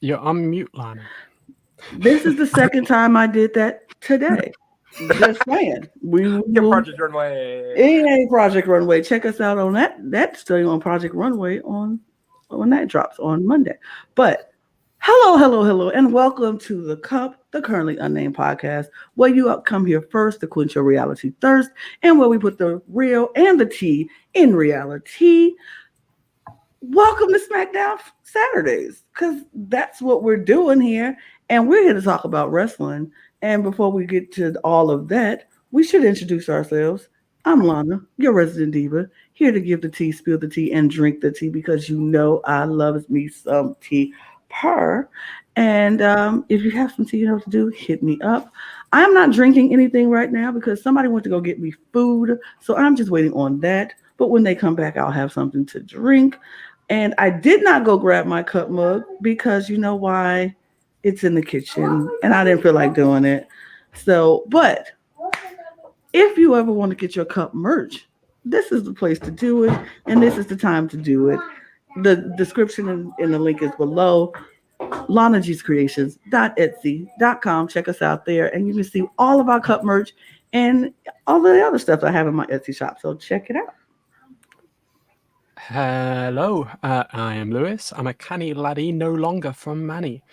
You're on mute, Lana. This is the second time I did that today. Just saying. Your Project Runway. It ain't Project Runway. Check us out on that study on Project Runway on when that drops on Monday. But hello, and welcome to the Currently Unnamed Podcast, where you come here first to quench your reality thirst, and where we put the real and the tea in reality. Welcome to Smackdown Saturdays, because that's what we're doing here, and we're here to talk about wrestling. And before we get to all of that, we should introduce ourselves. I'm Lana, your resident diva, here to give the tea, spill the tea, and drink the tea, because you know I love me some tea per. And if you have some tea you know what to do, hit me up. I'm not drinking anything right now because somebody went to go get me food, so I'm just waiting on that. But when they come back, I'll have something to drink. And I did not go grab my cup mug because you know why? It's in the kitchen and I didn't feel like doing it. So, but if you ever want to get your cup merch, this is the place to do it. And this is the time to do it. The description in the link is below. LanaG'sCreations.etsy.com. Check us out there and you can see all of our cup merch and all of the other stuff I have in my Etsy shop. So check it out. Hello, I am Lewis. I'm a canny laddie, no longer from Manny.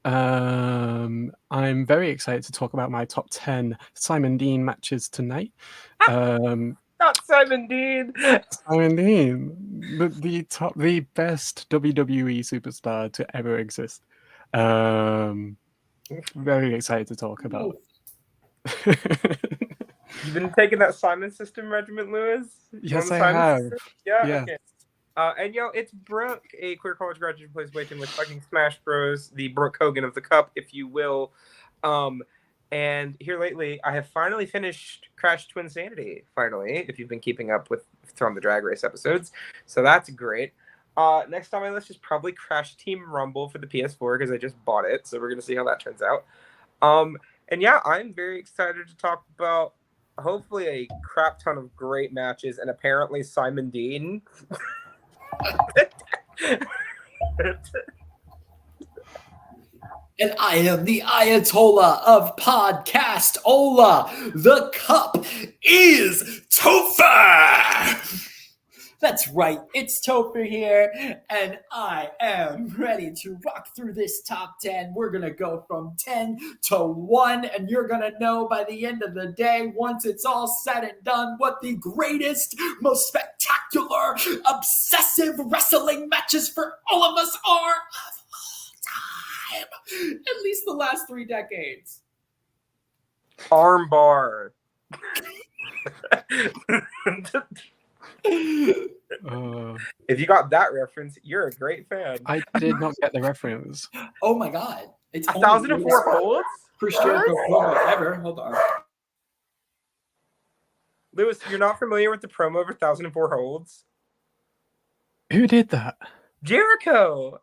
I'm very excited to talk about my top 10 Simon Dean matches tonight. Not Simon Dean. Simon Dean, the best WWE superstar to ever exist. Very excited to talk about. You've been taking that Simon system regiment, Lewis? Yes, I have. System? Yeah. Okay. And it's Brook, a queer college graduate who plays Waiting with fucking Smash Bros, the Brook Hogan of the Cup, if you will. And here lately, I have finally finished Crash Twinsanity, finally, if you've been keeping up with From the Drag Race episodes. So that's great. Next on my list is probably Crash Team Rumble for the PS4, because I just bought it, so we're going to see how that turns out. And yeah, I'm very excited to talk about hopefully a crap ton of great matches, and apparently Simon Dean. And I am the Ayatollah of Podcast Ola. The cup is Topher. That's right, it's Topher here, and I am ready to rock through this top 10. We're going to go from 10 to 1, and you're going to know by the end of the day, once it's all said and done, what the greatest, most spectacular, obsessive wrestling matches for all of us are of all time. At least the last 3 decades. Armbar. If you got that reference, you're a great fan. I did not get the reference. Oh my god. It's 1,004 holds? First year promo ever. Hold on. Lewis, you're not familiar with the promo of 1,004 holds? Who did that? Jericho.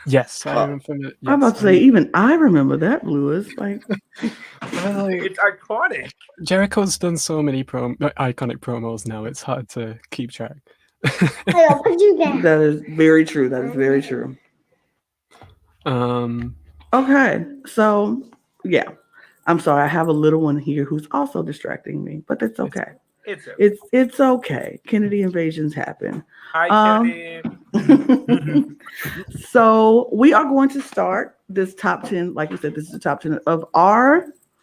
Yes, I am familiar. Yes, I'm about to say, even I remember that, Lewis. Like, it's iconic. Jericho's done so many iconic promos now. It's hard to keep track. That is very true. That is very true. Okay, so yeah, I'm sorry. I have a little one here who's also distracting me, but that's okay. It's okay. Kennedy invasions happen. Hi, Kennedy. So we are going to start this top 10. Like you said, this is the top 10 of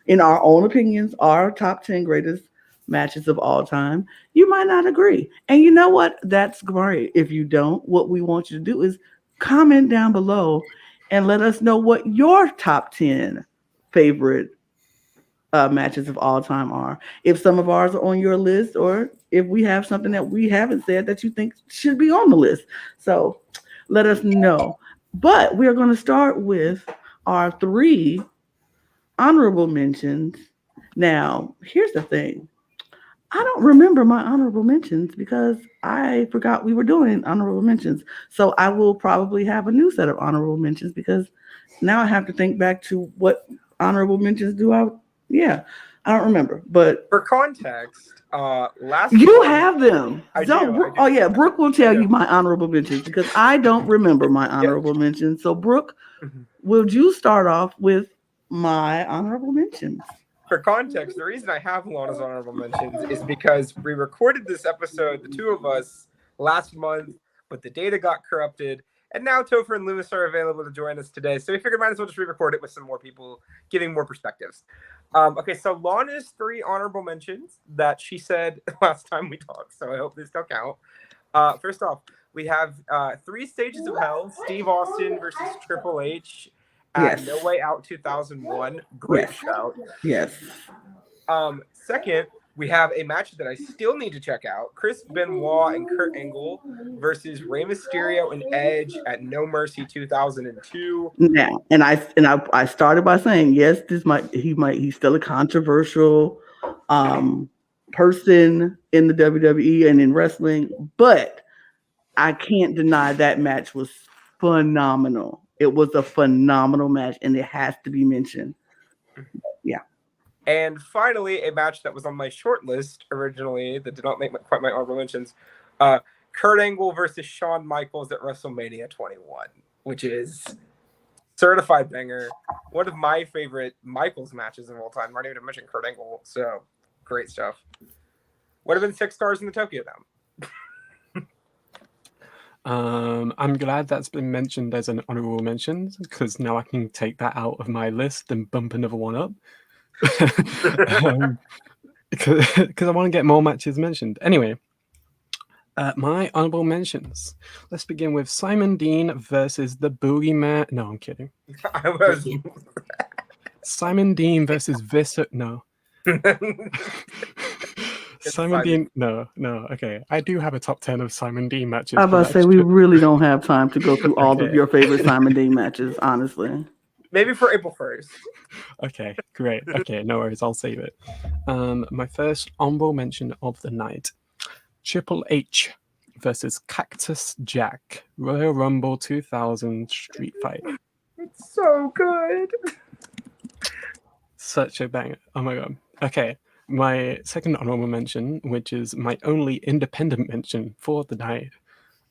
in our own opinions, our top 10 greatest matches of all time. You might not agree. And you know what? That's great. If you don't, what we want you to do is comment down below and let us know what your top 10 favorite matches of all time are. If some of ours are on your list, or if we have something that we haven't said that you think should be on the list. So let us know. But we are going to start with our 3 honorable mentions. Now, here's the thing. I don't remember my honorable mentions because I forgot we were doing honorable mentions. So I will probably have a new set of honorable mentions because now I have to think back to what honorable mentions do I. Yeah, I don't remember. But for context, last you have them. I do. Oh yeah, Brook will tell you my honorable mentions because I don't remember my honorable mentions. So Brook, would you start off with my honorable mentions? For context, the reason I have Lana's honorable mentions is because we recorded this episode, the two of us, last month, but the data got corrupted, and now Topher and Lewis are available to join us today. So we figured might as well just re-record it with some more people, giving more perspectives. Okay, so Lana's 3 honorable mentions that she said last time we talked, so I hope they still count. First off, we have 3 Stages of Hell, Steve Austin versus Triple H at No Way Out 2001. Great shout. Yes. Second, we have a match that I still need to check out. Chris Benoit and Kurt Angle versus Rey Mysterio and Edge at No Mercy 2002. Now, and I started by saying, yes, he's still a controversial person in the WWE and in wrestling, but I can't deny that match was phenomenal. It was a phenomenal match, and it has to be mentioned. Yeah. And finally, a match that was on my short list originally that did not make quite my honorable mentions. Kurt Angle versus Shawn Michaels at WrestleMania 21, which is certified banger. One of my favorite Michaels matches of all time. I'm not even to mention Kurt Angle, so great stuff. Would have been 6 stars in the Tokyo Dome. I'm glad that's been mentioned as an honorable mention because now I can take that out of my list and bump another one up. Because I want to get more matches mentioned. Anyway, my honorable mentions. Let's begin with Simon Dean versus the Boogeyman. No, I'm kidding. Simon Dean versus No. Simon Dean, no. Okay, I do have a top 10 of Simon Dean matches. I was about to say we really don't have time to go through all of your favorite Simon Dean matches, honestly. Maybe for April 1st. Okay, great. Okay, no worries. I'll save it. My first honorable mention of the night: Triple H versus Cactus Jack, Royal Rumble 2000 Street Fight. It's so good. Such a banger. Oh my god. Okay. My second honorable mention, which is my only independent mention for the night,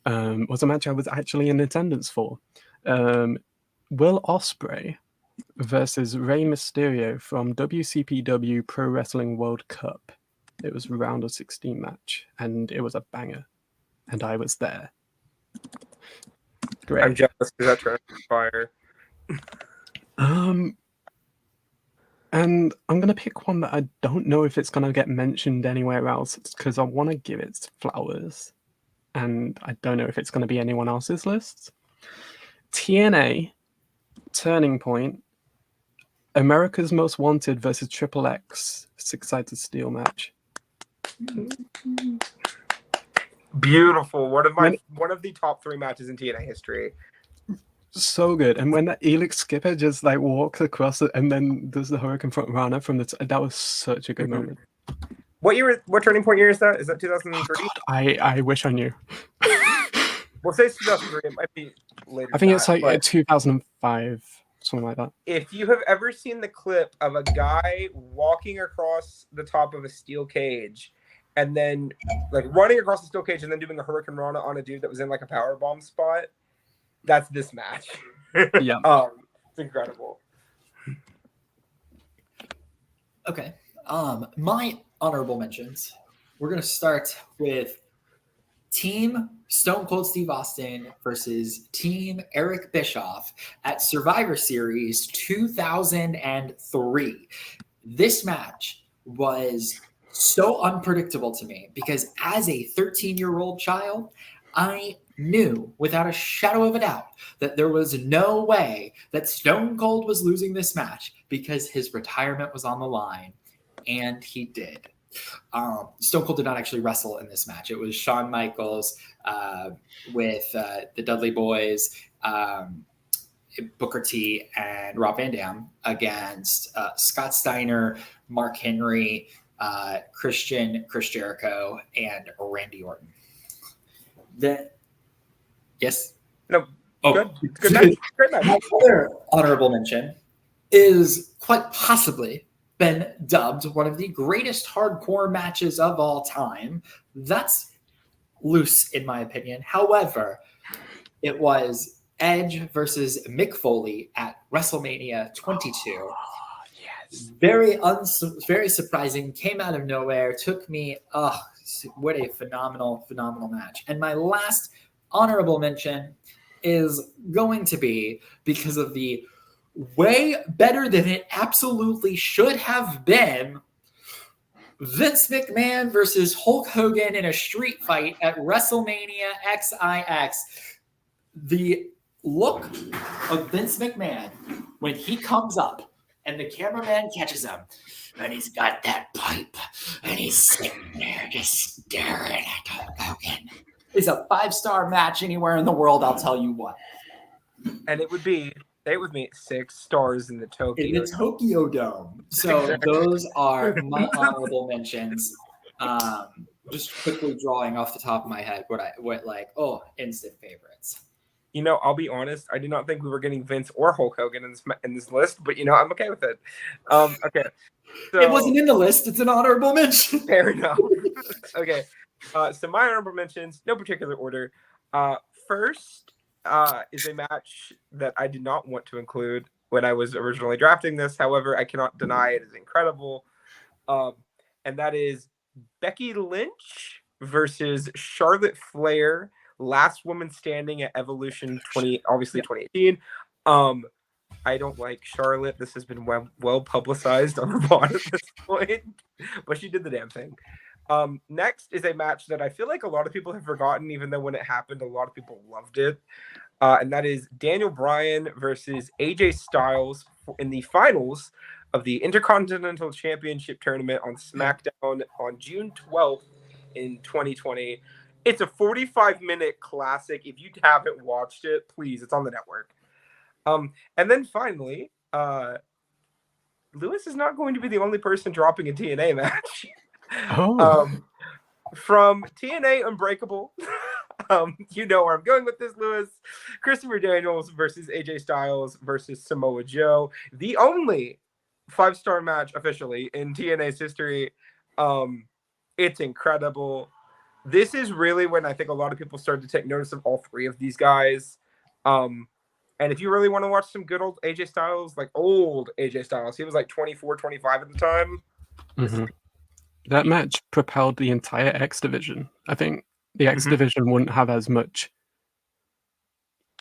was a match I was actually in attendance for. Will Ospreay versus Rey Mysterio from WCPW Pro Wrestling World Cup. It was a round of 16 match, and it was a banger, and I was there. Great. I'm jealous because that turned fire. And I'm going to pick one that I don't know if it's going to get mentioned anywhere else because I want to give it flowers. And I don't know if it's going to be anyone else's list. TNA, Turning Point, America's Most Wanted versus Triple X, 6-sided steel match. Beautiful. One of the top 3 matches in TNA history. So good. And when that Elix Skipper just like walks across it and then does the Hurricane Front Runner from that was such a good moment. What Turning Point year is that? Is that 2003? I wish I knew. We'll say it's 2003. It might be later. I think it's like 2005, something like that. If you have ever seen the clip of a guy walking across the top of a steel cage and then like running across the steel cage and then doing a Hurricane Rana on a dude that was in like a powerbomb spot, that's this match. Yeah. It's incredible. Okay. My honorable mentions. We're gonna start with Team Stone Cold Steve Austin versus Team Eric Bischoff at Survivor Series 2003. This match was so unpredictable to me because as a 13-year-old child, I knew without a shadow of a doubt that there was no way that Stone Cold was losing this match because his retirement was on the line, and he did. Stone Cold did not actually wrestle in this match. It was Shawn Michaels with the Dudley Boys, Booker T, and Rob Van Dam against Scott Steiner, Mark Henry, Chris Jericho, and Randy Orton. Yes? No. Oh, good match. Great match. My other honorable mention is quite possibly been dubbed one of the greatest hardcore matches of all time. That's loose, in my opinion. However, it was Edge versus Mick Foley at WrestleMania 22. Yes. Very surprising. Came out of nowhere. Took me. What a phenomenal match. And my last honorable mention is going to be because of the way better than it absolutely should have been. Vince McMahon versus Hulk Hogan in a street fight at WrestleMania XIX. The look of Vince McMahon when he comes up and the cameraman catches him and he's got that pipe and he's sitting there just staring at Hulk Hogan is a 5-star match anywhere in the world, I'll tell you what. And it would be, say it with me, 6 stars in the Tokyo. In the Tokyo Dome. So those are my honorable mentions. Just quickly drawing off the top of my head instant favorites. You know, I'll be honest. I did not think we were getting Vince or Hulk Hogan in this list, but I'm okay with it. Okay, so, it wasn't in the list. It's an honorable mention. Fair enough. Okay, so my honorable mentions, no particular order. First is a match that I did not want to include when I was originally drafting this. However, I cannot deny it is incredible, and that is Becky Lynch versus Charlotte Flair. Last woman standing at Evolution 2018. I don't like Charlotte. This has been well publicized on the pod at this point, but she did the damn thing. Next is a match that I feel like a lot of people have forgotten, even though when it happened, a lot of people loved it. And that is Daniel Bryan versus AJ Styles in the finals of the Intercontinental Championship Tournament on SmackDown on June 12th in 2020. It's a 45-minute classic. If you haven't watched it, please, it's on the network. And then finally, Lewis is not going to be the only person dropping a TNA match. From TNA Unbreakable, you know where I'm going with this, Lewis. Christopher Daniels versus AJ Styles versus Samoa Joe. The only 5-star match officially in TNA's history. It's incredible. This is really when I think a lot of people started to take notice of all 3 of these guys. And if you really want to watch some good old AJ Styles, like old AJ Styles, he was like 24, 25 at the time. Mm-hmm. That match propelled the entire X division. I think the X division wouldn't have as much,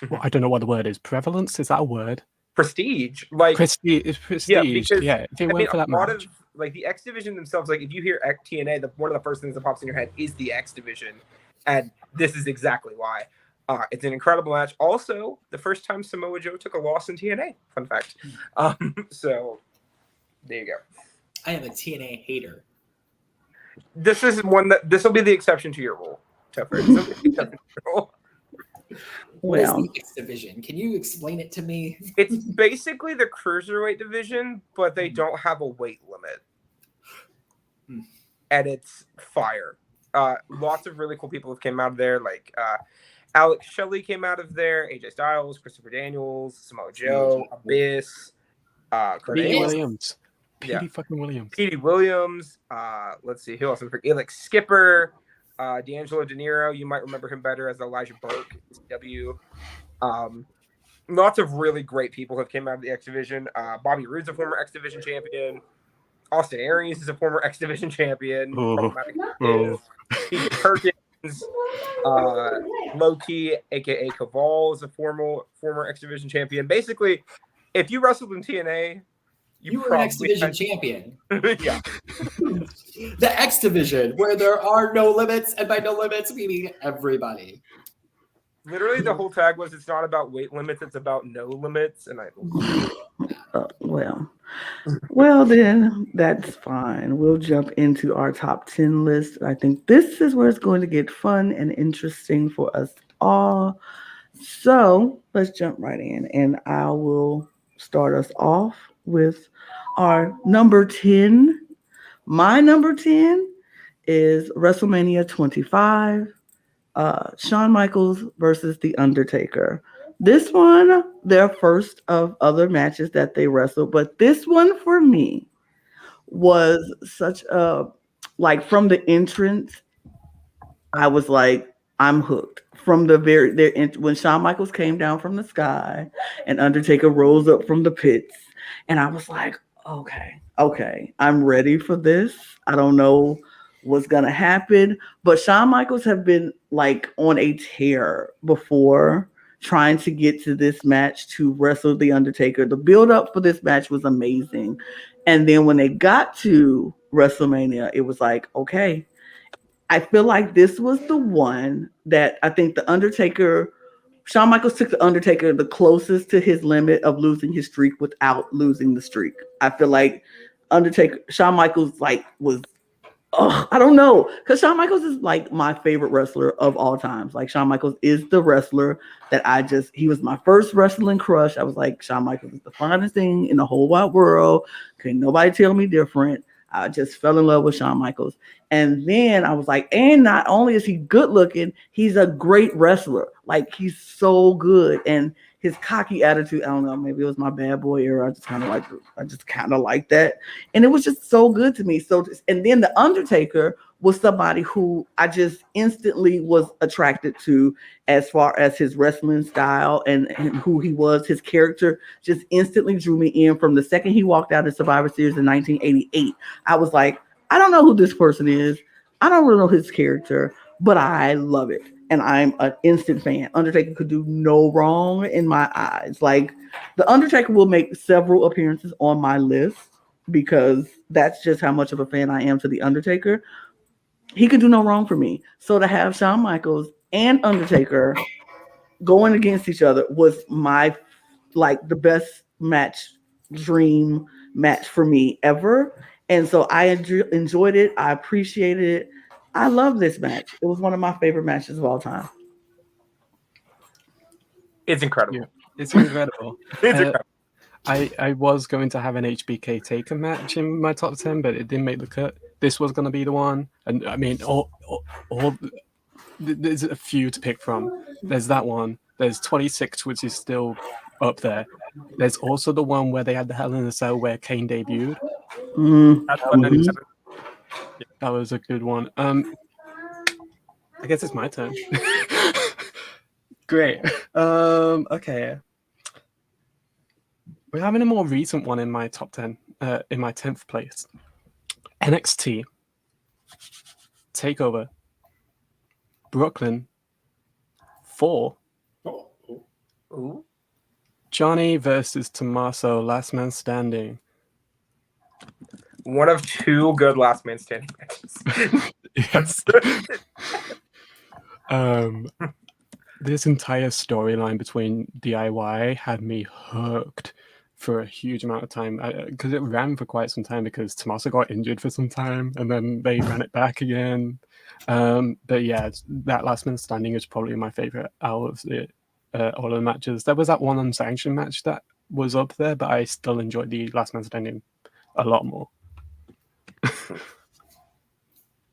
well, I don't know what the word is. Prevalence? Is that a word? Prestige. Like prestige. Yeah, because, if it weren't for that match. Like the X division themselves, like if you hear TNA, one of the first things that pops in your head is the X division, and this is exactly why. It's an incredible match. Also, the first time Samoa Joe took a loss in TNA. Fun fact. So there you go. I am a TNA hater. This will be the exception to your rule, Topher. What is the X division? Can you explain it to me? It's basically the cruiserweight division, but they don't have a weight limit. And it's fire. Lots of really cool people have came out of there. Like Alex Shelley came out of there, AJ Styles, Christopher Daniels, Samoa Joe, Abyss, Petey Williams. Petey Williams. Let's see, who else? Alex Skipper. D'Angelo De Niro, you might remember him better as Elijah Burke, CW. Lots of really great people have came out of the X Division. Bobby Roode's a former X Division champion. Austin Aries is a former X Division champion. Steve Perkins, Low-Key, aka Caval, is a former X Division champion. Basically, if you wrestled in TNA, you were an X Division champion. Yeah. The X Division, where there are no limits, and by no limits, meaning everybody. Literally, the whole tag was, it's not about weight limits, it's about no limits. And well, then that's fine. We'll jump into our top 10 list. I think this is where it's going to get fun and interesting for us all. So let's jump right in, and I will start us off with our number 10. My number 10 is WrestleMania 25, Shawn Michaels versus The Undertaker. This one, their first of other matches that they wrestled, but this one for me was such a, like from the entrance, I was like, I'm hooked from the when Shawn Michaels came down from the sky and Undertaker rose up from the pits, and I was like, okay, I'm ready for this. I don't know what's gonna happen, but Shawn Michaels have been like on a tear before trying to get to this match to wrestle the Undertaker. The build up for this match was amazing, and then when they got to WrestleMania, it was like, okay, I feel like this was the one that I think the Undertaker, Shawn Michaels took the Undertaker the closest to his limit of losing his streak without losing the streak. I feel like Shawn Michaels was, I don't know, because Shawn Michaels is like my favorite wrestler of all times. Like Shawn Michaels is the wrestler that he was my first wrestling crush. I was like, Shawn Michaels is the finest thing in the whole wide world. Couldn't nobody tell me different. I just fell in love with Shawn Michaels. And then I was like, and not only is he good looking, he's a great wrestler. Like, he's so good. And his cocky attitude, I don't know, maybe it was my bad boy era. I just kind of like that. And it was just so good to me. And then the Undertaker was somebody who I just instantly was attracted to as far as his wrestling style and who he was. His character just instantly drew me in from the second he walked out of Survivor Series in 1988. I was like, I don't know who this person is. I don't really know his character, but I love it. And I'm an instant fan. Undertaker could do no wrong in my eyes. Like, the Undertaker will make several appearances on my list because that's just how much of a fan I am to the Undertaker. He could do no wrong for me. So to have Shawn Michaels and Undertaker going against each other was the best dream match for me ever. And so I enjoyed it. I appreciated it. I love this match. It was one of my favorite matches of all time. It's incredible. Yeah, it's incredible. It's incredible. I was going to have an HBK Taker match in my top 10, but it didn't make the cut. This was going to be the one. And I mean, there's a few to pick from. There's that one. There's 26, which is still up there. There's also the one where they had the Hell in a Cell where Kane debuted. That was a good one. I guess it's my turn. Great. Okay. We're having a more recent one in my top 10, in my 10th place. NXT Takeover Brooklyn 4. Ooh. Johnny versus Tommaso, Last Man Standing. One of two good Last Man Standing matches. Yes. This entire storyline between DIY had me hooked for a huge amount of time because it ran for quite some time because Tommaso got injured for some time and then they ran it back again. But yeah, that Last Man Standing is probably my favorite out of all of the matches. There was that one unsanctioned match that was up there, but I still enjoyed the Last Man Standing a lot more.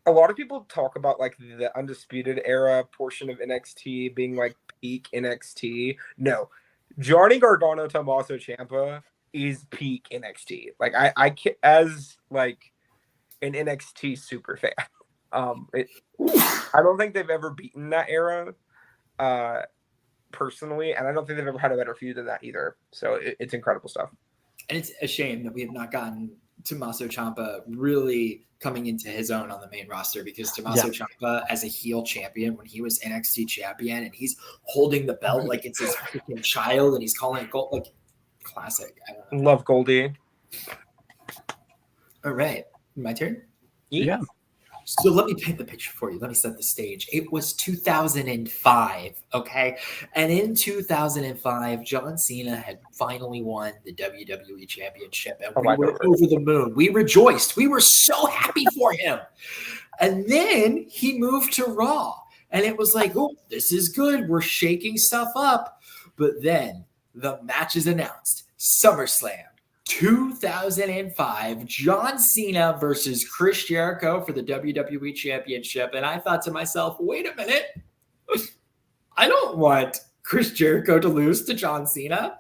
A lot of people talk about like the Undisputed Era portion of NXT being like peak NXT. No, Johnny Gargano Tommaso Ciampa is peak NXT. Like I as like an NXT super fan, I don't think they've ever beaten that era, personally, and I don't think they've ever had a better feud than that either. So it's incredible stuff. And it's a shame that we have not gotten Tommaso Ciampa really coming into his own on the main roster because Tommaso Ciampa as a heel champion when he was NXT champion and he's holding the belt like it's his freaking child and he's calling it gold, like classic. I don't know. Love Goldie. All right, my turn. Yeah. So let me paint the picture for you. Let me set the stage. It was 2005, okay? And in 2005, John Cena had finally won the WWE Championship. And we were over the moon. We rejoiced. We were so happy for him. And then he moved to Raw. And it was like, oh, this is good. We're shaking stuff up. But then the match is announced. SummerSlam. 2005, John Cena versus Chris Jericho for the WWE Championship. And I thought to myself, wait a minute. I don't want Chris Jericho to lose to John Cena.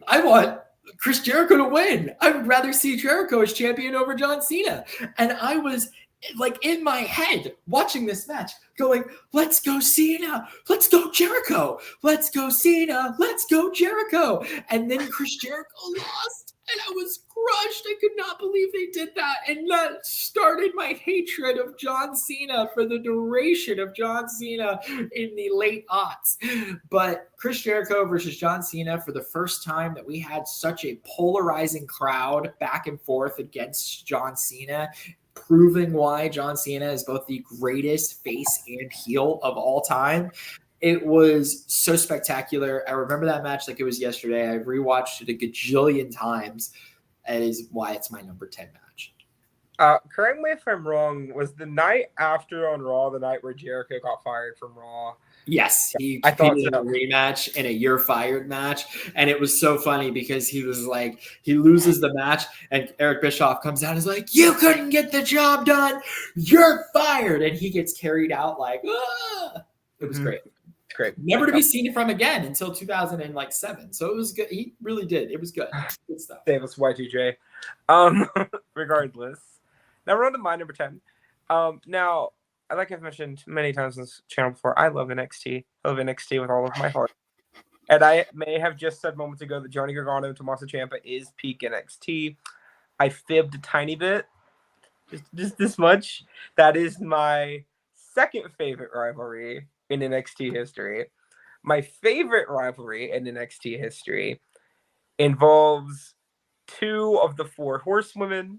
I want Chris Jericho to win. I would rather see Jericho as champion over John Cena. And I was like in my head watching this match going, let's go Cena, let's go Jericho, let's go Cena, let's go Jericho. And then Chris Jericho lost and I was crushed. I could not believe they did that. And that started my hatred of John Cena for the duration of John Cena in the late aughts. But Chris Jericho versus John Cena, for the first time that we had such a polarizing crowd back and forth against John Cena, proving why John Cena is both the greatest face and heel of all time. It was so spectacular. I remember that match like it was yesterday. I rewatched it a gajillion times. That is why it's my number 10 match. Correct me if I'm wrong. Was the night after on Raw the night where Jericho got fired from Raw? Yes, he I thought competed so. in a rematch in a You're Fired match, and it was so funny because he was like, he loses the match, and Eric Bischoff comes out and is like, you couldn't get the job done, you're fired, and he gets carried out like, ah! It was great. Great. Never to be seen from again until 2007. So it was good. He really did. It was good. Good stuff. Davis Y2J. Regardless. Now we're on to my number 10. Now, like I've mentioned many times on this channel before, I love NXT. I love NXT with all of my heart. And I may have just said moments ago that Johnny Gargano and Tommaso Ciampa is peak NXT. I fibbed a tiny bit. Just this much. That is my second favorite rivalry in NXT history. My favorite rivalry in NXT history involves two of the four horsewomen.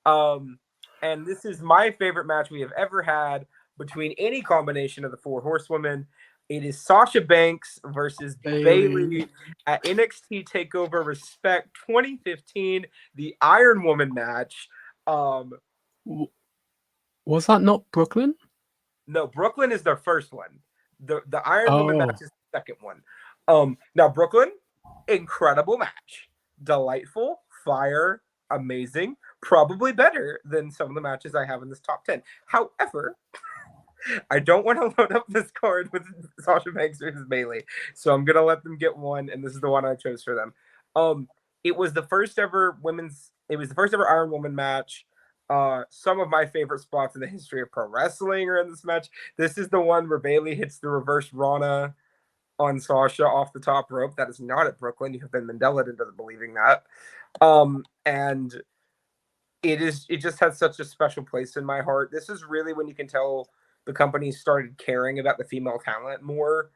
And this is my favorite match we have ever had between any combination of the four horsewomen. It is Sasha Banks versus Bayley at NXT TakeOver Respect 2015, the Iron Woman match. Was that not Brooklyn? No, Brooklyn is their first one. The Iron Woman match is the second one. Now Brooklyn, incredible match. Delightful, fire, amazing, probably better than some of the matches I have in this top 10. However, I don't want to load up this card with Sasha Banks versus Bayley, so I'm gonna let them get one, and this is the one I chose for them. It was the first ever Iron Woman match. Some of my favorite spots in the history of pro wrestling are in this match. This is the one where Bayley hits the reverse Rana on Sasha off the top rope. That is not at Brooklyn. You have been Mandela'd into believing that. And it just has such a special place in my heart. This is really when you can tell the company started caring about the female talent more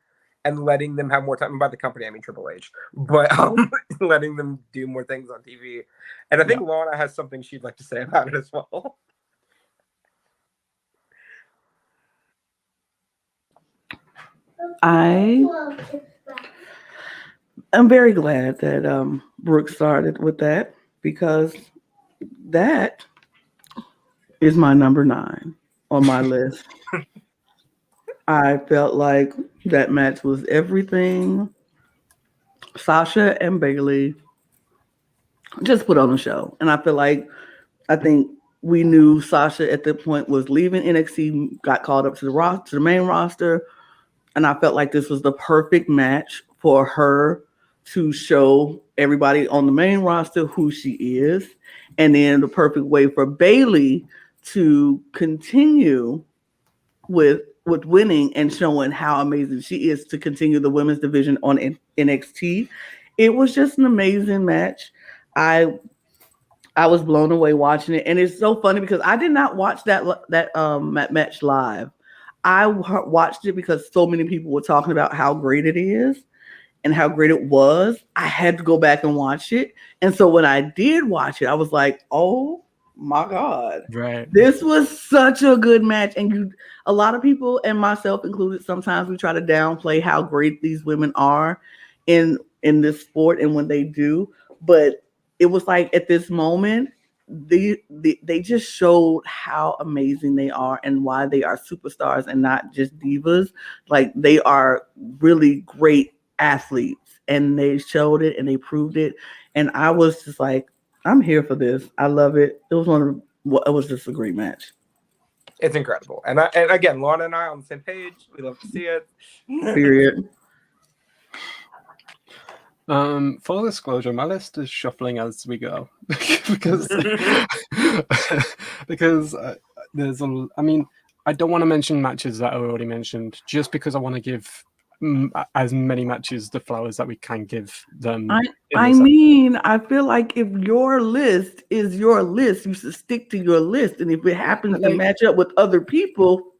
and letting them have more time. And by the company, I mean Triple H, but letting them do more things on TV. And I think Lana has something she'd like to say about it as well. I am very glad that Brook started with that, because that is my number 9 on my list. I felt like that match was everything Sasha and Bayley just put on a show. And I think we knew Sasha at that point was leaving NXT, got called up to the main roster. And I felt like this was the perfect match for her to show everybody on the main roster who she is. And then the perfect way for Bayley to continue with winning and showing how amazing she is to continue the women's division on NXT. It was just an amazing match. I was blown away watching it. And it's so funny because I did not watch that match live. I watched it because so many people were talking about how great it is and how great it was. I had to go back and watch it. And so when I did watch it, I was like, oh my God. Right. This was such a good match. And a lot of people, and myself included, sometimes we try to downplay how great these women are in this sport and when they do. But it was like at this moment, they just showed how amazing they are and why they are superstars and not just divas. Like, they are really great athletes, and they showed it and they proved it. And I was just like, I'm here for this. I love it. It was just a great match. It's incredible. And again, Lana and I are on the same page. We love to see it. Period. Full disclosure, my list is shuffling as we go because I don't want to mention matches that I already mentioned, just because I want to give as many matches the flowers that we can give them. I feel like if your list is your list, you should stick to your list. And if it happens to match up with other people,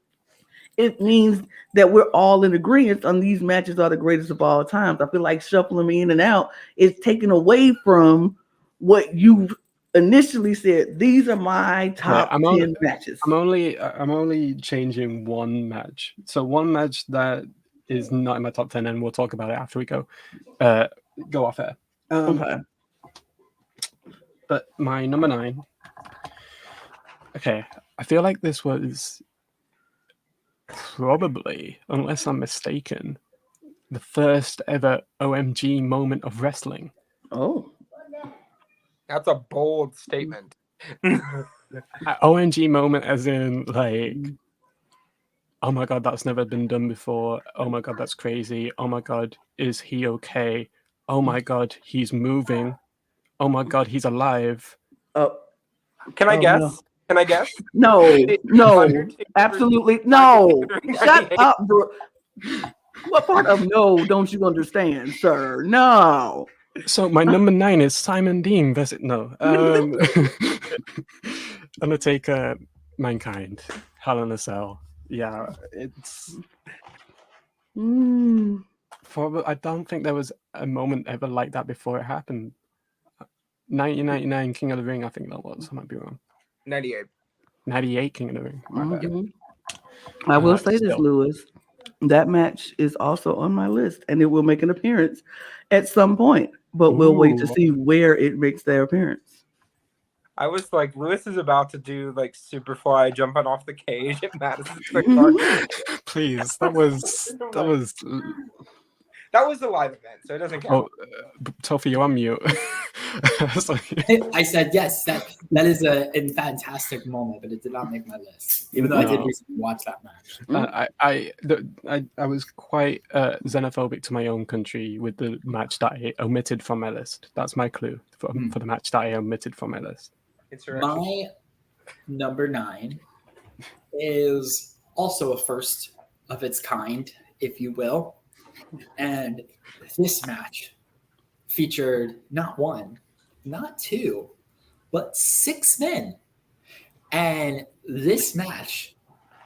it means that we're all in agreement on these matches are the greatest of all times. I feel like shuffling me in and out is taken away from what you've initially said. These are my top 10 matches. I'm only changing one match. So one match that is not in my top 10, and we'll talk about it after we go off air. Okay. But my number 9. Okay, I feel like this was probably, unless I'm mistaken, the first ever OMG moment of wrestling. Oh. That's a bold statement. OMG moment as in like, oh my god, that's never been done before. Oh my god, that's crazy. Oh my god, is he okay? Oh my god, he's moving. Oh my god, he's alive. Can I guess? No. Can I guess? No, absolutely no. Shut up, bro. What part of no don't you understand, sir? No. So my number 9 is Simon Dean versus Undertaker, Mankind, Hell in a Cell. Yeah, it's. I don't think there was a moment ever like that before it happened. 1999 King of the Ring, I think that was. I might be wrong. 98 King of the Ring. I will say this, Lewis. That match is also on my list, and it will make an appearance at some point. But we'll wait to see where it makes their appearance. I was like, Lewis is about to do like Superfly jumping off the cage at Madison Square Garden. Please, that was a live event, so it doesn't count. Topher, you're on mute. I said yes. That is a fantastic moment, but it did not make my list. Even though I did recently watch that match. I was quite xenophobic to my own country with the match that I omitted from my list. That's my clue for the match that I omitted from my list. My number 9 is also a first of its kind, if you will. And this match featured not 1, not 2, but 6 men. And this match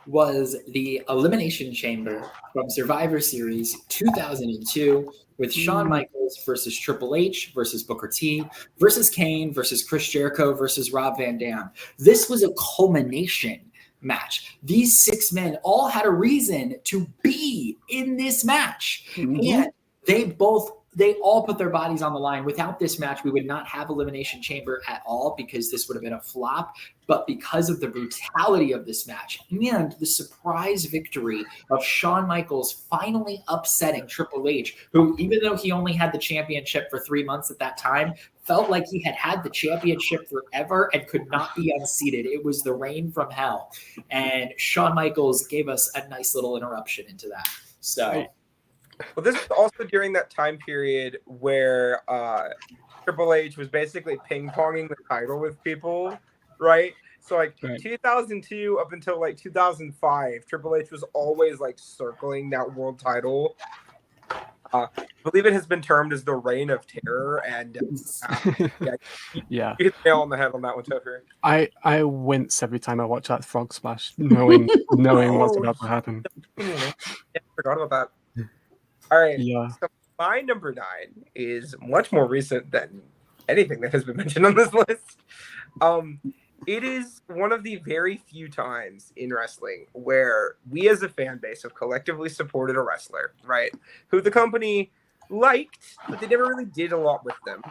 was the Elimination Chamber from Survivor Series 2002 with Shawn Michaels versus Triple H versus Booker T versus Kane versus Chris Jericho versus Rob Van Dam. This was a culmination match. These 6 men all had a reason to be in this match. And they all put their bodies on the line. Without this match, we would not have Elimination Chamber at all because this would have been a flop. But because of the brutality of this match and the surprise victory of Shawn Michaels finally upsetting Triple H, who, even though he only had the championship for 3 months at that time, felt like he had the championship forever and could not be unseated. It was the reign from hell. And Shawn Michaels gave us a nice little interruption into that. So... Well, this was also during that time period where Triple H was basically ping-ponging the title with people, right? So, 2002 up until, 2005, Triple H was always, circling that world title. I believe it has been termed as the Reign of Terror, and yeah. You hit the nail on the head on that one, Topher. I wince every time I watch that frog splash, knowing what's about to happen. Yeah, forgot about that. All right. Yeah. So my number 9 is much more recent than anything that has been mentioned on this list. It is one of the very few times in wrestling where we as a fan base have collectively supported a wrestler, right? Who the company liked, but they never really did a lot with them.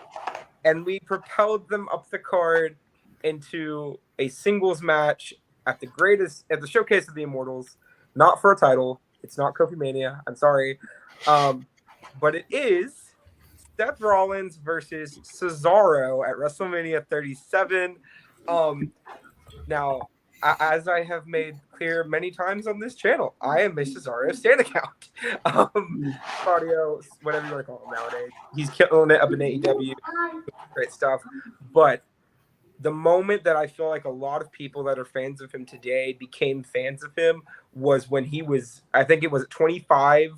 And we propelled them up the card into a singles match at the Showcase of the Immortals, not for a title. It's not Kofi Mania. I'm sorry. But it is Seth Rollins versus Cesaro at WrestleMania 37. Now, as I have made clear many times on this channel, I am a Cesaro stan account. Claudio, whatever you want to call him nowadays. He's killing it up in AEW. Great stuff. But the moment that I feel like a lot of people that are fans of him today became fans of him was when he was, I think it was 25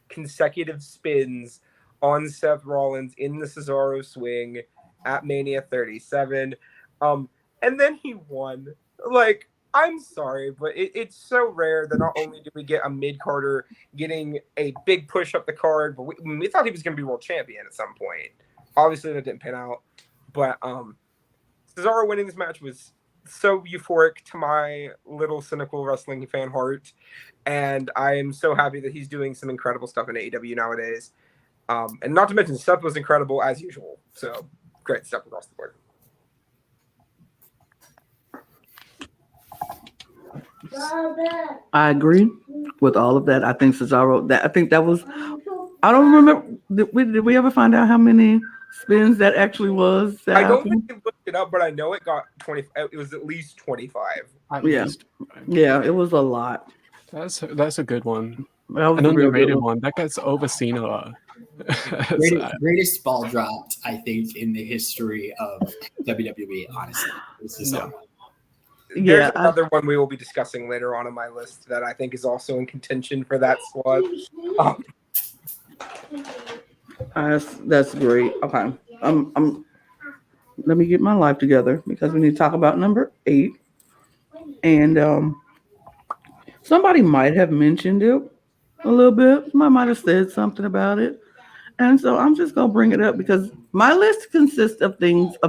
consecutive spins on Seth Rollins in the Cesaro swing at Mania 37. And then he won. Like, I'm sorry, but it's so rare that not only do we get a mid-carder getting a big push up the card, but we thought he was going to be world champion at some point. Obviously, that didn't pan out. But Cesaro winning this match was so euphoric to my little cynical wrestling fan heart. And I am so happy that he's doing some incredible stuff in AEW nowadays. And not to mention, Seth was incredible as usual. So, great stuff across the board. I agree with all of that. I think Cesaro. I think that was. I don't remember. Did we ever find out how many spins that actually was? I don't think we looked it up, but I know it got 20. It was at least 25. Yeah, it was a lot. That's a good one. That was An a real underrated good one that gets overseen a lot. Greatest ball dropped, I think, in the history of WWE. Honestly, this is There's another one we will be discussing later on my list that I think is also in contention for that squad. That's great. Okay, let me get my life together because we need to talk about number 8, and somebody might have mentioned it a little bit. Somebody might have said something about it, and so I'm just gonna bring it up because my list consists of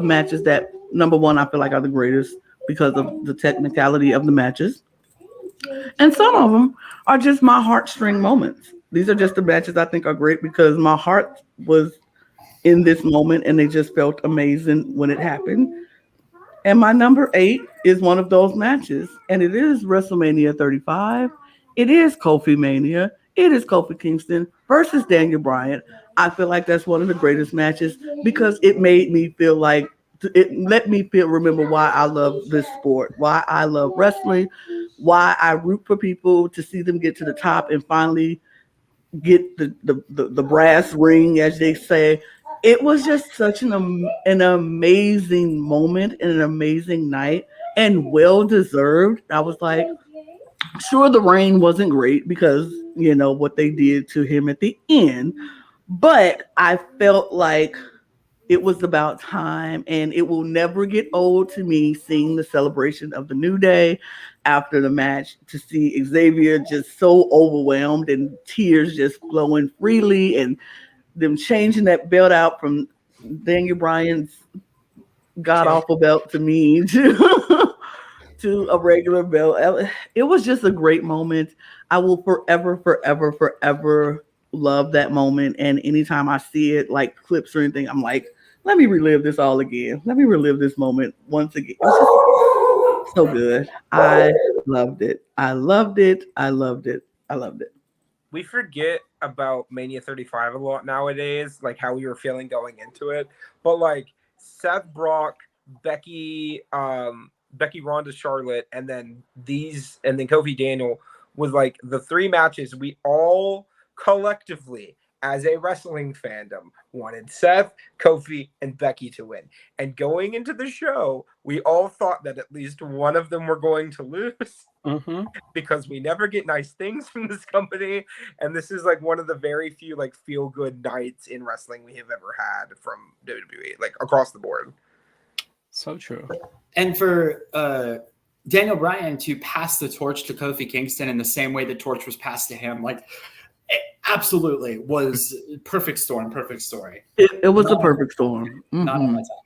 matches that, number one, I feel like are the greatest because of the technicality of the matches. And some of them are just my heartstring moments. These are just the matches I think are great because my heart was in this moment and they just felt amazing when it happened. And my number 8 is one of those matches. And it is WrestleMania 35. It is Kofi Mania. It is Kofi Kingston versus Daniel Bryan. I feel like that's one of the greatest matches because it made me feel like it let me remember why I love this sport, why I love wrestling, why I root for people to see them get to the top and finally get the brass ring, as they say. It was just such an amazing moment and an amazing night and well deserved. I was like, sure, the reign wasn't great because what they did to him at the end, but I felt like it was about time, and it will never get old to me seeing the celebration of the New Day after the match, to see Xavier just so overwhelmed and tears just flowing freely, and them changing that belt out from Daniel Bryan's god-awful belt to me to a regular belt. It was just a great moment. I will forever, forever, forever love that moment, and anytime I see it, like clips or anything, I'm like, let me relive this all again. Let me relive this moment once again. It's just so good. I loved it. I loved it. I loved it. I loved it. We forget about Mania 35 a lot nowadays, like how we were feeling going into it. But like Seth, Brock, Becky, Ronda, Charlotte, and then Kofi, Daniel was like the 3 matches we all collectively, as a wrestling fandom, wanted Seth, Kofi, and Becky to win. And going into the show, we all thought that at least one of them were going to lose because we never get nice things from this company. And this is like one of the very few like feel-good nights in wrestling we have ever had from WWE, like across the board. So true. And for Daniel Bryan to pass the torch to Kofi Kingston in the same way the torch was passed to him, like, it absolutely was perfect storm, perfect story. It was a perfect storm. Not on my top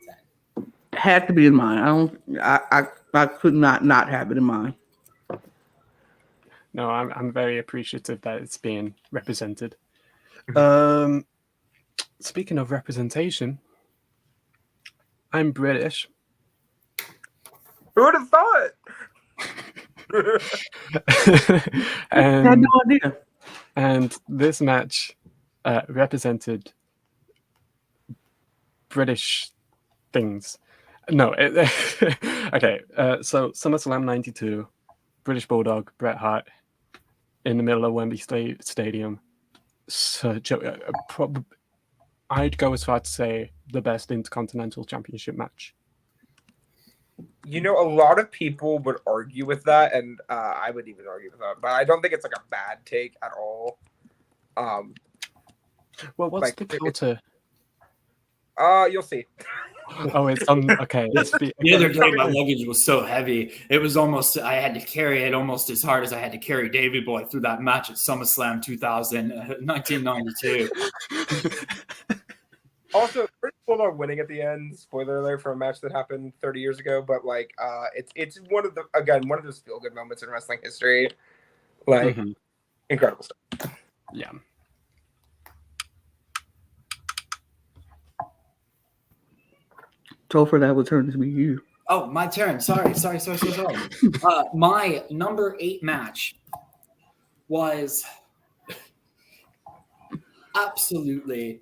10. Had to be in mine. I could not have it in mine. No, I'm very appreciative that it's being represented. Speaking of representation, I'm British. Who would have thought? I had no idea. And this match represented British things. No, okay. So SummerSlam '92, British Bulldog, Bret Hart, in the middle of Wembley Stadium. I'd go as far to say the best Intercontinental Championship match. You know, a lot of people would argue with that, and I would even argue with that, but I don't think it's like a bad take at all. Well, what's like, the counter? You'll see. Oh, it's on. Okay. The other day, my luggage was so heavy. It was almost, I had to carry it almost as hard as I had to carry Davey Boy through that match at SummerSlam 1992. Also, Chris Bulldog winning at the end, spoiler alert for a match that happened 30 years ago, but like it's one of those feel good moments in wrestling history. Like incredible stuff. Yeah. Topher, that would turn to be you. Oh, my turn. Sorry. My number 8 match was absolutely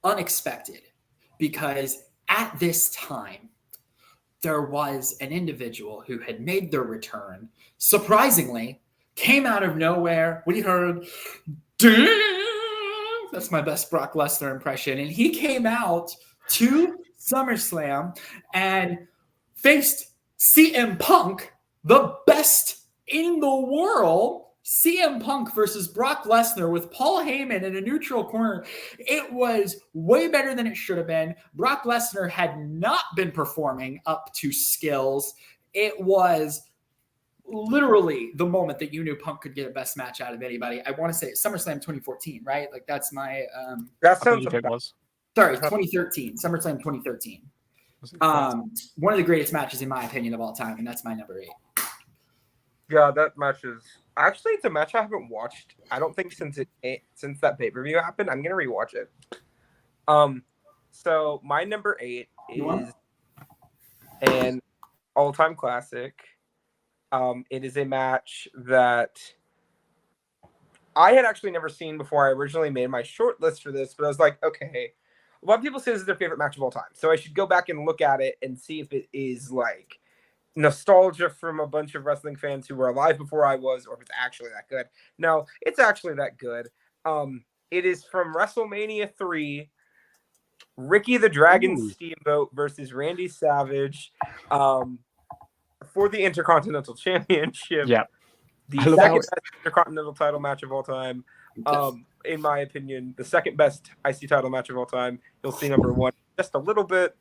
unexpected because at this time, there was an individual who had made their return, surprisingly, came out of nowhere when he heard, "Ding!" That's my best Brock Lesnar impression. And he came out to SummerSlam and faced CM Punk, the best in the world. CM Punk versus Brock Lesnar with Paul Heyman in a neutral corner. It was way better than it should have been. Brock Lesnar had not been performing up to skills. It was literally the moment that you knew Punk could get a best match out of anybody. I want to say it's SummerSlam 2014, right? Like that's my That sounds it was. sorry, 2013. SummerSlam 2013. One of the greatest matches in my opinion of all time, and that's my number 8. Yeah, that match is actually it's a match I haven't watched. I don't think since that pay-per-view happened. I'm gonna rewatch it. So my number 8 is an all-time classic. It is a match that I had actually never seen before I originally made my short list for this, but I was like, okay, a lot of people say this is their favorite match of all time, so I should go back and look at it and see if it is like nostalgia from a bunch of wrestling fans who were alive before I was, or if it's actually that good. No, it's actually that good. It is from WrestleMania 3, Ricky the Dragon Steamboat versus Randy Savage for the Intercontinental Championship. Yeah. The second best Intercontinental title match of all time. In my opinion, the second best IC title match of all time. You'll see number 1 just a little bit.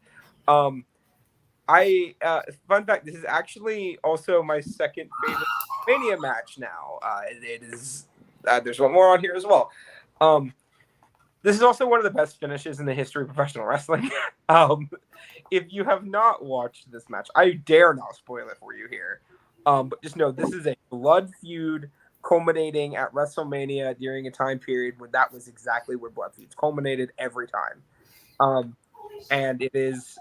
Fun fact, this is actually also my second favorite Mania match now. It is there's one more on here as well. This is also one of the best finishes in the history of professional wrestling. If you have not watched this match, I dare not spoil it for you here. But just know this is a blood feud culminating at WrestleMania during a time period when that was exactly where blood feuds culminated every time. And it is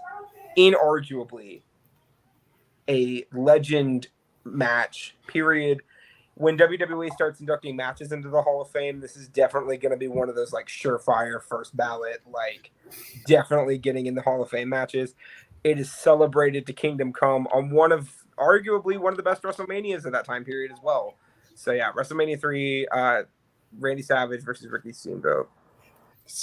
inarguably a legend match, period. When WWE starts inducting matches into the Hall of Fame, this is definitely going to be one of those like surefire first ballot, like definitely getting in the Hall of Fame matches. It is celebrated to Kingdom Come on arguably one of the best WrestleManias of that time period as well. So yeah, WrestleMania 3, Randy Savage versus Ricky Steamboat.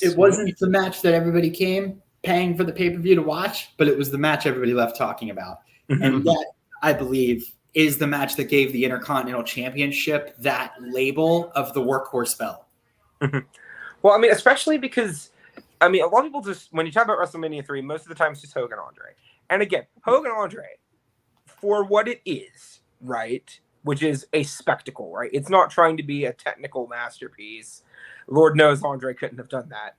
It wasn't the match that everybody came paying for the pay-per-view to watch, but it was the match everybody left talking about. And that, I believe, is the match that gave the Intercontinental Championship that label of the workhorse belt. Well, I mean, especially because, I mean, a lot of people just, when you talk about WrestleMania 3, most of the time it's just Hogan Andre. And again, Hogan Andre, for what it is, right, which is a spectacle, right? It's not trying to be a technical masterpiece. Lord knows Andre couldn't have done that.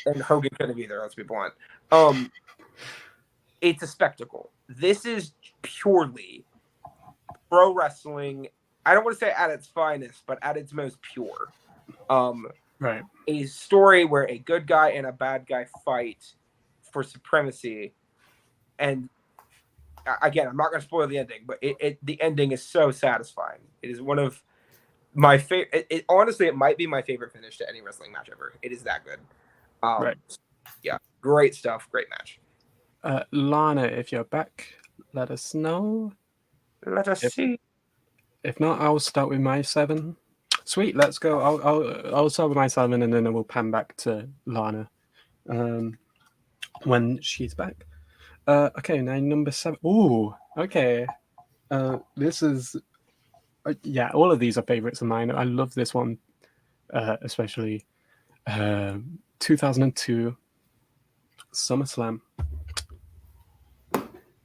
And Hogan couldn't have either, let's be blunt. It's a spectacle. This is purely pro wrestling. I don't want to say at its finest, but at its most pure. Right. A story where a good guy and a bad guy fight for supremacy. And again, I'm not going to spoil the ending, but the ending is so satisfying. It is one of my favorite. Honestly, it might be my favorite finish to any wrestling match ever. It is that good. Right. Yeah, great stuff. Great match. Lana, if you're back, let us know. Let us see. If not, I'll start with my 7. Sweet, let's go. I'll start with my 7, and then I will pan back to Lana when she's back. Okay, now number 7. Ooh, okay. This is yeah. All of these are favorites of mine. I love this one, especially 2002 SummerSlam.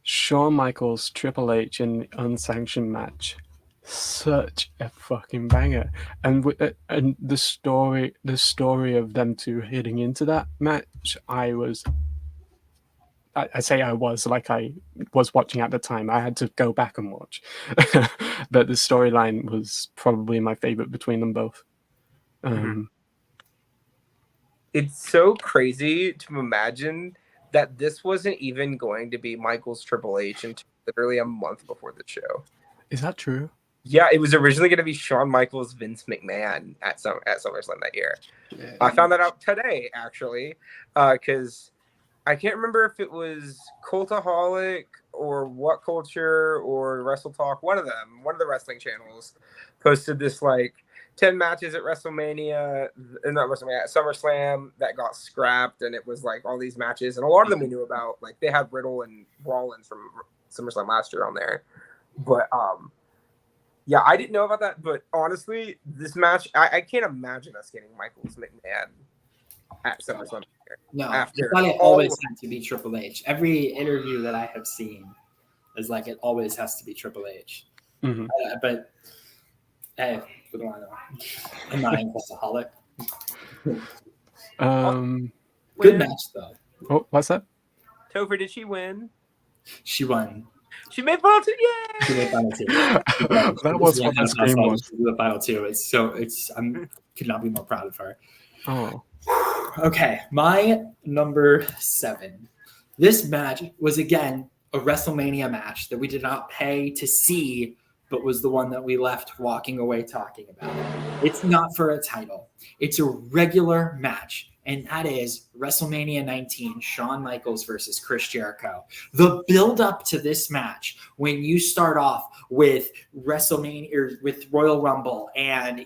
Shawn Michaels Triple H in the unsanctioned match. Such a fucking banger, and the story of them two heading into that match, I say I was watching at the time. I had to go back and watch, but the storyline was probably my favorite between them both. It's so crazy to imagine that this wasn't even going to be Michaels Triple H until literally a month before the show. Is that true? Yeah, it was originally going to be Shawn Michaels, Vince McMahon at SummerSlam that year. Yeah. I found that out today, actually, because I can't remember if it was Cultaholic or What Culture or Wrestle Talk. One of the wrestling channels posted this 10 matches at WrestleMania, not WrestleMania, at SummerSlam that got scrapped, and it was all these matches, and a lot of them we knew about. They had Riddle and Rollins from SummerSlam last year on there, but yeah, I didn't know about that. But honestly, this match, I can't imagine us getting Michaels McMahon at SummerSlam. No, After I thought it always had to be Triple H. Every interview that I have seen is it always has to be Triple H. Mm-hmm. But hey, what do I know? I'm not an alcoholic. Good match though. Oh, what's that? Topher, did she win? She won. She made final 2. Yay! She made final 2. That was what this game was. The final 2. I could not be more proud of her. Oh. Okay, my number 7. This match was again a WrestleMania match that we did not pay to see, but was the one that we left walking away talking about. It's not for a title. It's a regular match, and that is WrestleMania 19, Shawn Michaels versus Chris Jericho. The build up to this match, when you start off with WrestleMania or with Royal Rumble, and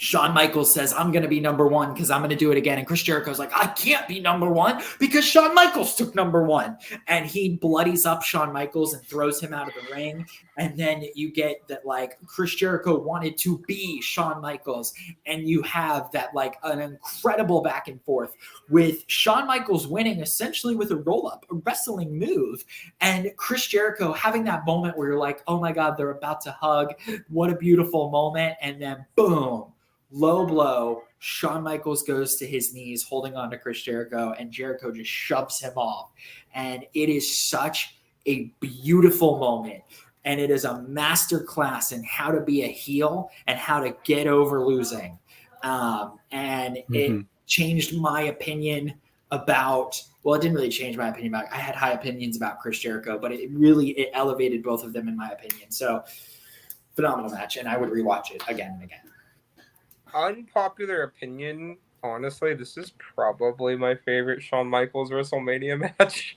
Shawn Michaels says, I'm going to be number 1 because I'm going to do it again. And Chris Jericho's like, I can't be number 1 because Shawn Michaels took number 1. And he bloodies up Shawn Michaels and throws him out of the ring. And then you get that Chris Jericho wanted to be Shawn Michaels. And you have that an incredible back and forth with Shawn Michaels winning essentially with a roll-up, a wrestling move. And Chris Jericho having that moment where you're like, oh my God, they're about to hug. What a beautiful moment. And then boom. Low blow, Shawn Michaels goes to his knees holding on to Chris Jericho, and Jericho just shoves him off. And it is such a beautiful moment. And it is a master class in how to be a heel and how to get over losing. It changed my opinion about, it didn't really change my opinion about, I had high opinions about Chris Jericho, but it elevated both of them in my opinion. So phenomenal match, and I would rewatch it again and again. Unpopular opinion, honestly, this is probably my favorite Shawn Michaels WrestleMania match.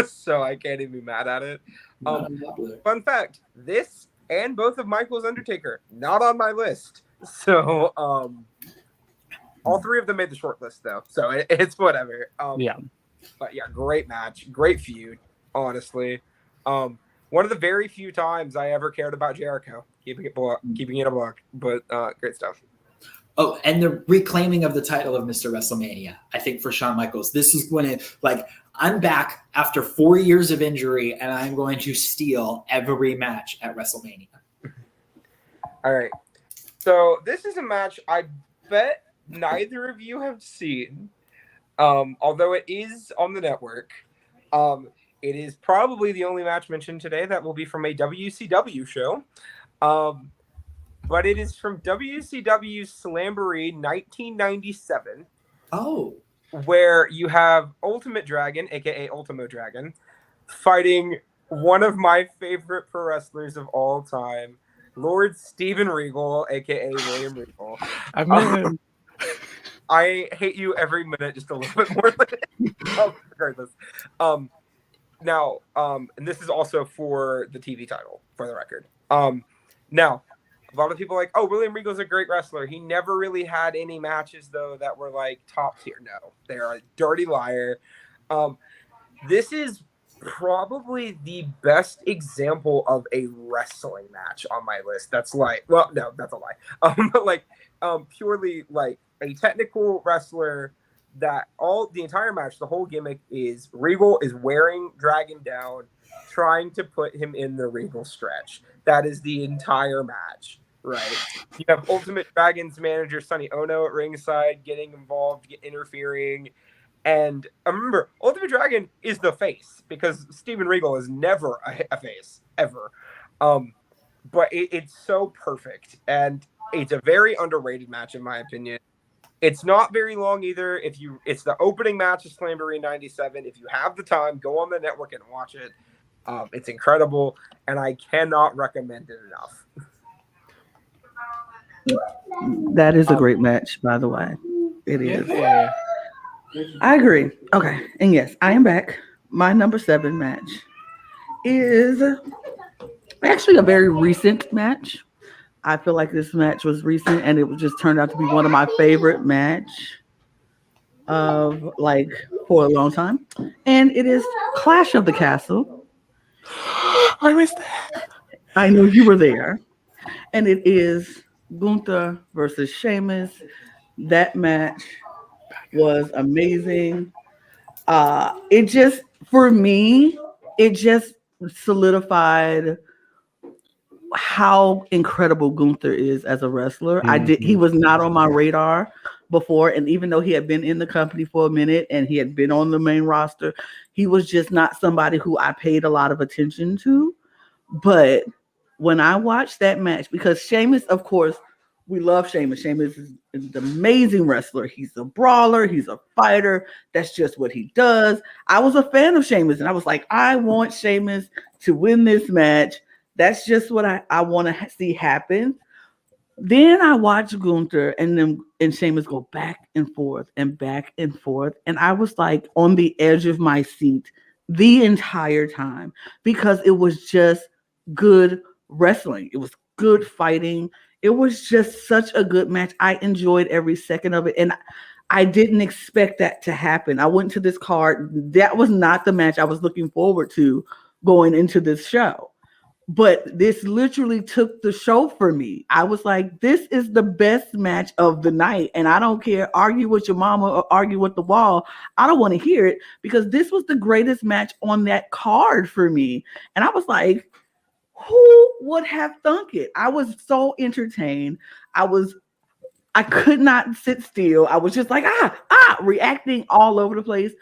So I can't even be mad at it. Fun fact, this and both of Michaels Undertaker, not on my list. So all 3 of them made the short list though. So it's whatever. Yeah. But yeah, great match, great feud, honestly. One of the very few times I ever cared about Jericho, keeping it a block, but great stuff. Oh, and the reclaiming of the title of Mr. WrestleMania, I think, for Shawn Michaels. This is when I'm back after 4 years of injury, and I'm going to steal every match at WrestleMania. All right. So this is a match I bet neither of you have seen, although it is on the network. It is probably the only match mentioned today that will be from a WCW show. But it is from WCW Slamboree 1997. Oh. Where you have Ultimate Dragon, a.k.a. Ultimo Dragon, fighting one of my favorite pro wrestlers of all time, Lord Steven Regal, a.k.a. William Regal. I've met him. I hate you every minute just a little bit more than regardless. Now, and this is also for the TV title, for the record. Now, a lot of people are like, oh, William Regal's a great wrestler. He never really had any matches, though, that were top tier. No, they're a dirty liar. This is probably the best example of a wrestling match on my list. That's like, well, no, that's a lie. But purely like a technical wrestler that the entire match, the whole gimmick is Regal is wearing Dragon down, trying to put him in the Regal stretch. That is the entire match, right? You have Ultimate Dragon's manager Sonny Ono at ringside getting involved, interfering. And remember, Ultimate Dragon is the face because Steven Regal is never a face, ever. But it's so perfect. And it's a very underrated match, in my opinion. It's not very long either. It's the opening match of Slamboree 97. If you have the time, go on the network and watch it. It's incredible, and I cannot recommend it enough. That is a great match, by the way. It is. Yeah. I agree. Okay. And yes, I am back. My number 7 match is actually a very recent match. I feel like this match was recent and it just turned out to be one of my favorite match of like for a long time. And it is Clash of the Castle. I was there. I know you were there. And it is Gunther versus Sheamus. That match was amazing. It just, for me, it just solidified how incredible Gunther is as a wrestler. He was not on my radar before, and even though he had been in the company for a minute and he had been on the main roster, he was just not somebody who I paid a lot of attention to. But when I watched that match, because Sheamus, of course, we love Sheamus. Sheamus is an amazing wrestler. He's a brawler. He's a fighter. That's just what he does. I was a fan of Sheamus, and I was like, I want Sheamus to win this match. That's just what I want to see happen. Then I watched Gunther and Sheamus go back and forth and back and forth. And I was like on the edge of my seat the entire time because it was just good wrestling. It was good fighting. It was just such a good match. I enjoyed every second of it. And I didn't expect that to happen. I went to this card. That was not the match I was looking forward to going into this show. But this literally took the show for me. I was like, this is the best match of the night. And I don't care, argue with your mama or argue with the wall. I don't want to hear it because this was the greatest match on that card for me. And I was like, who would have thunk it? I was so entertained. I could not sit still. I was just like, reacting all over the place.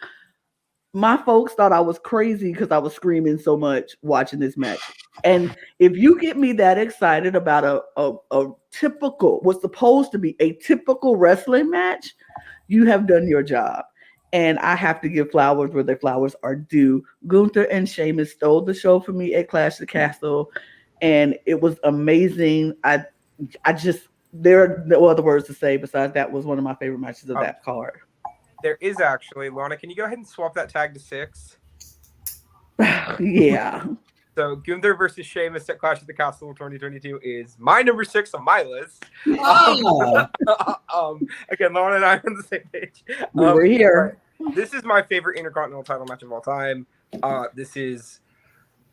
My folks thought I was crazy because I was screaming so much watching this match. And if you get me that excited about a typical, what's supposed to be a typical wrestling match, you have done your job. And I have to give flowers where their flowers are due. Gunther and Sheamus stole the show for me at Clash of the Castle. And it was amazing. I just, there are no other words to say besides that was one of my favorite matches of that card. There is actually, Lana, can you go ahead and swap that tag to 6? Yeah. So Gunther versus Sheamus at Clash of the Castle 2022 is my number 6 on my list. Oh. Again, Lana and I are on the same page. We were here. This is my favorite Intercontinental title match of all time. This is,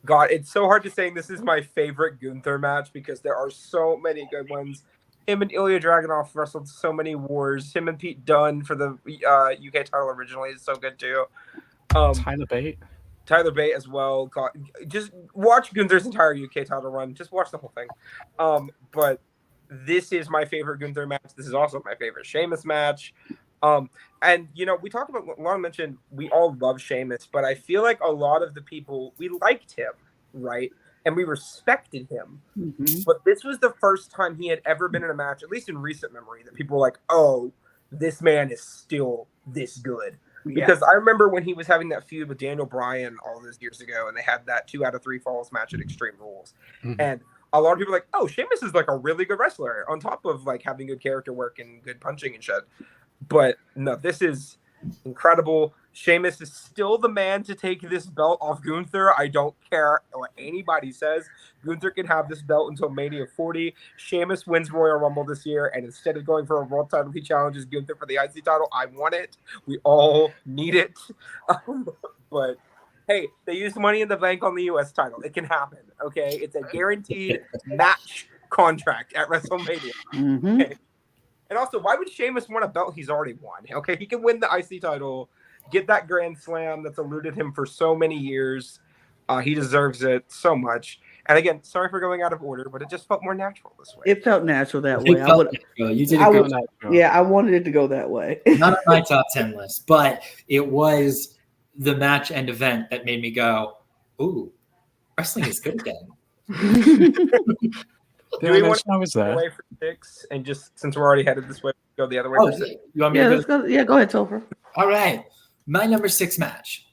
God, it's so hard to say this is my favorite Gunther match because there are so many good ones. Him and Ilya Dragunov wrestled so many wars. Him and Pete Dunne for the UK title originally is so good too. Tyler Bate as well. God, just watch Gunther's entire UK title run. Just watch the whole thing. But this is my favorite Gunther match. This is also my favorite Sheamus match. And, you know, we talked about, Lana mentioned, we all love Sheamus, but I feel like a lot of the people, we liked him, right? And we respected him. Mm-hmm. But this was the first time he had ever been in a match, at least in recent memory, that people were like, oh, this man is still this good. Yeah. Because I remember when he was having that feud with Daniel Bryan all those years ago, and they had that 2 out of 3 falls match at Extreme Rules. Mm-hmm. And a lot of people were like, oh, Sheamus is like a really good wrestler on top of like having good character work and good punching and shit. But no, this is incredible. Sheamus is still the man to take this belt off Gunther. I don't care what anybody says. Gunther can have this belt until Mania 40. Sheamus wins Royal Rumble this year, and instead of going for a world title, he challenges Gunther for the IC title. I want it. We all need it. But Hey, they used Money in the Bank on the U.S. title. It can happen. Okay, it's a guaranteed match contract at WrestleMania. Mm-hmm. Okay. And also, why would Sheamus want a belt he's already won? Okay, he can win the IC title, get that Grand Slam that's eluded him for so many years. He deserves it so much. And again, sorry for going out of order, but it just felt more natural this way. It felt natural that It way. felt natural. You did a I good would- job. Yeah, I wanted it to go that way. Not on my top 10 list, but it was the match and event that made me go, ooh, wrestling is good again. Do we want I was to go there. away for 6? And just since we're already headed this way, go the other way Oh, for 6? you want me Yeah, to let's go. Yeah, go ahead, Topher. All right. My number 6 match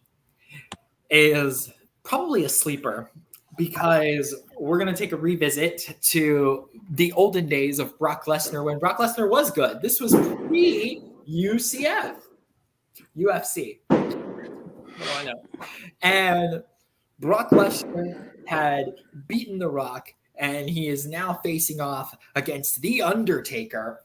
is probably a sleeper because we're going to take a revisit to the olden days of Brock Lesnar when Brock Lesnar was good. This was pre-UCF, UFC. What do I know? And Brock Lesnar had beaten The Rock, and he is now facing off against The Undertaker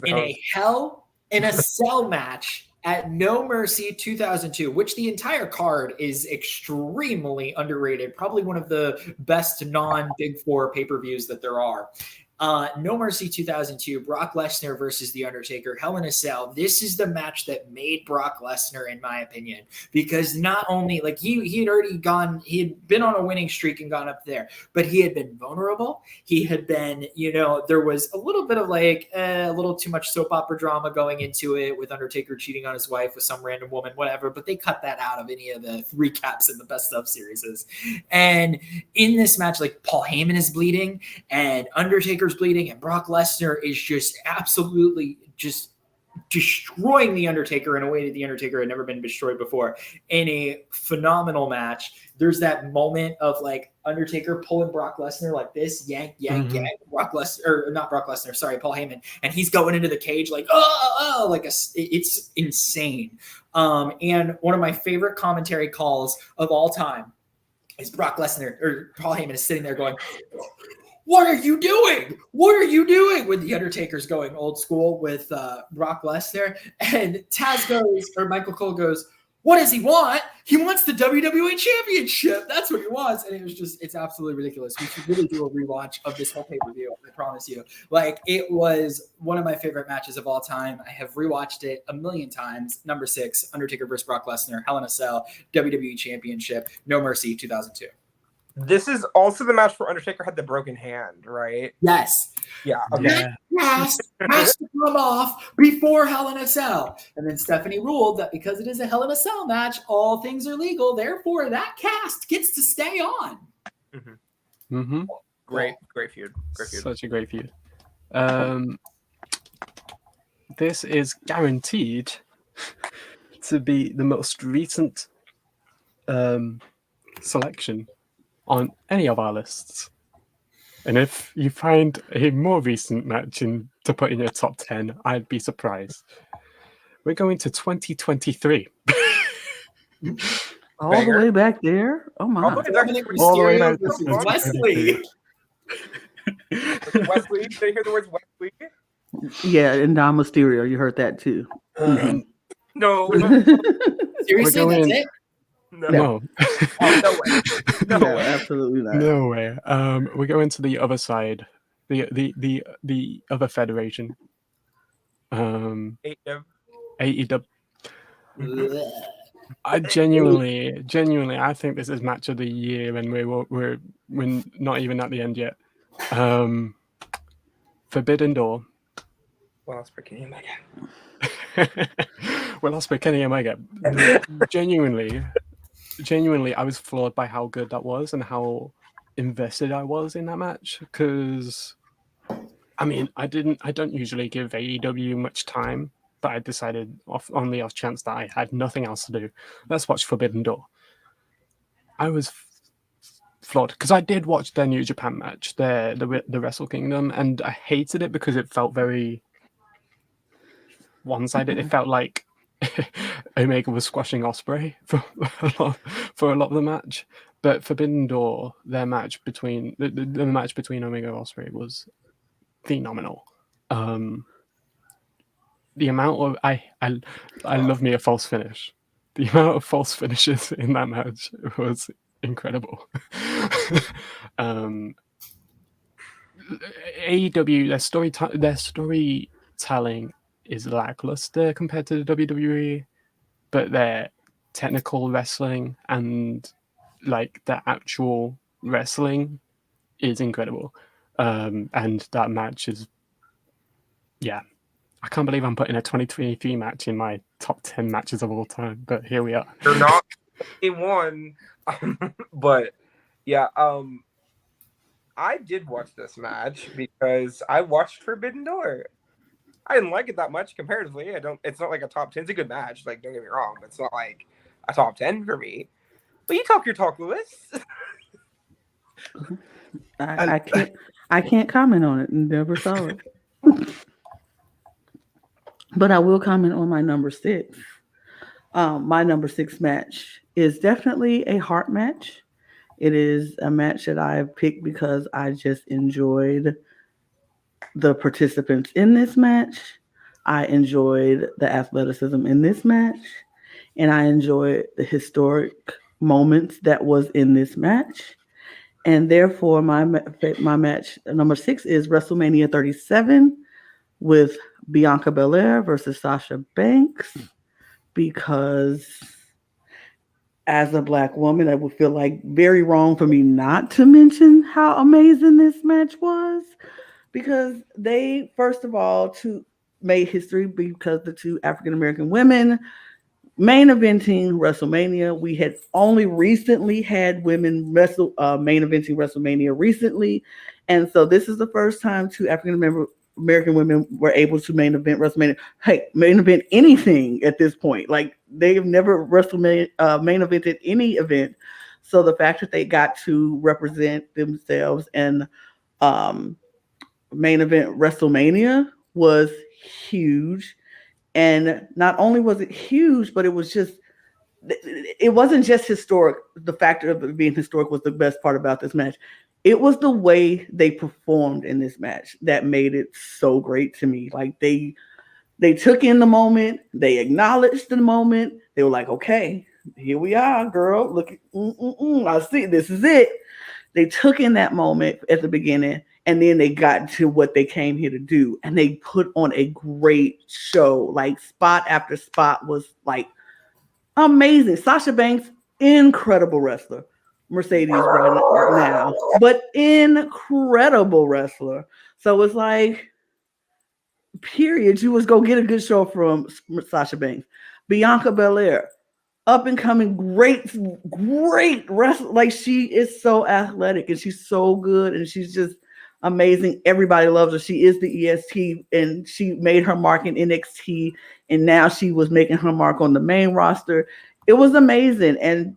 in a Hell in a Cell match at No Mercy 2002, which the entire card is extremely underrated. Probably one of the best non-Big Four pay-per-views that there are. No Mercy 2002, Brock Lesnar versus The Undertaker, Hell in a Cell. This is the match that made Brock Lesnar, in my opinion, because not only like he had been on a winning streak and gone up there, but he had been vulnerable. He had been, there was a little bit of like a little too much soap opera drama going into it with Undertaker cheating on his wife with some random woman, whatever. But they cut that out of any of the recaps in the best of series. And in this match, like Paul Heyman is bleeding and Undertaker's bleeding, and Brock Lesnar is just absolutely just destroying The Undertaker in a way that The Undertaker had never been destroyed before in a phenomenal match. There's that moment of like Undertaker pulling Brock Lesnar like this, yank, yank, yank. Brock Lesnar, or not Brock Lesnar, sorry, Paul Heyman, and he's going into the cage like it's insane. And one of my favorite commentary calls of all time is Brock Lesnar or Paul Heyman is sitting there going, "What are you doing? What are you doing?" When The Undertaker's going old school with Brock Lesnar, and Taz goes, or Michael Cole goes, "What does he want? He wants the WWE Championship. That's what he wants." And it was just, it's absolutely ridiculous. We should really do a rewatch of this whole pay-per-view. I promise you. Like, it was one of my favorite matches of all time. I have rewatched it a million times. Number 6, Undertaker versus Brock Lesnar, Hell in a Cell, WWE Championship, No Mercy, 2002. This is also the match where Undertaker had the broken hand, right? Yes. Yeah. Okay. Has to come off before Hell in a Cell. And then Stephanie ruled that because it is a Hell in a Cell match, all things are legal. Therefore, that cast gets to stay on. Great feud. Such a great feud. This is guaranteed to be the most recent selection on any of our lists. And if you find a more recent match to put in your top 10, I'd be surprised. We're going to 2023. All the way back there? Oh my. All the way back to Wesley. Wesley, did you hear the words Wesley? Yeah, and Dom Mysterio, you heard that too. No. Seriously, We're going- that's it? No. Oh, no way. No No, way. absolutely not. No way. We go into the other side, the other federation. AEW. I genuinely, I think this is match of the year, and we're not even at the end yet. Forbidden Door. Well, that's for Kenny Omega. Well, that's for Kenny Omega. Genuinely, I was floored by how good that was and how invested I was in that match. Because, I mean, I don't usually give AEW much time, but I decided on the off chance that I had nothing else to do, let's watch Forbidden Door. I was floored because I did watch their New Japan match, the Wrestle Kingdom, and I hated it because it felt very one-sided. It felt like Omega was squashing Ospreay for a lot of the match. But Forbidden Door, their match between the match between Omega and Ospreay was phenomenal. The amount of I love me a false finish. the amount of false finishes in that match was incredible. AEW, their storytelling is lackluster compared to the WWE, but their technical wrestling and like the actual wrestling is incredible. And that match is, yeah, I can't believe I'm putting a 2023 match in my top 10 matches of all time, but here we are. You're not one, but yeah, I did watch this match because I watched Forbidden Door. I didn't like it that much comparatively. It's not like a top 10. It's a good match. Like, don't get me wrong, but it's not like a top 10 for me. But you talk your talk, Lewis. I can't comment on it. Never saw it. But I will comment on my number 6. My number 6 match is definitely a heart match. It is a match that I picked because I just enjoyed the participants in this match. I enjoyed the athleticism in this match. And I enjoyed the historic moments that was in this match. And therefore, my match number 6 is WrestleMania 37 with Bianca Belair versus Sasha Banks, because as a Black woman, I would feel like very wrong for me not to mention how amazing this match was, because they, first of all, made history because the 2 African-American women main eventing WrestleMania. We had only recently had women main eventing WrestleMania recently. And so this is the first time 2 African-American women were able to main event WrestleMania. Hey, main event anything at this point. Like, they've never main evented any event. So the fact that they got to represent themselves and main event WrestleMania was huge. And not only was it huge, but it wasn't just historic. The factor of it being historic was the best part about this match. It was the way they performed in this match that made it so great to me. Like, they took in the moment, they acknowledged the moment. They were like, okay, here we are, girl. Look, I see, this is it. They took in that moment at the beginning, and then they got to what they came here to do. And they put on a great show. Like, spot after spot was like amazing. Sasha Banks, incredible wrestler. Mercedes right now, but incredible wrestler. So it's like, period. You was go get a good show from Sasha Banks. Bianca Belair, up and coming, great wrestler. Like, she is so athletic and she's so good and she's just amazing. Everybody loves her. She is the EST, and she made her mark in NXT, and now she was making her mark on the main roster. It was amazing, and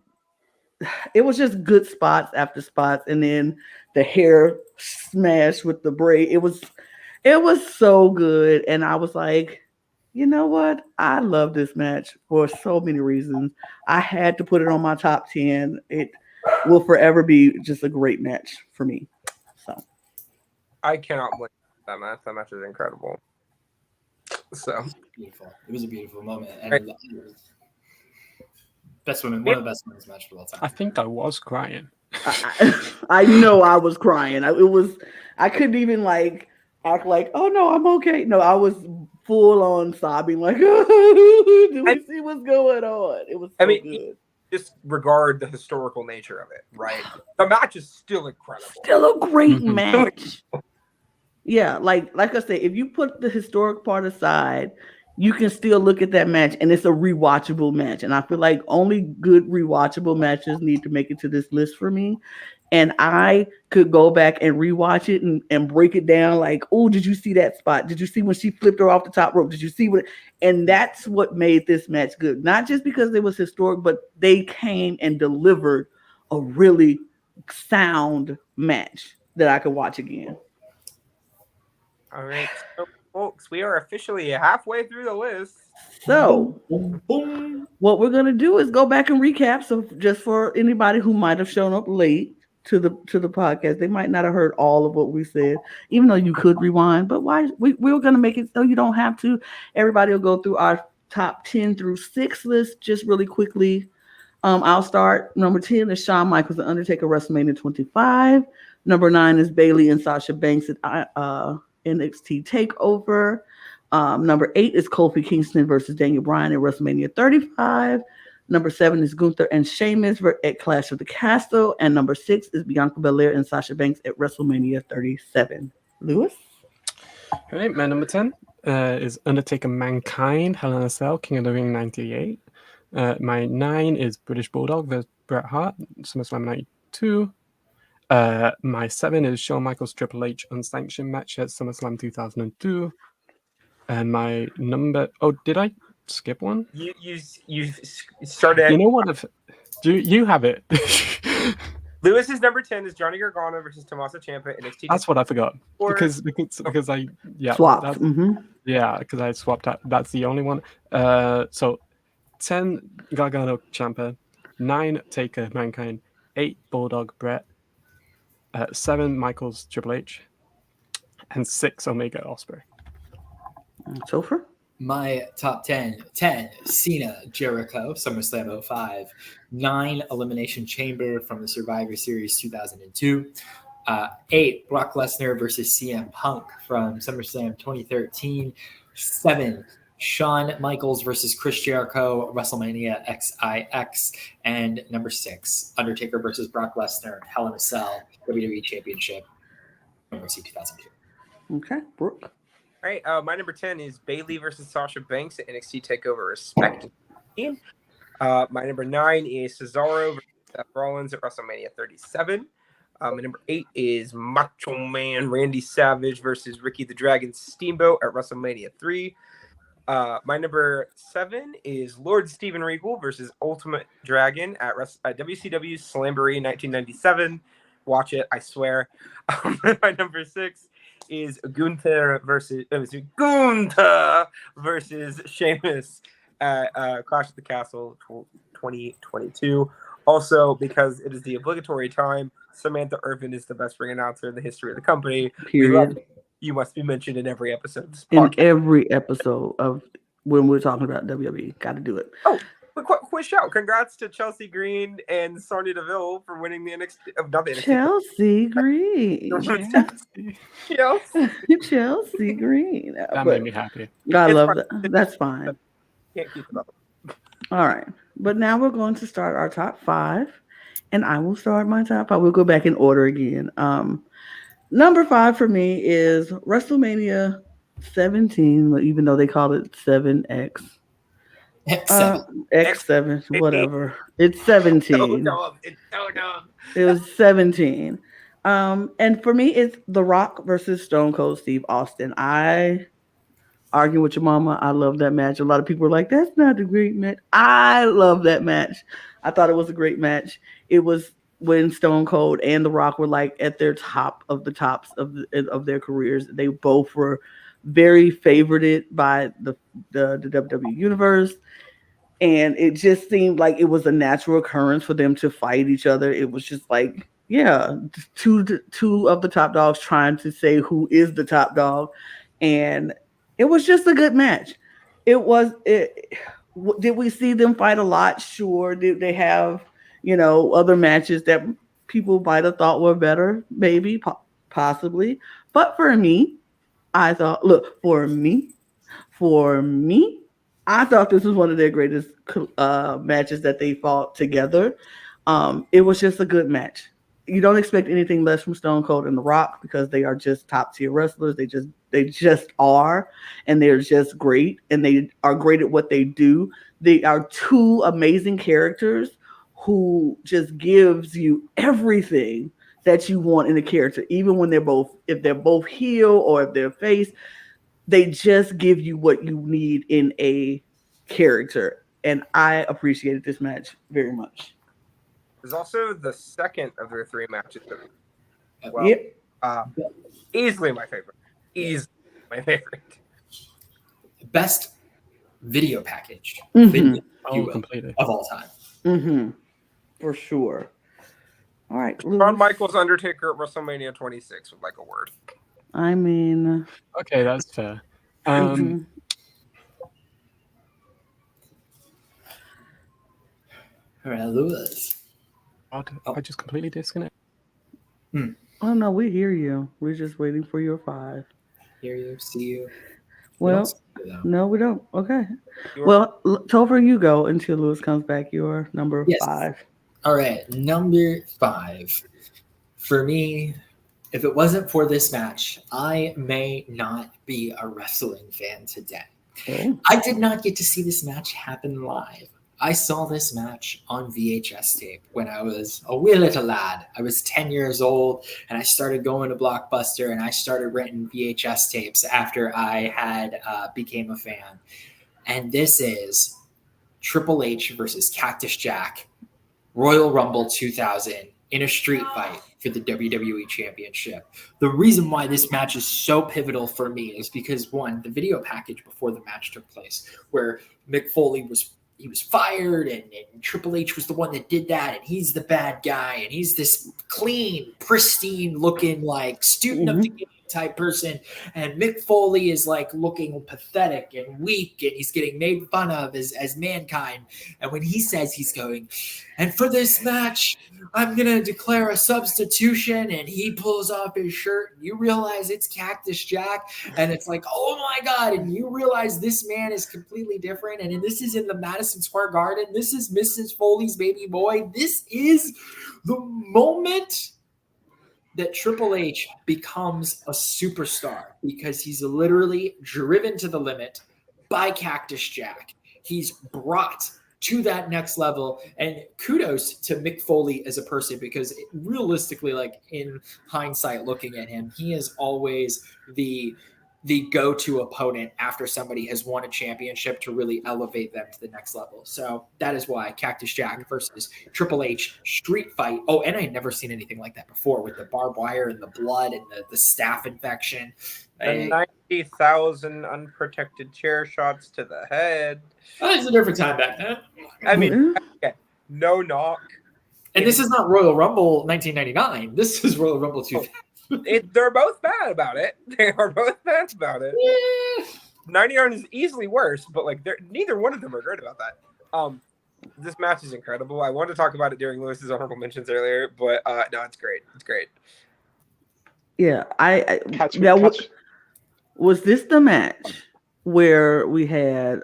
it was just good spots after spots, and then the hair smash with the braid. It was so good, and I was like, you know what? I love this match for so many reasons. I had to put it on my top 10. It will forever be just a great match for me. So I cannot believe that match. That match is incredible. So beautiful. It was a beautiful moment. And best women, one of the best women's matches of all time. I think I was crying. I know I was crying. I couldn't even like act like, oh no, I'm okay. No, I was full on sobbing, like, do we see what's going on? It was so good. Just regard the historical nature of it, right? The match is still incredible. Still a great match. Yeah, like I said, if you put the historic part aside, you can still look at that match and it's a rewatchable match. And I feel like only good rewatchable matches need to make it to this list for me. And I could go back and rewatch it and break it down like, oh, did you see that spot? Did you see when she flipped her off the top rope? Did you see what? And that's what made this match good. Not just because it was historic, but they came and delivered a really sound match that I could watch again. All right, so folks, we are officially halfway through the list. So what we're going to do is go back and recap. So just for anybody who might have shown up late to the podcast, they might not have heard all of what we said, even though you could rewind. But why we're going to make it so you don't have to. Everybody will go through our top 10 through 6 list just really quickly. I'll start. Number 10 is Shawn Michaels and Undertaker, WrestleMania 25. Number 9 is Bayley and Sasha Banks at NXT TakeOver. Number 8 is Kofi Kingston versus Daniel Bryan at WrestleMania 35. Number 7 is Gunther and Sheamus at Clash of the Castle. And number 6 is Bianca Belair and Sasha Banks at WrestleMania 37. Lewis? All right, my number 10 is Undertaker Mankind, Hell in a Cell, King of the Ring 98. My 9 is British Bulldog versus Bret Hart, SummerSlam 92. My 7 is Shawn Michaels Triple H unsanctioned match at SummerSlam 2002. And my number... Oh, did I skip one? You started. You know what? You have it. Lewis's number 10 is Johnny Gargano versus Tommaso Ciampa NXT. That's what I forgot. Because I swapped. Because I swapped out. That's the only one. So 10 Gargano Ciampa, 9 Taker Mankind, 8 Bulldog Bret, 7 Michaels Triple H, and 6 Omega Ospreay. Topher? My top 10. 10, Cena, Jericho, SummerSlam 05. 9, Elimination Chamber from the Survivor Series 2002. 8, Brock Lesnar versus CM Punk from SummerSlam 2013. 7, Shawn Michaels versus Chris Jericho, WrestleMania XIX. And number 6, Undertaker versus Brock Lesnar, Hell in a Cell, WWE Championship, WrestleMania 2002. Okay, Brook. All right, my number 10 is Bayley versus Sasha Banks at NXT TakeOver Respect. My number 9 is Cesaro versus Seth Rollins at WrestleMania 37. My number 8 is Macho Man Randy Savage versus Ricky the Dragon Steamboat at WrestleMania 3. My number 7 is Lord Steven Regal versus Ultimate Dragon at WCW Slamboree 1997. Watch it, I swear. My number 6 is Gunther versus Sheamus at Clash of the Castle 2022. Also, because it is the obligatory time, Samantha Irvin is the best ring announcer in the history of the company. Period. You must be mentioned in every episode of this In podcast. every episode of when we're talking about WWE. Got to do it. Oh, quick shout. Congrats to Chelsea Green and Sonya Deville for winning the NXT. Not the NXT. Chelsea Green. Chelsea Green. That made me happy. I love that. That's fine. Can't keep it up. All right. But now we're going to start our top 5. And I will start my top 5. We'll go back in order again. Number 5 for me is WrestleMania 17, even though they call it 7X. X7, whatever. It's 17. It's so dumb. It was 17. And for me, it's The Rock versus Stone Cold Steve Austin. I argue with your mama. I love that match. A lot of people were like, that's not a great match. I love that match. I thought it was a great match. It was when Stone Cold and The Rock were like at their top of the tops of their careers. They both were very favorited by the WWE Universe. And it just seemed like it was a natural occurrence for them to fight each other. It was just like, yeah, two of the top dogs trying to say who is the top dog. And it was just a good match. Did we see them fight a lot? Sure. Did they have, other matches that people might have thought were better? Maybe, possibly. But for me, I thought this was one of their greatest matches that they fought together. It was just a good match. You don't expect anything less from Stone Cold and The Rock because they are just top tier wrestlers. They just are, and they're just great, and they are great at what they do. They are two amazing characters who just gives you everything that you want in a character, even when if they're both heel or if they're face. They just give you what you need in a character. And I appreciated this match very much. There's also the second of their 3 matches. Easily my favorite. Best video package Completely. of all time. Mm-hmm. For sure. All right. Shawn Michaels Undertaker at WrestleMania 26 would like a word. I mean, okay, that's fair. All right, Lewis. Odd. I just completely disconnected. Oh no, we hear you. We're just waiting for your 5. Hear you, see you. Well, see you, though. no, we don't. Okay. Your- Well, Topher, you go until Lewis comes back. Your number Yes. 5. All right, number 5. For me, if it wasn't for this match, I may not be a wrestling fan today. Oh. I did not get to see this match happen live. I saw this match on VHS tape when I was a wee little lad. I was 10 years old, and I started going to Blockbuster, and I started renting VHS tapes after I had became a fan. And this is Triple H versus Cactus Jack, Royal Rumble 2000 in a street fight for the WWE Championship. The reason why this match is so pivotal for me is because, one, the video package before the match took place, where Mick Foley was fired and Triple H was the one that did that, and he's the bad guy, and he's this clean, pristine looking, like student of the game type person, and Mick Foley is like looking pathetic and weak, and he's getting made fun of as Mankind. And when he says he's going, and for this match, I'm gonna declare a substitution, and he pulls off his shirt, and you realize it's Cactus Jack, and it's like, oh my god, and you realize this man is completely different, and this is in the Madison Square Garden. This is Mrs. Foley's baby boy. This is the moment that Triple H becomes a superstar, because he's literally driven to the limit by Cactus Jack. He's brought to that next level, and kudos to Mick Foley as a person, because realistically, like in hindsight, looking at him, he is always the go-to opponent after somebody has won a championship to really elevate them to the next level. So that is why Cactus Jack versus Triple H street fight. Oh, and I had never seen anything like that before, with the barbed wire and the blood and the staph infection. The 90,000 unprotected chair shots to the head. Oh, it's a different time back then. I mean, okay, no knock. And this is not Royal Rumble 1999. This is Royal Rumble 2000. They're both bad about it. They are both bad about it. Yeah. 99 is easily worse, but like neither one of them are great about that. This match is incredible. I wanted to talk about it during Lewis's honorable mentions earlier, but no, it's great. It's great. Yeah, Catch me, that catch. was this the match where we had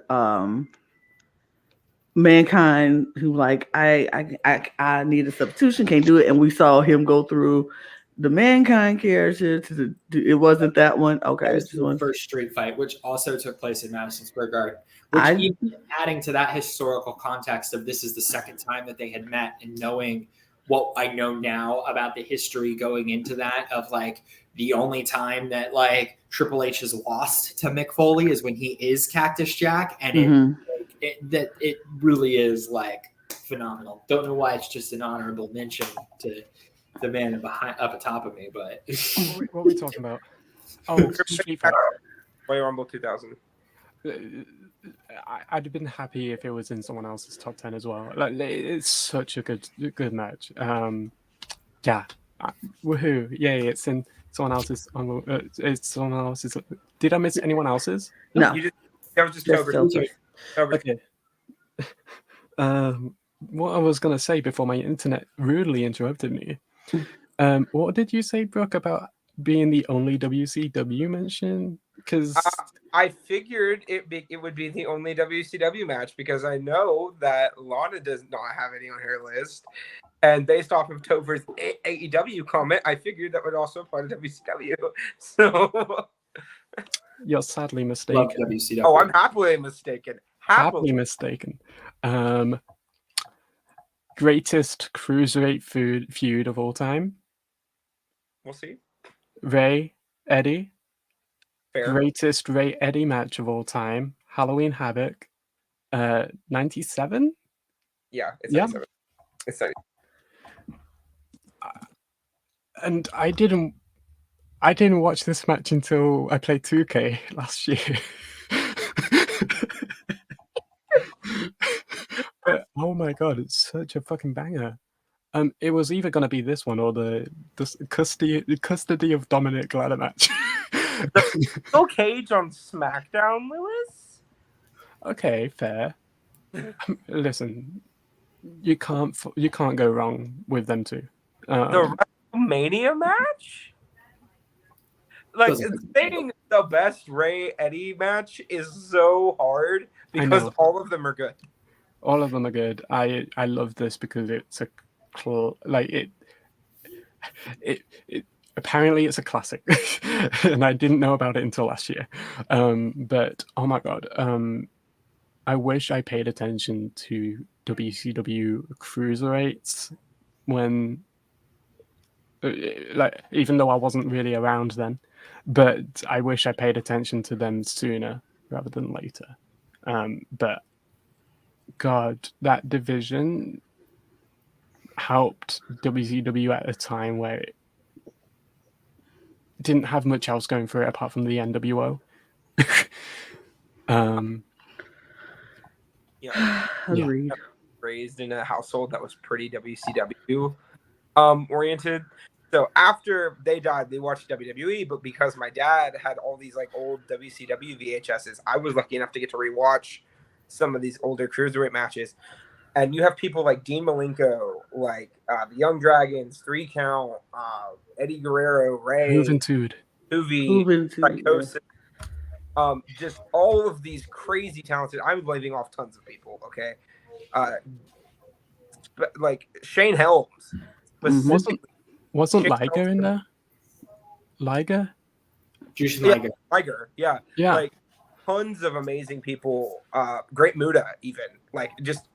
Mankind, who like I need a substitution, can't do it, and we saw him go through the Mankind character to it wasn't that one. Okay, That was just the one. first street fight, which also took place in Madison Square Garden. Which, even adding to that historical context of this is the second time that they had met, and knowing what I know now about the history going into that, of like the only time that like Triple H has lost to Mick Foley is when he is Cactus Jack, and it really is like phenomenal. Don't know why it's just an honorable mention to the man up atop of me, but What are we talking about? Oh, Street Fighter. Royal Rumble 2000. I'd have been happy if it was in someone else's top 10 as well. Like, it's such a good match. Yeah, woohoo! Yay! It's in someone else's. It's someone else's. Did I miss anyone else's? No, That was just Topher. Okay. What I was gonna say before my internet rudely interrupted me. What did you say, Brook, about being the only WCW mention? Because I figured it would be the only WCW match, because I know that Lana does not have any on her list. And based off of Topher's AEW comment, I figured that would also apply to WCW. So you're sadly love mistaken. WCW. oh, I'm happily mistaken. Happily mistaken. Greatest cruiserweight feud of all time. We'll see. Ray Eddie. Fair. Greatest Ray Eddie match of all time. Halloween Havoc. 97. Yeah, it's Yeah. 97. It's 97. And I didn't watch this match until I played 2K last year. But, oh my god, it's such a fucking banger. It was either gonna be this one or the custody of Dominic ladder match. Steel Cage on SmackDown, Lewis? Okay, fair. Listen, you can't go wrong with them two. The WrestleMania match? Like, saying the best Ray Eddie match is so hard because all of them are good. All of them are good. I love this because it's it apparently it's a classic, and I didn't know about it until last year. But oh my god, I wish I paid attention to WCW cruiserweights when, like, even though I wasn't really around then, but I wish I paid attention to them sooner rather than later. But God, that division helped WCW at a time where it didn't have much else going for it apart from the NWO. Agreed. Raised in a household that was pretty WCW oriented. So after they died, they watched WWE, but because my dad had all these like old WCW VHSs, I was lucky enough to get to rewatch some of these older cruiserweight matches. And you have people like Dean Malenko, like the Young Dragons, 3 Count, Eddie Guerrero, Ray, Juventud, Psychosis, just all of these crazy talented. I'm leaving off tons of people, okay? Like Shane Helms. Wasn't Liger in there? Liger? Jushin Liger, yeah. Like tons of amazing people. Great Muda, even. Like just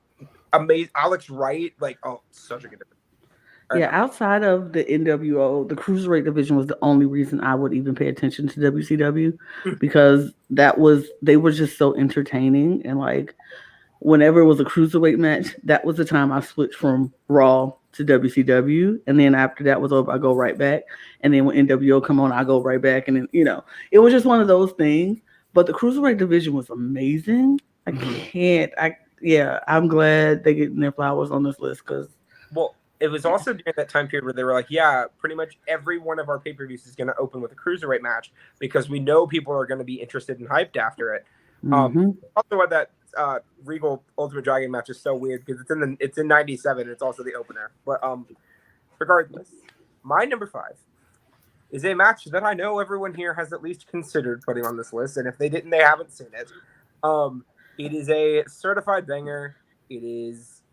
amazing. Alex Wright, like, oh, such a good division. Yeah, outside of the NWO, the cruiserweight division was the only reason I would even pay attention to WCW because they were just so entertaining, and like whenever it was a cruiserweight match, that was the time I switched from Raw to WCW, and then after that was over, I go right back, and then when NWO come on, I go right back, and then it was just one of those things. But the cruiserweight division was amazing. I'm glad they getting their flowers on this list because it was also during that time period where they were like, yeah, pretty much every one of our pay-per-views is going to open with a cruiserweight match because we know people are going to be interested and hyped after it. Also, why that Regal Ultimate Dragon match is so weird because it's in '97. It's also the opener. But regardless, my number 5 is a match that I know everyone here has at least considered putting on this list, and if they didn't, they haven't seen it. It is a certified banger. It is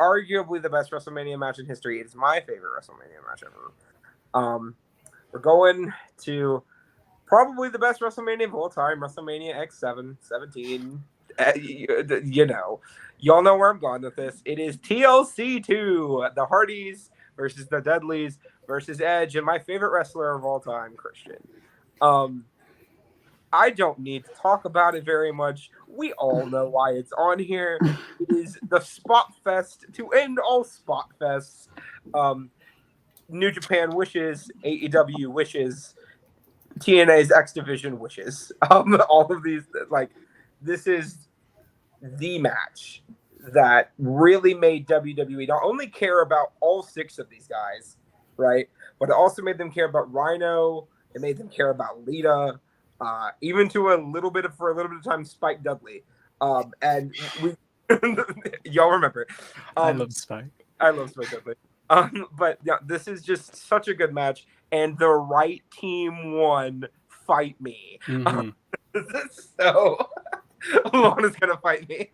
arguably the best WrestleMania match in history. It is my favorite WrestleMania match ever. We're going to probably the best WrestleMania of all time, WrestleMania X7, 17. Y'all know where I'm going with this. It is TLC 2, the Hardys versus the Dudleys versus Edge, and my favorite wrestler of all time, Christian. I don't need to talk about it very much. We all know why it's on here. It is the Spot Fest to end all Spot Fests. New Japan wishes, AEW wishes, TNA's X Division wishes. All of these, like, this is the match that really made WWE not only care about all 6 of these guys, right, but it also made them care about Rhino. It made them care about Lita. Even to a little bit of time, Spike Dudley. And we, y'all remember. I love Spike. I love Spike Dudley. But yeah, this is just such a good match, and the right team won. Fight me. Mm-hmm. So Lana's gonna fight me.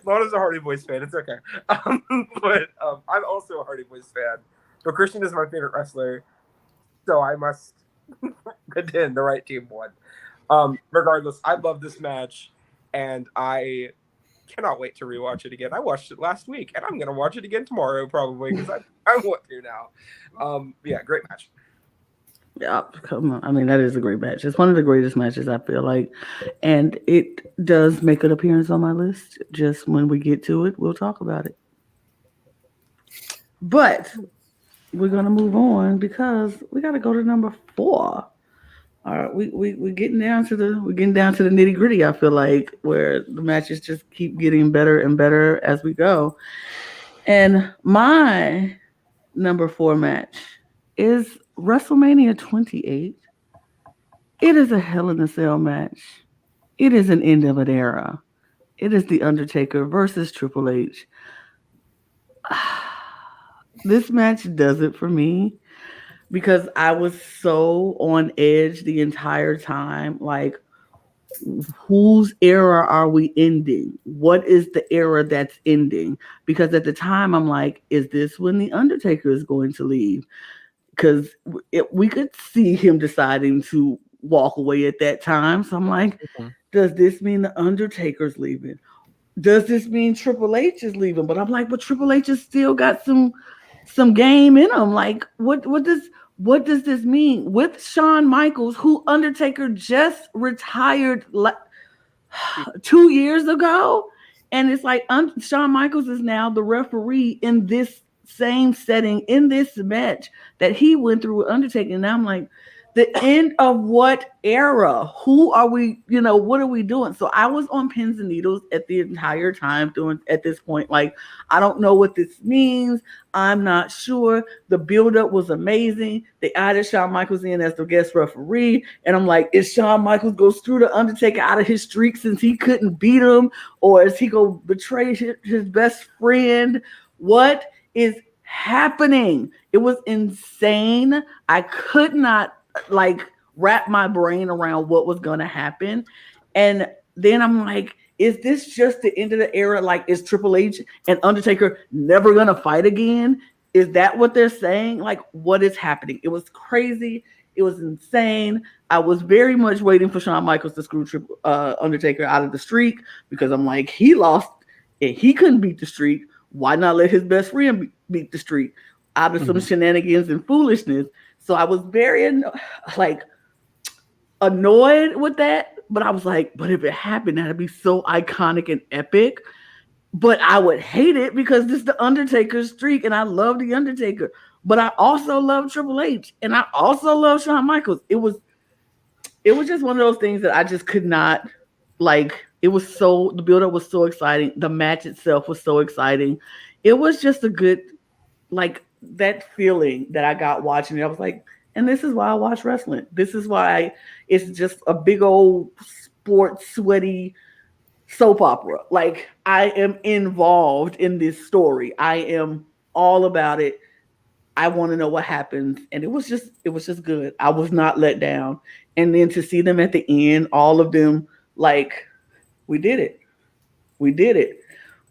Lana's a Hardy Boys fan. It's okay. But I'm also a Hardy Boys fan. But Christian is my favorite wrestler, so I must contend the right team won. Regardless, I love this match, and I cannot wait to rewatch it again. I watched it last week, and I'm gonna watch it again tomorrow probably because I want to now. Yeah, great match. Yeah, come on. I mean, that is a great match. It's one of the greatest matches, I feel like. And it does make an appearance on my list. Just when we get to it, we'll talk about it. But we're going to move on because we got to go to number 4. All right, we're getting down to the nitty gritty, I feel like, where the matches just keep getting better and better as we go. And my number 4 match is WrestleMania 28. It is a Hell in a Cell match. It is an end of an era. It is The Undertaker versus Triple H. This match does it for me because I was so on edge the entire time. Like, whose era are we ending? What is the era that's ending? Because at the time, I'm like, is this when The Undertaker is going to leave? Because we could see him deciding to walk away at that time. So I'm like, does this mean The Undertaker's leaving? Does this mean Triple H is leaving? But I'm like, but Triple H has still got some game in him. Like, what does this mean with Shawn Michaels, who Undertaker just retired 2 years ago? And it's like Shawn Michaels is now the referee in this same setting, in this match that he went through with Undertaker. And I'm like, the end of what era? Who are we? What are we doing? So I was on pins and needles at the entire time at this point. Like, I don't know what this means. I'm not sure. The buildup was amazing. They added Shawn Michaels in as the guest referee. And I'm like, is Shawn Michaels go screw the Undertaker out of his streak since he couldn't beat him? Or is he going to betray his best friend? What is happening? It was insane. I could not wrap my brain around what was going to happen. And then I'm like, is this just the end of the era? Like, is Triple H and Undertaker never going to fight again? Is that what they're saying? Like, what is happening? It was crazy. It was insane. I was very much waiting for Shawn Michaels to screw Undertaker out of the streak, because I'm like, he lost and he couldn't beat the streak. Why not let his best friend beat the streak out of some shenanigans and foolishness? So I was very annoyed with that, but I was like, but if it happened, that'd be so iconic and epic. But I would hate it because this is the Undertaker's streak, and I love the Undertaker. But I also love Triple H, and I also love Shawn Michaels. It was just one of those things that I just could not It was the build-up was so exciting. The match itself was so exciting. It was just a good that feeling that I got watching it. I was like, and this is why I watch wrestling. This is why it's just a big old sports sweaty soap opera. Like, I am involved in this story. I am all about it. I want to know what happens. And it was just good. I was not let down. And then to see them at the end, all of them, we did it. We did it.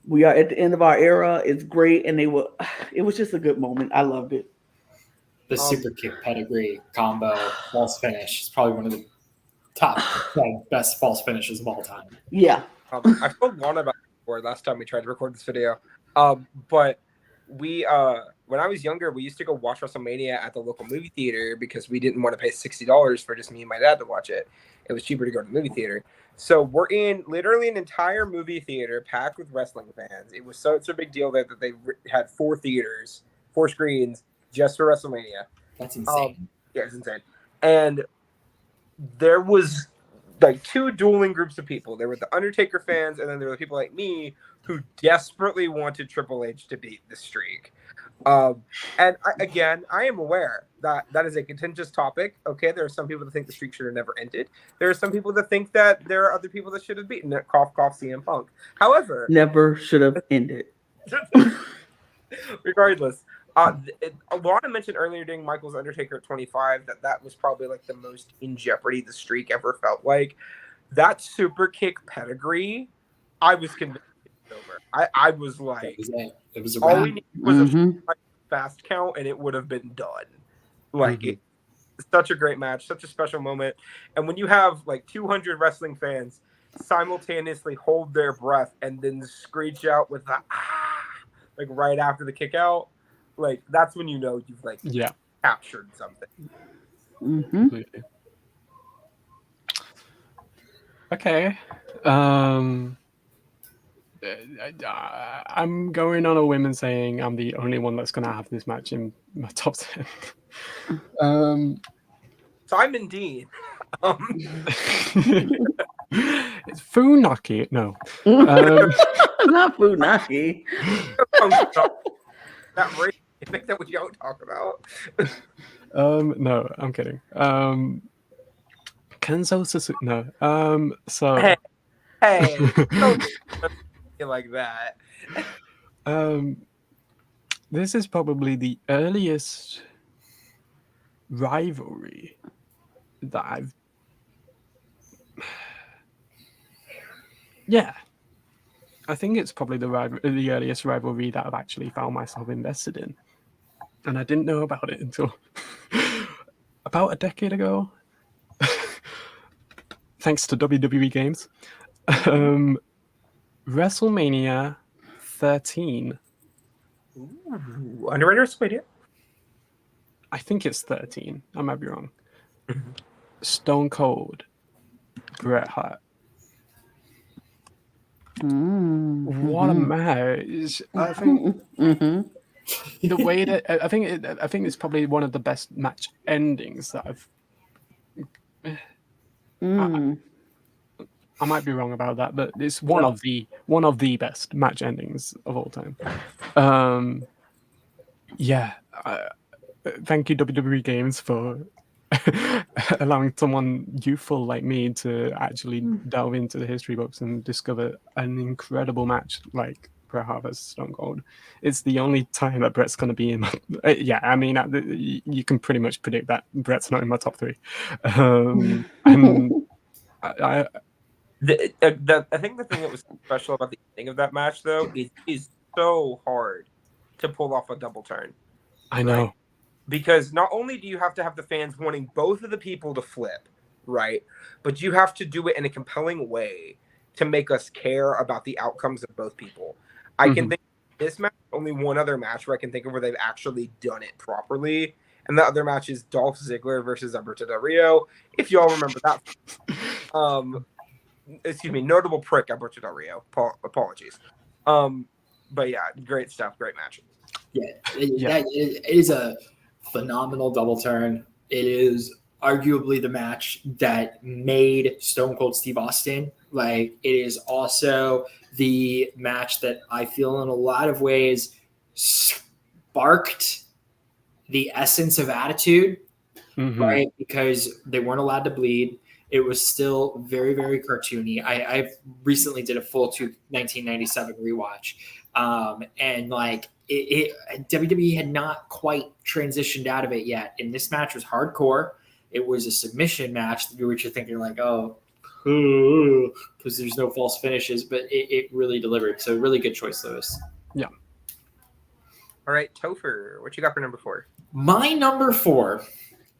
We are at the end of our era. It's great. And it was just a good moment. I loved it. The super kick pedigree combo false finish is probably one of the top 10 best false finishes of all time. Yeah. I told Lana about it before last time we tried to record this video. But we, when I was younger, we used to go watch WrestleMania at the local movie theater because we didn't want to pay $60 for just me and my dad to watch it. It was cheaper to go to the movie theater. So we're in literally an entire movie theater packed with wrestling fans. It was such a big deal that they had 4 theaters, 4 screens just for WrestleMania. That's insane. Yeah, it's insane. And there was 2 dueling groups of people. There were the Undertaker fans, and then there were the people like me who desperately wanted Triple H to beat the streak. And I am aware that that is a contentious topic. Okay, there are some people that think the streak should have never ended. There are some people that think that there are other people that should have beaten it. Cough, cough, CM Punk. However, never should have ended. Regardless, Lana mentioned earlier during Michael's Undertaker at 25 that was probably the most in jeopardy the streak ever felt like. That super kick pedigree, I was convinced it was over. I was like, it was all we needed was a fast count and it would have been done. It's such a great match, such a special moment. And when you have 200 wrestling fans simultaneously hold their breath and then screech out with the right after the kick out, that's when you know you've captured something. Okay. I'm going on a whim and saying I'm the only one that's going to have this match in my top 10. Simon Dean. It's Funaki. No. Not Funaki. That race, I think that we don't talk about. No, I'm kidding. Kenzo Suzuki. No. So. Hey, Hey, don't feel like that. This is probably the earliest rivalry that I've. Yeah, I think it's probably the earliest rivalry that I've actually found myself invested in, and I didn't know about it until about a decade ago, thanks to WWE games. WrestleMania 13. Ooh, underrated WrestleMania. I think it's 13. I might be wrong. Mhm. Stone Cold, Bret Hart. What a match! I think the way that I think it's probably one of the best match endings that I've. I might be wrong about that, but it's one of the best match endings of all time. Yeah, thank you WWE Games for allowing someone youthful like me to actually delve into the history books and discover an incredible match like Bret Hart vs Stone Cold. It's the only time that Bret's going to be in my. Yeah, I mean, you can pretty much predict that Bret's not in my top 3. And I I think the thing that was special about the ending of that match, though, is so hard to pull off a double turn. I know. Right? Because not only do you have to have the fans wanting both of the people to flip, right, but you have to do it in a compelling way to make us care about the outcomes of both people. I can think of this match, only one other match where I can think of where they've actually done it properly. And the other match is Dolph Ziggler versus Alberto Del Rio. If you all remember that. Excuse me, notable prick Alberto Del Rio. Apologies. But yeah, great stuff. Great match. It is a phenomenal double turn. It is arguably the match that made Stone Cold Steve Austin. Like, it is also the match that I feel in a lot of ways sparked the essence of Attitude, right? Because they weren't allowed to bleed. It was still very, very cartoony. I recently did a full 1997 rewatch. And like WWE had not quite transitioned out of it yet. And this match was hardcore. It was a submission match, which you're thinking like, oh, because there's no false finishes, but it really delivered. So really good choice, Lewis. Yeah. All right, Topher, what you got for number 4? My number 4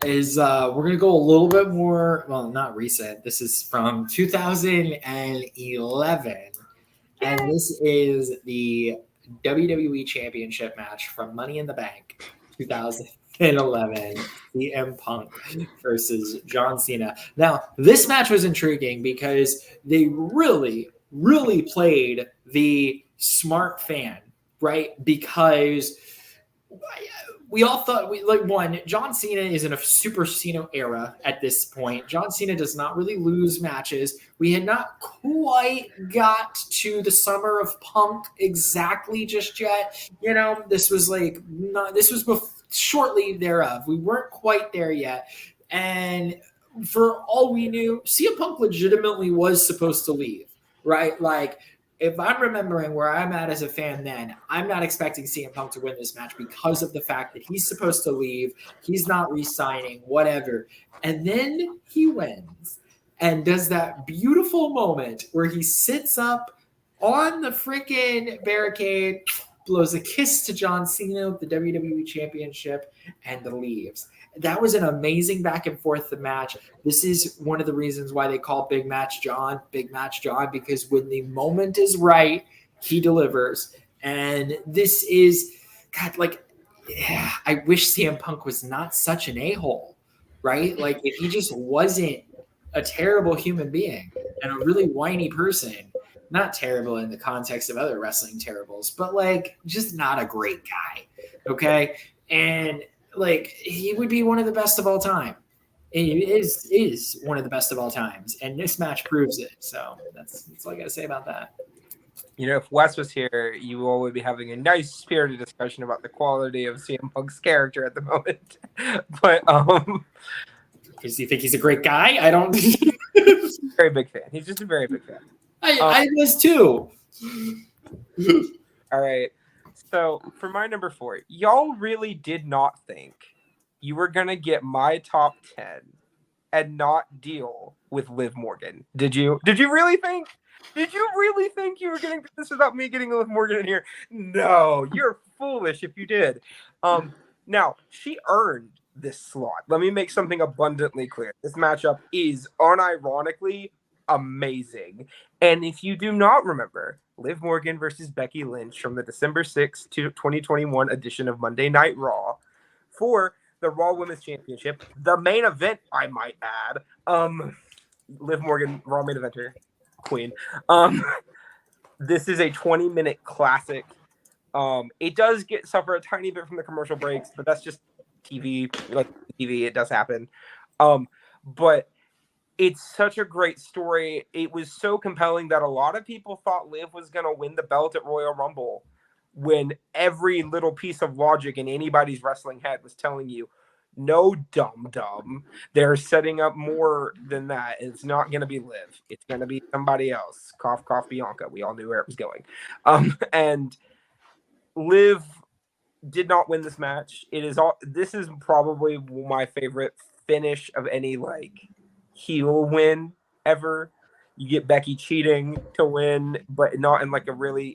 is we're going to go a little bit more, well, not recent. This is from 2011. And this is the WWE Championship match from Money in the Bank 2011. CM Punk versus John Cena. Now, this match was intriguing because they really, really played the smart fan, right? Because we all thought, John Cena is in a Super Cena era at this point. John Cena does not really lose matches. We had not quite got to the summer of Punk exactly just yet. You know, this was shortly thereof. We weren't quite there yet. And for all we knew, CM Punk legitimately was supposed to leave, right? Like, if I'm remembering where I'm at as a fan then, I'm not expecting CM Punk to win this match because of the fact that he's supposed to leave. He's not re-signing, whatever. And then he wins and does that beautiful moment where he sits up on the freaking barricade, blows a kiss to John Cena with the WWE Championship, and leaves. That was an amazing back and forth match. This is one of the reasons why they call Big Match John, because when the moment is right, he delivers. And this is, God, like, I wish CM Punk was not such an a-hole, right? Like, if he just wasn't a terrible human being and a really whiny person, not terrible in the context of other wrestling terribles, but like just not a great guy. Okay. And like, he would be one of the best of all time. He is one of the best of all times. And this match proves it. So that's all I got to say about that. You know, if Wes was here, you all would be having a nice spirited discussion about the quality of CM Punk's character at the moment. But does he think he's a great guy? I don't. Very big fan. He's just a very big fan. I was too. All right. So for my number 4, y'all really did not think you were gonna get my top 10 and not deal with Liv Morgan, did you? Did you really think? Did you really think you were getting this without me getting Liv Morgan in here? No, you're foolish if you did. Now she earned this slot. Let me make something abundantly clear. This matchup is unironically amazing. And if you do not remember, Liv Morgan versus Becky Lynch from the December 6th, 2021 edition of Monday Night Raw for the Raw Women's Championship, the main event, I might add. Liv Morgan, Raw main eventer, queen. This is a 20-minute classic. It does suffer a tiny bit from the commercial breaks, but that's just TV. Like TV, it does happen. But it's such a great story. It was so compelling that a lot of people thought Liv was going to win the belt at Royal Rumble, when every little piece of logic in anybody's wrestling head was telling you, no, dumb. They're setting up more than that. It's not going to be Liv. It's going to be somebody else. Cough, cough, Bianca. We all knew where it was going. And Liv did not win this match. This is probably my favorite finish of any heel win ever. You get Becky cheating to win, but not in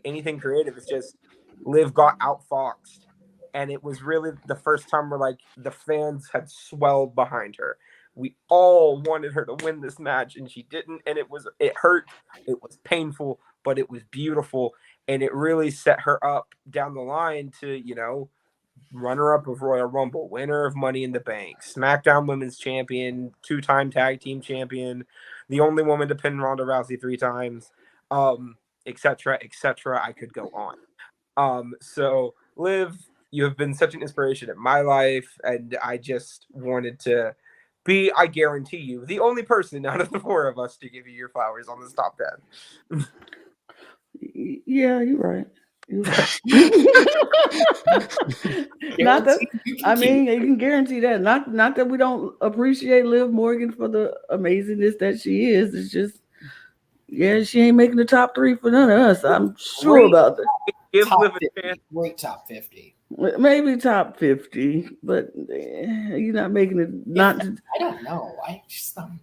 anything creative. It's just Liv got outfoxed, and it was really the first time where the fans had swelled behind her. We all wanted her to win this match, and she didn't, and it hurt, it was painful, but it was beautiful, and it really set her up down the line to, runner-up of Royal Rumble, winner of Money in the Bank, SmackDown Women's Champion, 2-time Tag Team Champion, the only woman to pin Ronda Rousey 3 times, etc., etc. I could go on. So, Liv, you have been such an inspiration in my life, and I just wanted to be, I guarantee you, the only person out of the 4 of us to give you your flowers on this top 10. Yeah, you're right. Not that you can guarantee that. Not that we don't appreciate Liv Morgan for the amazingness that she is. It's just, she ain't making the top 3 for none of us. I'm sure about that. Give Liv a chance. Great top 50. Maybe top 50, but you're not making it. Not. I don't know. I just don't.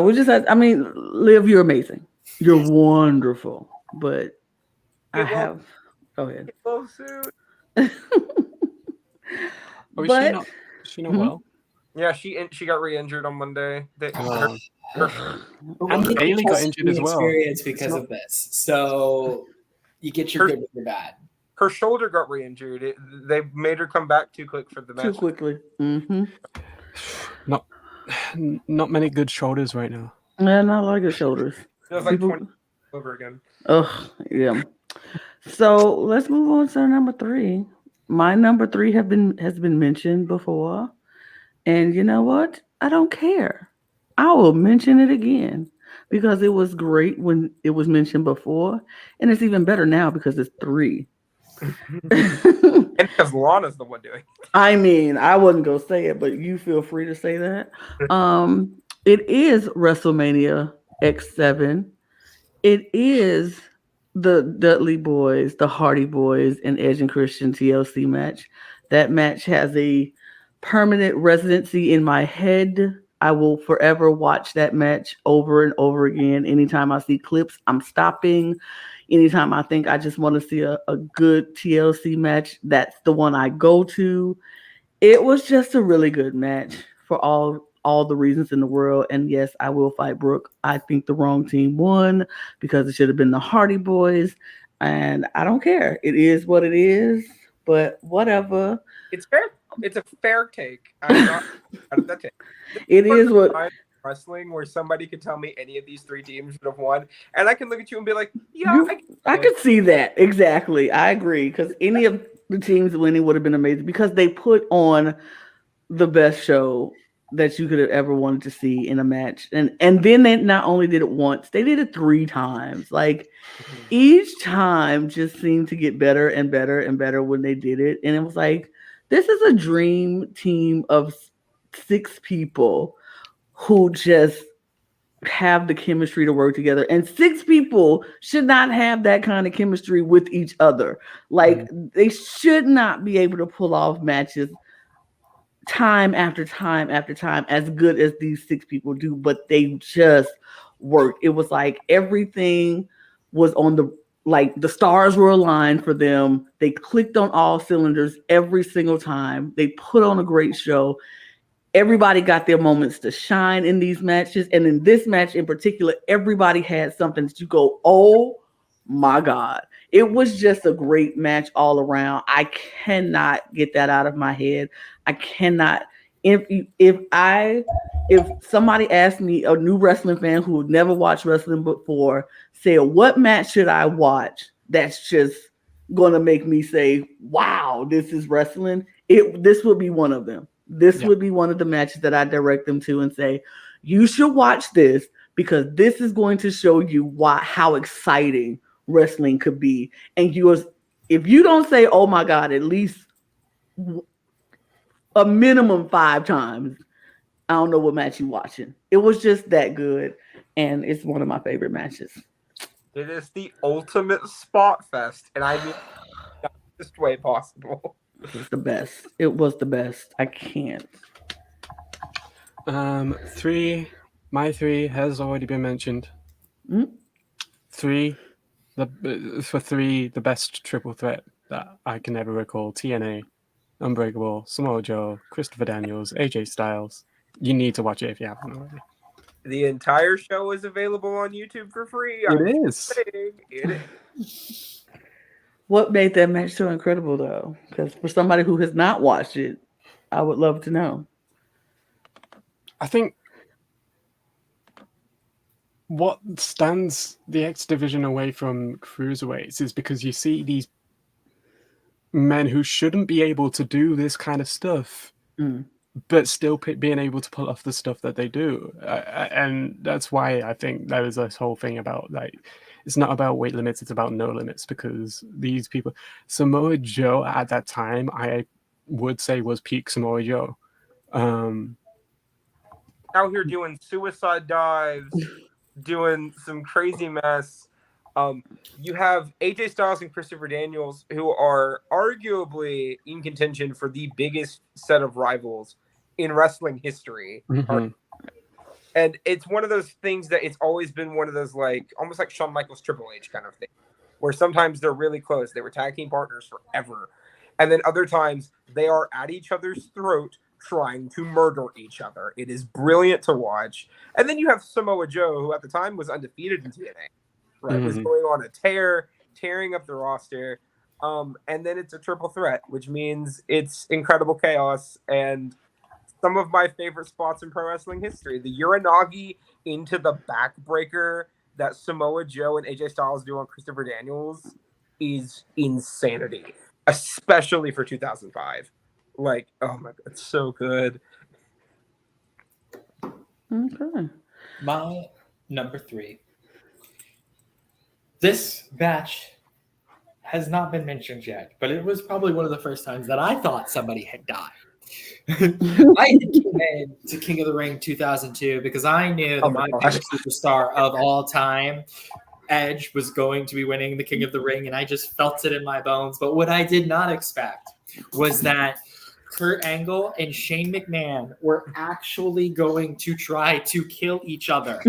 We just had. Liv, you're amazing. You're wonderful, but I have. Go ahead. She not well? Yeah, she got re-injured on Monday. And Bailey got injured as well. Experience because of this, so you get your good with your bad. Her shoulder got re-injured. They made her come back too quick for the match. Too quickly. Mm-hmm. Not many good shoulders right now. Yeah, not like good shoulders. Feels like 20 over again. Oh, yeah. So let's move on to number 3. My number 3 has been mentioned before, and you know what? I don't care. I will mention it again because it was great when it was mentioned before, and it's even better now because it's 3. And because Lana's the one doing it. I wouldn't go say it, but you feel free to say that. It is WrestleMania X7. It is the Dudley Boys, the Hardy Boys, and Edge and Christian TLC match. That match has a permanent residency in my head. I will forever watch that match over and over again. Anytime I see clips, I'm stopping. Anytime I think I just want to see a good TLC match, that's the one I go to. It was just a really good match for all the reasons in the world. And yes, I will fight Brook. I think the wrong team won because it should have been the Hardy Boys. And I don't care. It is what it is. But whatever. It's fair. It's a fair take. I'm not out of that take. It is what wrestling where somebody could tell me any of these 3 teams should have won, and I can look at you and be like, yeah, I could see that. Exactly. I agree. Because any of the teams winning would have been amazing because they put on the best show that you could have ever wanted to see in a match. And then they not only did it once, they did it 3 times. Each time just seemed to get better and better and better when they did it. And it was like, this is a dream team of 6 people who just have the chemistry to work together. And 6 people should not have that kind of chemistry with each other. Like, they should not be able to pull off matches time after time after time as good as these 6 people do, but they just worked. It was like everything was on the stars were aligned for them. They clicked on all cylinders every single time. They put on a great show. Everybody got their moments to shine in these matches. And in this match in particular, everybody had something that you go, oh my God. It was just a great match all around. I cannot get that out of my head. I cannot. If somebody asked me, a new wrestling fan who had never watched wrestling before, said, what match should I watch? That's just going to make me say, wow, this is wrestling. This would be one of them. This would be one of the matches that I direct them to and say, you should watch this because this is going to show you how exciting wrestling could be. And if you don't say, oh my God, at least a minimum 5 times, I don't know what match you're watching. It was just that good. And it's one of my favorite matches. It is the ultimate spot fest. And I mean, the best way possible. It was the best. It was the best. I can't. 3. My 3 has already been mentioned. 3. The best triple threat that I can ever recall. TNA, Unbreakable, Samoa Joe, Christopher Daniels, AJ Styles. You need to watch it if you haven't already. The entire show is available on YouTube for free. It is. It is. What made that match so incredible, though? Because for somebody who has not watched it, I would love to know. I think what stands the X Division away from cruiserweights is because you see these men who shouldn't be able to do this kind of stuff, but still being able to pull off the stuff that they do. And that's why I think there is this whole thing about, like, it's not about weight limits, it's about no limits, because these people, Samoa Joe at that time, I would say was peak Samoa Joe. Out here doing suicide dives, doing some crazy mess. You have AJ Styles and Christopher Daniels, who are arguably in contention for the biggest set of rivals in wrestling history. And it's one of those things that it's always been one of those, like, almost like Shawn Michaels Triple H kind of thing, where sometimes they're really close. They were tag team partners forever. And then other times they are at each other's throat trying to murder each other. It is brilliant to watch. And then you have Samoa Joe, who at the time was undefeated in TNA, right? Was going on a tearing up the roster. And then it's a triple threat, which means it's incredible chaos and some of my favorite spots in pro wrestling history. The Uranagi into the backbreaker that Samoa Joe and AJ Styles do on Christopher Daniels is insanity, especially for 2005. Like, oh my God, it's so good. Okay. My number 3. This match has not been mentioned yet, but it was probably one of the first times that I thought somebody had died. I came in to King of the Ring 2002 because I knew that my favorite superstar of all time, Edge, was going to be winning the King of the Ring, and I just felt it in my bones. But what I did not expect was that Kurt Angle and Shane McMahon were actually going to try to kill each other.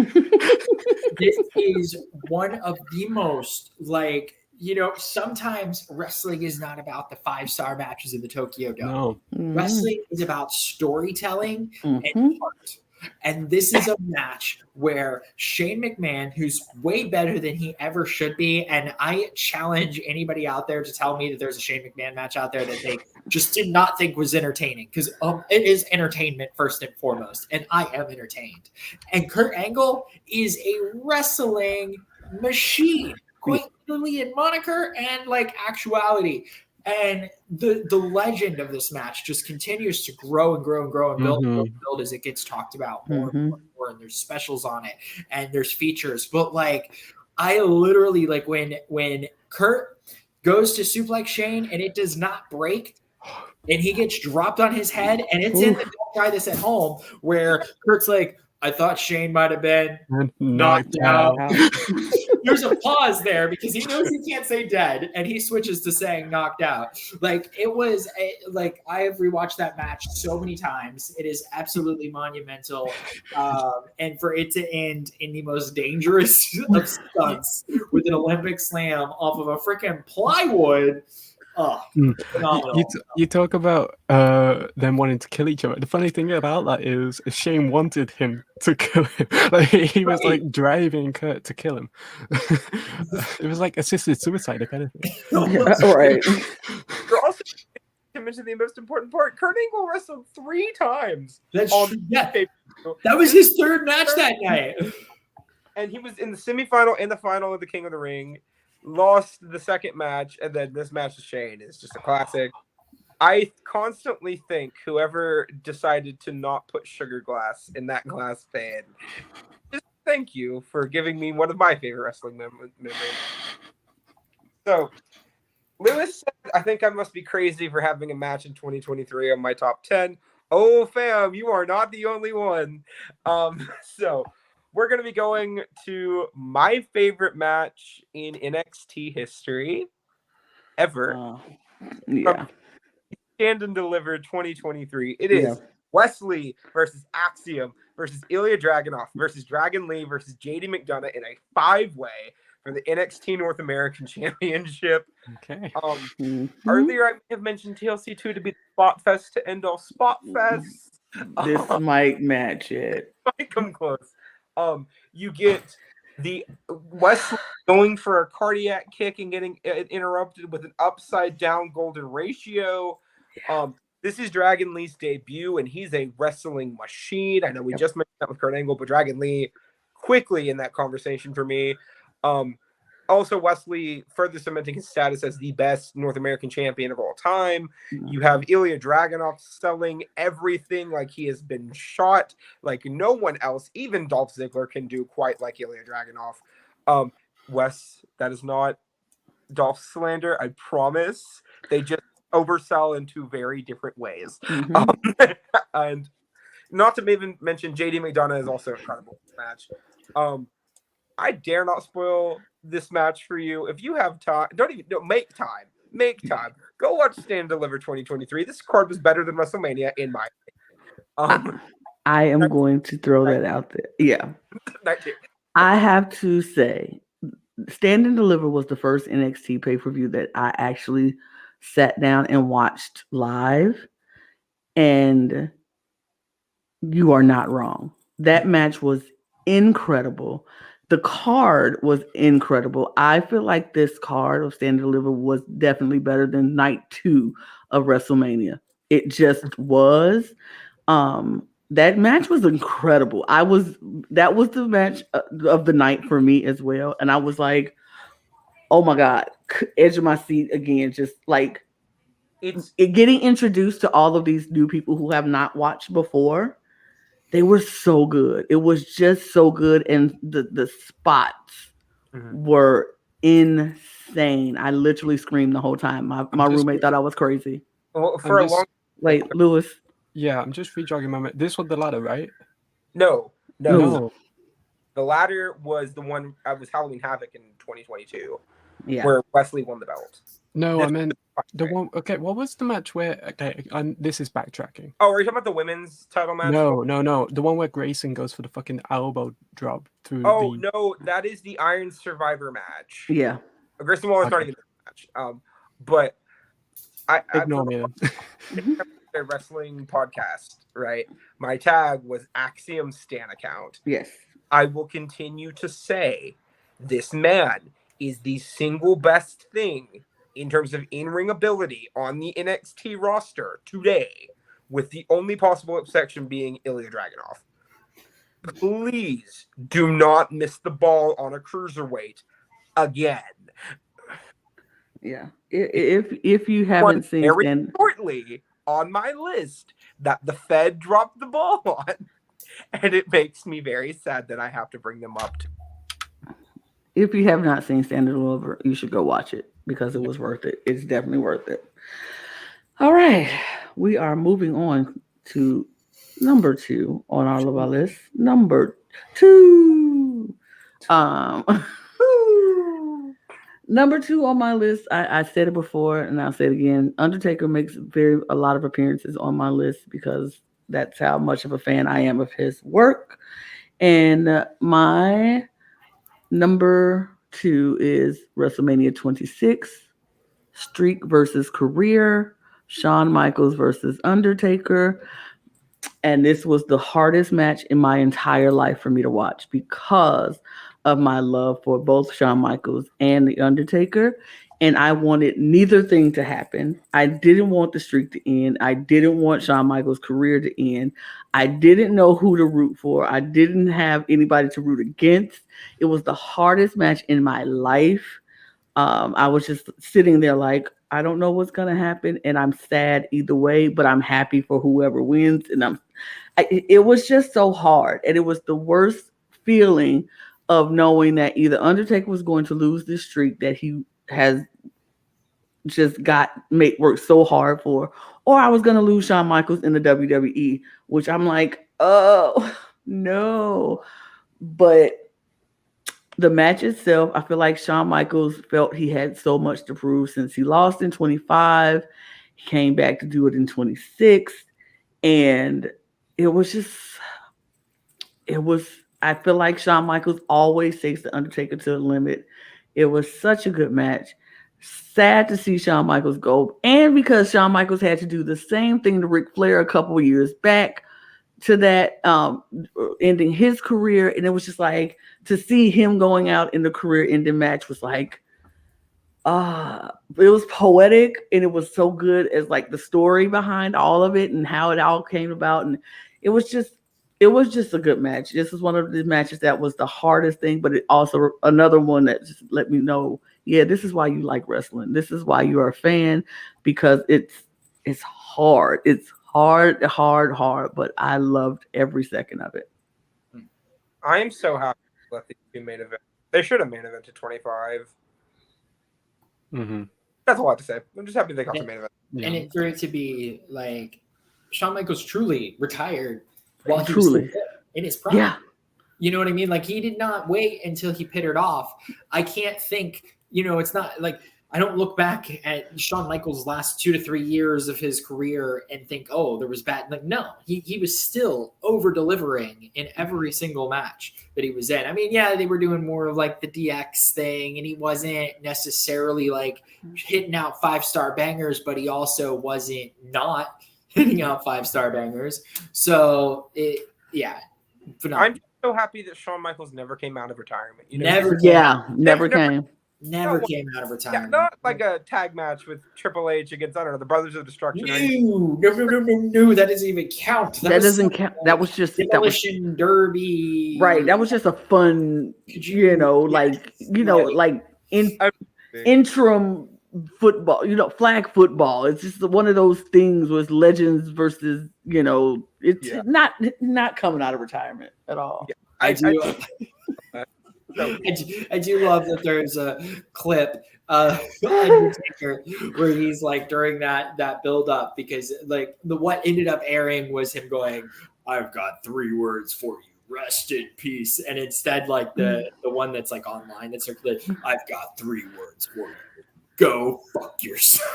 This is one of the most, like, you know, sometimes wrestling is not about the 5-star matches in the Tokyo Dome. No. Wrestling is about storytelling and heart. And this is a match where Shane McMahon, who's way better than he ever should be, and I challenge anybody out there to tell me that there's a Shane McMahon match out there that they just did not think was entertaining, because it is entertainment first and foremost, and I am entertained. And Kurt Angle is a wrestling machine, quite literally in moniker and like actuality. And the legend of this match just continues to grow and grow and grow and build and build as it gets talked about more and more and more. And there's specials on it and there's features. But like, I literally, like, when Kurt goes to suplex Shane and it does not break and he gets dropped on his head, and it's in the Don't Try This at Home, where Kurt's like, I thought Shane might have been Knocked out. out. There's a pause there because he knows he can't say dead, and he switches to saying knocked out. Like it was, I have rewatched that match so many times. It is absolutely monumental, and for it to end in the most dangerous of stunts with an Olympic slam off of a freaking plywood. Oh, phenomenal. You talk about them wanting to kill each other. The funny thing about that is Shane wanted him to kill him. Like he was like driving Kurt to kill him. It was like assisted suicide, if anything. Right. You're also to mention the most important part. Kurt Angle wrestled 3 times. That's on true. Yeah. pay-per-view. That was his third match that night. And he was in the semifinal and the final of the King of the Ring. Lost the second match, and then this match with Shane is just a classic. I constantly think whoever decided to not put sugar glass in that glass pan, just thank you for giving me one of my favorite wrestling memories. So, Lewis said, I think I must be crazy for having a match in 2023 on my top 10. Oh, fam, you are not the only one. So we're going to be going to my favorite match in NXT history ever. Yeah. Stand and Deliver 2023. It is Wesley versus Axiom versus Ilya Dragunov versus Dragon Lee versus JD McDonough in a 5-way for the NXT North American Championship. Okay. Earlier I have mentioned TLC2 to be the Spot Fest to end all Spot Fest. This might match it. Might come close. You get the Wesley going for a cardiac kick and getting interrupted with an upside down golden ratio. This is Dragon Lee's debut, and he's a wrestling machine. I know we just mentioned that with Kurt Angle, but Dragon Lee quickly in that conversation for me. Also, Wesley further cementing his status as the best North American champion of all time. You have Ilya Dragunov selling everything like he has been shot like no one else. Even Dolph Ziggler can do quite like Ilya Dragunov. Wes, that is not Dolph slander, I promise. They just oversell in 2 very different ways. And not to even mention JD McDonough is also incredible in this match. I dare not spoil this match for you. If you have time, make time. Go watch Stand and Deliver 2023. This card was better than WrestleMania in my opinion. I am going to throw that out there. Yeah. I have to say, Stand and Deliver was the first NXT pay-per-view that I actually sat down and watched live. And you are not wrong. That match was incredible. The card was incredible. I feel like this card of Stand and Deliver was definitely better than night 2 of WrestleMania. It just was. That match was incredible. That was the match of the night for me as well. And I was like, oh my God, edge of my seat again. Just like getting introduced to all of these new people who have not watched before. They were so good. It was just so good. And the spots were insane. I literally screamed the whole time. My roommate thought I was crazy. Well, Wait, Lewis. Yeah, I'm just rejogging my memory. This was the ladder, right? No. The ladder was the one was Halloween Havoc in 2022. Yeah. Where Wesley won the belt. No, I meant the one. Okay, what was the match where? Okay, this is backtracking. Oh, are you talking about the women's title match? No. The one where Grayson goes for the fucking elbow drop through. Oh no, that is the Iron Survivor match. Yeah, Grayson Waller starting in the match. But I ignore me then. A wrestling podcast, right? My tag was Axiom Stan account. Yes, I will continue to say this man is the single best thing in terms of in-ring ability on the NXT roster today, with the only possible exception being Ilya Dragunov. Please do not miss the ball on a cruiserweight again. Yeah. If you haven't seen very shortly on my list that the Fed dropped the ball on, and it makes me very sad that I have to bring them up to. If you have not seen Stand and Deliver, you should go watch it because it was worth it. It's definitely worth it. All right. We are moving on to number 2 on all of our list. Number 2. Number 2 on my list, I said it before and I'll say it again. Undertaker makes a lot of appearances on my list because that's how much of a fan I am of his work. And my number 2 is WrestleMania 26, Streak versus Career, Shawn Michaels versus Undertaker. And this was the hardest match in my entire life for me to watch because of my love for both Shawn Michaels and The Undertaker. And I wanted neither thing to happen. I didn't want the streak to end. I didn't want Shawn Michaels' career to end. I didn't know who to root for. I didn't have anybody to root against. It was the hardest match in my life. I was just sitting there like, I don't know what's going to happen. And I'm sad either way, but I'm happy for whoever wins. And it was just so hard. And it was the worst feeling of knowing that either Undertaker was going to lose this streak that he has just made work so hard for, or I was going to lose Shawn Michaels in the WWE, which I'm like, oh, no. But the match itself, I feel like Shawn Michaels felt he had so much to prove since he lost in 25. He came back to do it in 26. And I feel like Shawn Michaels always takes the Undertaker to the limit. It was such a good match. Sad to see Shawn Michaels go. And because Shawn Michaels had to do the same thing to Ric Flair a couple of years back to that, ending his career. And it was just like, to see him going out in the career-ending match was like, it was poetic, and it was so good as like the story behind all of it and how it all came about. And it was just a good match. This is one of the matches that was the hardest thing, but it also another one that just let me know, yeah, this is why you like wrestling. This is why you are a fan, because it's hard. It's hard, but I loved every second of it. I am so happy to let these two main event. They should have main evented 25. Mm-hmm. That's a lot to say. I'm just happy they got the main event. And it for it to be like Shawn Michaels truly retired while he was still in his prime. Yeah. You know what I mean? Like, he did not wait until he pittered off. I can't think, it's not like I don't look back at Shawn Michaels' last 2 to 3 years of his career and think, oh, there was bad. Like, no, he was still over delivering in every single match that he was in. I mean, yeah, they were doing more of like the DX thing, and he wasn't necessarily like hitting out 5-star bangers, but he also wasn't not hitting out 5-star bangers. So phenomenal. I'm so happy that Shawn Michaels never came out of retirement. Never came. Never came out of retirement. Yeah, not like a tag match with Triple H against, I don't know, the Brothers of Destruction. No. That doesn't even count. That doesn't count. That was just Demolition Derby. Right. That was just a fun, interim football, flag football. It's just one of those things with legends versus, it's not coming out of retirement at all. Yeah, I do love that there's a clip of Undertaker where he's like during that build up, because like what ended up airing was him going, "I've got 3 words for you. Rest in peace." And instead, like the one that's like online that's like, "I've got 3 words for you. Go fuck yourself."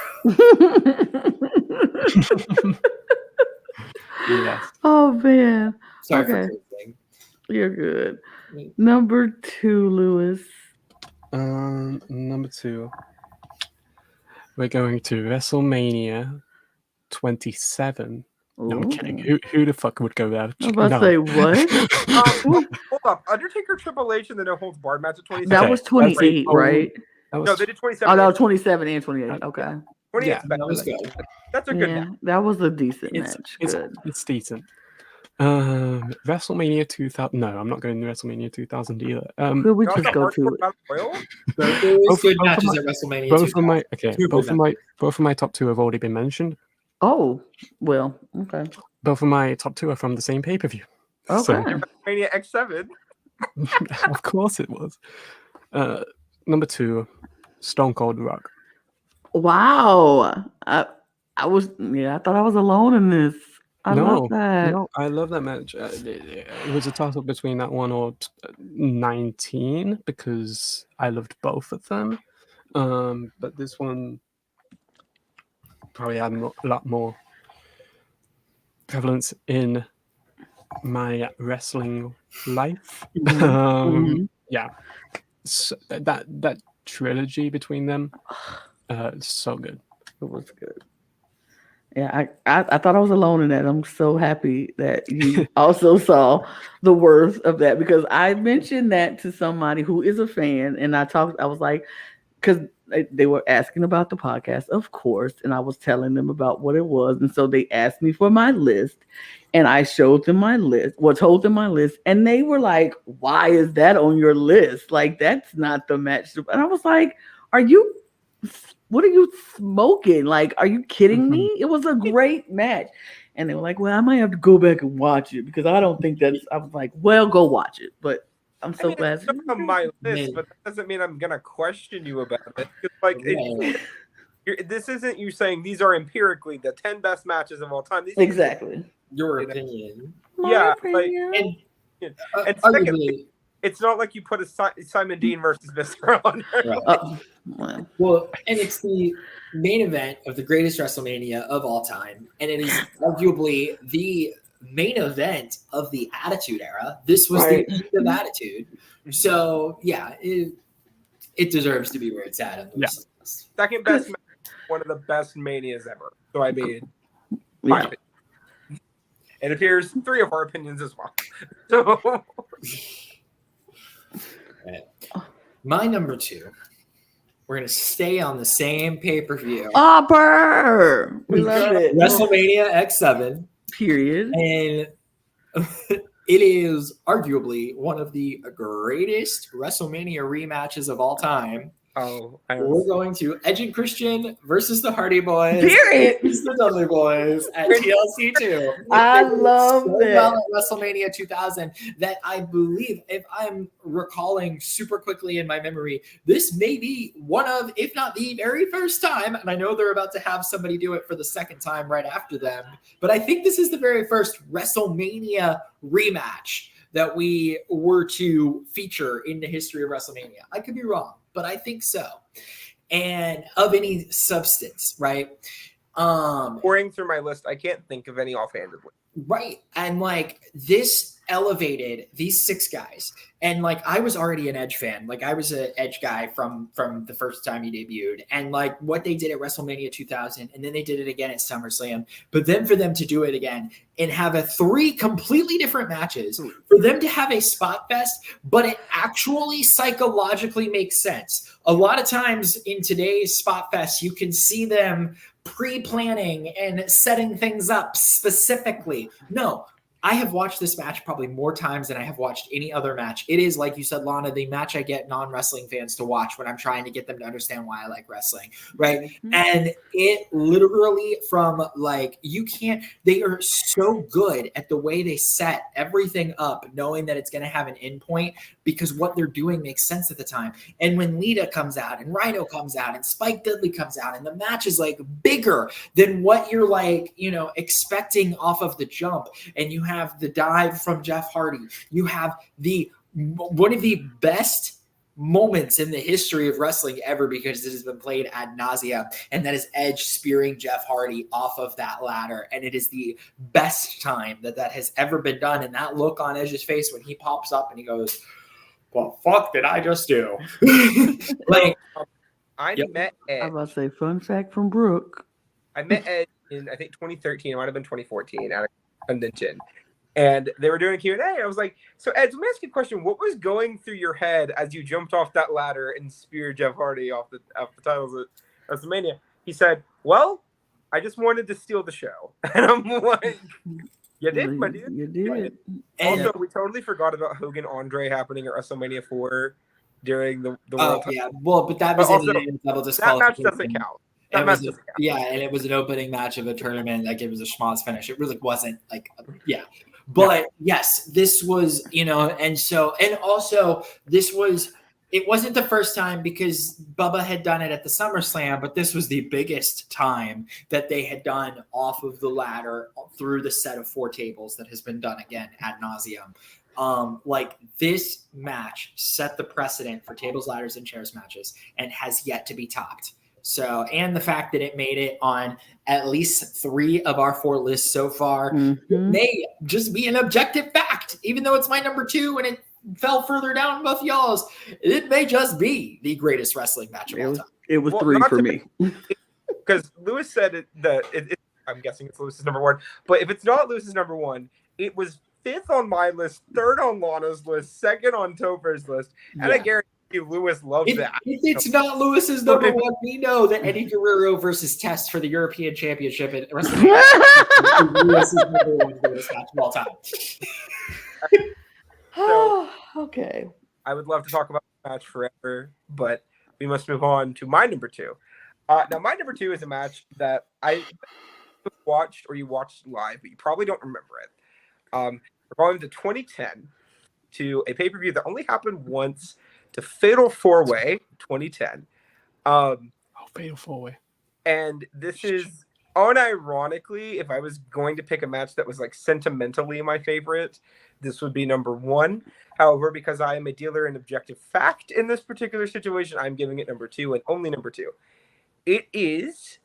Yes. Oh man. Sorry Okay. for cursing. You're good. Number 2, Lewis. Number 2. We're going to WrestleMania 27. No, I'm kidding. Who the fuck would go there? I was about to say, what? Hold up. Undertaker, Triple H, and the No Holds Barred match at 27. That was 28, right? No, they did 27. Oh, no, 27 and 28. Okay. 28. Yeah, That was good. That's a good match. That was a decent match. Good. It's decent. WrestleMania 2000. No, I'm not going to WrestleMania 2000 either. Could we just go to it? There was good matches at WrestleMania. Both of my top 2 have already been mentioned. Oh, well, okay. Both of my top 2 are from the same pay-per-view. Okay. So, WrestleMania X7. of course it was. Number 2, Stone Cold Rock. Wow. I thought I was alone in this. I love that. No, I love that match. It was a toss-up between that one or 19 because I loved both of them. But this one probably had a lot more prevalence in my wrestling life. Mhm. Yeah, so that trilogy between them, so good. It was good. Yeah, I thought I was alone in that. I'm so happy that you also saw the worth of that, because I mentioned that to somebody who is a fan, and I was like, because they were asking about the podcast, of course, and I was telling them about what it was, and so they asked me for my list, and I showed them my list, told them my list, and they were like, "Why is that on your list? Like, that's not the match." And I was like, what are you smoking? Like, are you kidding me? It was a great match. And they were like, well, I might have to go back and watch it because I don't think that's, I was like, well, go watch it. But I'm so glad. It's not on my list, but that doesn't mean I'm going to question you about it. Like, this isn't you saying these are empirically the 10 best matches of all time. These exactly. Your opinion. My opinion. And secondly, it's not like you put a Simon Dean versus Viscera on there. Well, and it's the main event of the greatest WrestleMania of all time, and it is arguably the main event of the Attitude Era. This was the end of Attitude, so yeah, it deserves to be where it's at. Second best match, one of the best manias ever. So I mean, it appears 3 of our opinions as well. So. Right. My number 2. We're gonna stay on the same pay-per-view. Burr! We love it. WrestleMania X7. Period. And it is arguably one of the greatest WrestleMania rematches of all time. We're going to Edge and Christian versus the Hardy Boys. Period. Versus the Dudley Boys at TLC 2. I love that. Well at WrestleMania 2000 that I believe, if I'm recalling super quickly in my memory, this may be one of, if not the very first time, and I know they're about to have somebody do it for the second time right after them, but I think this is the very first WrestleMania rematch that we were to feature in the history of WrestleMania. I could be wrong, but I think so. And of any substance, right? Pouring through my list, I can't think of any offhandedly. Right. And like this elevated these 6 guys. And like I was already an Edge fan. Like I was an Edge guy from the first time he debuted. And like what they did at WrestleMania 2000, and then they did it again at SummerSlam. But then for them to do it again and have 3 completely different matches, for them to have a spot fest, but it actually psychologically makes sense. A lot of times in today's spot fest, you can see them pre-planning and setting things up specifically. No, I have watched this match probably more times than I have watched any other match. It is, like you said, Lana, the match I get non-wrestling fans to watch when I'm trying to get them to understand why I like wrestling, right? Mm-hmm. And it literally from like, they are so good at the way they set everything up, knowing that it's going to have an endpoint because what they're doing makes sense at the time. And when Lita comes out and Rhino comes out and Spike Dudley comes out and the match is like bigger than what you're like, expecting off of the jump, and you have the dive from Jeff Hardy. You have one of the best moments in the history of wrestling ever because it has been played ad nauseum, and that is Edge spearing Jeff Hardy off of that ladder. And it is the best time that has ever been done. And that look on Edge's face when he pops up and he goes, "What fuck did I just do?" Like, met Edge. I'm about to say, fun fact from Brook. I met Edge in, I think, 2013. It might have been 2014 at a convention. And they were doing a Q&A. I was like, so Ed, let me ask you a question. What was going through your head as you jumped off that ladder and speared Jeff Hardy off the titles of WrestleMania? He said, well, I just wanted to steal the show. And I'm like, you did, my dude. You did. Also, we totally forgot about Hogan Andre happening at WrestleMania 4 during the World Cup. Yeah, well, but that was also, in double disqualification. That match doesn't count. Yeah, and it was an opening match of a tournament. Like, it was a schmoz finish. It really wasn't like, yeah. But yes, this was, and also this was It wasn't the first time because Bubba had done it at the SummerSlam, but this was the biggest time that they had done off of the ladder through the set of 4 tables that has been done again ad nauseum. Like this match set the precedent for tables, ladders, and chairs matches and has yet to be topped. So, and the fact that it made it on at least 3 of our 4 lists so far may just be an objective fact, even though it's my number 2 and it fell further down both y'all's. It may just be the greatest wrestling match of all time. It was 3 for me. Because Lewis said it, I'm guessing it's Lewis's number 1. But if it's not Lewis's number 1, it was 5th on my list, 3rd on Lana's list, 2nd on Topher's list. And I guarantee you Lewis loves that. If it's not Lewis's number 1, we know that Eddie Guerrero versus Test for the European Championship at WrestleMania is Lewis's number 1 greatest match of all time. So, okay. I would love to talk about the match forever, but we must move on to my number 2. Now, my number 2 is a match that I watched or you watched live, but you probably don't remember it. We're going to 2010 to a pay-per-view that only happened once, to Fatal 4-Way 2010. Fatal 4-Way. And this is unironically, if I was going to pick a match that was like sentimentally my favorite, this would be number 1. However, because I am a dealer in objective fact in this particular situation, I'm giving it number 2 and only number 2. It is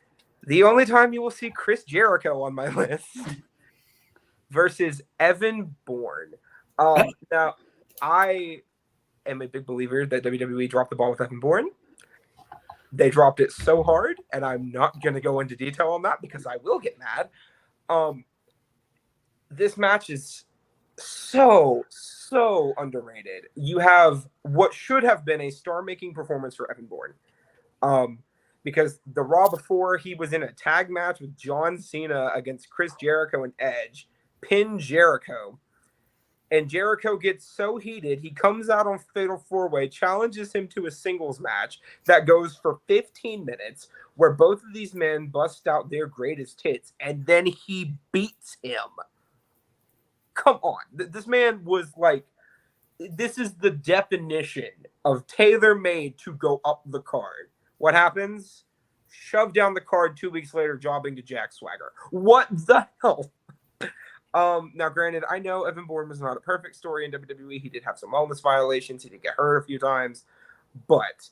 the only time you will see Chris Jericho on my list versus Evan Bourne. Now, I am a big believer that WWE dropped the ball with Evan Bourne. They dropped it so hard, and I'm not going to go into detail on that because I will get mad. This match is so underrated. You have what should have been a star-making performance for Evan Bourne. Because the Raw before, he was in a tag match with John Cena against Chris Jericho and Edge, pinned Jericho. And Jericho gets so heated, he comes out on Fatal 4-Way, challenges him to a singles match that goes for 15 minutes, where both of these men bust out their greatest hits, and then he beats him. Come on. This man was like, this is the definition of tailor-made to go up the card. What happens? Shoved down the card 2 weeks later, jobbing to Jack Swagger. What the hell? Now, granted, I know Evan Bourne was not a perfect story in WWE. He did have some wellness violations. He did get hurt a few times. But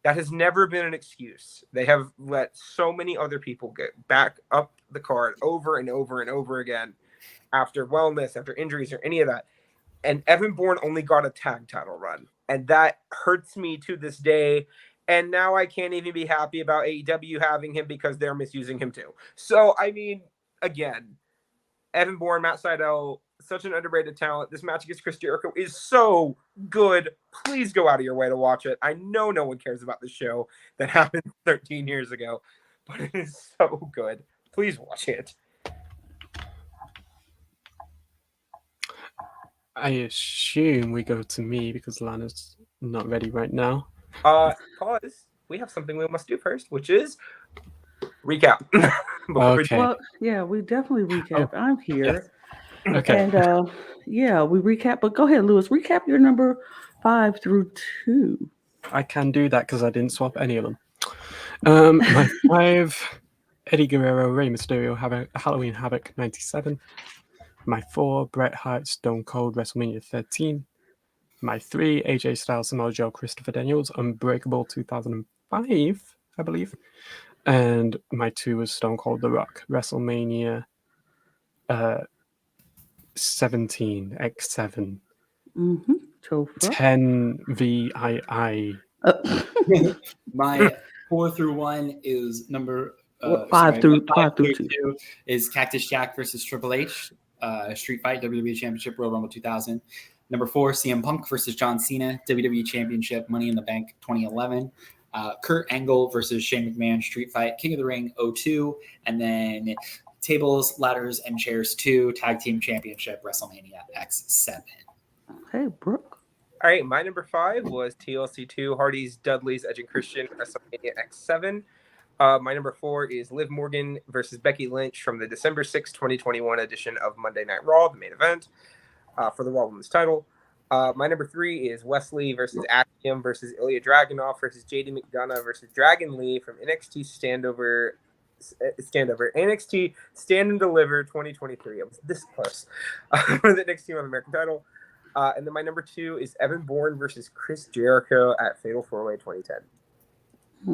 that has never been an excuse. They have let so many other people get back up the card over and over and over again after wellness, after injuries, or any of that. And Evan Bourne only got a tag title run. And that hurts me to this day. And now I can't even be happy about AEW having him because they're misusing him too. So, I mean, again, Evan Bourne, Matt Sydal, such an underrated talent. This match against Chris Jericho is so good. Please go out of your way to watch it. I know no one cares about the show that happened 13 years ago, but it is so good. Please watch it. I assume we go to me because Lana's not ready right now. Pause. We have something we must do first, which is recap. Okay. Well, yeah, we definitely recap. I'm here. Yes. Okay. And we recap. But go ahead, Lewis. Recap your number 5 through 2. I can do that because I didn't swap any of them. My 5, Eddie Guerrero, Rey Mysterio, Halloween Havoc 97. My 4, Bret Hart, Stone Cold, WrestleMania 13. My 3, AJ Styles, Samoa Joe, Christopher Daniels, Unbreakable 2005, I believe. And my 2 was Stone Cold The Rock, WrestleMania 17 X7. Topher. 10 VII. My 4 through 1 is number 5 through 2 is Cactus Jack versus Triple H, Street Fight, WWE Championship, Royal Rumble 2000. Number 4, CM Punk versus John Cena, WWE Championship, Money in the Bank 2011. Kurt Angle versus Shane McMahon, Street Fight, King of the Ring 02. And then Tables, Ladders, and Chairs 2, Tag Team Championship, WrestleMania X7. Okay, Brook. All right, my number 5 was TLC 2, Hardy's, Dudley's, Edge and Christian, WrestleMania X7. My number 4 is Liv Morgan versus Becky Lynch from the December 6, 2021 edition of Monday Night Raw, the main event for the Raw Women's title. My number 3 is Wesley versus Axiom versus Ilya Dragunov versus JD McDonough versus Dragon Lee from NXT Standover NXT Stand and Deliver 2023. I was this close for the next Team of American title. And then my number 2 is Evan Bourne versus Chris Jericho at Fatal 4-Way 2010.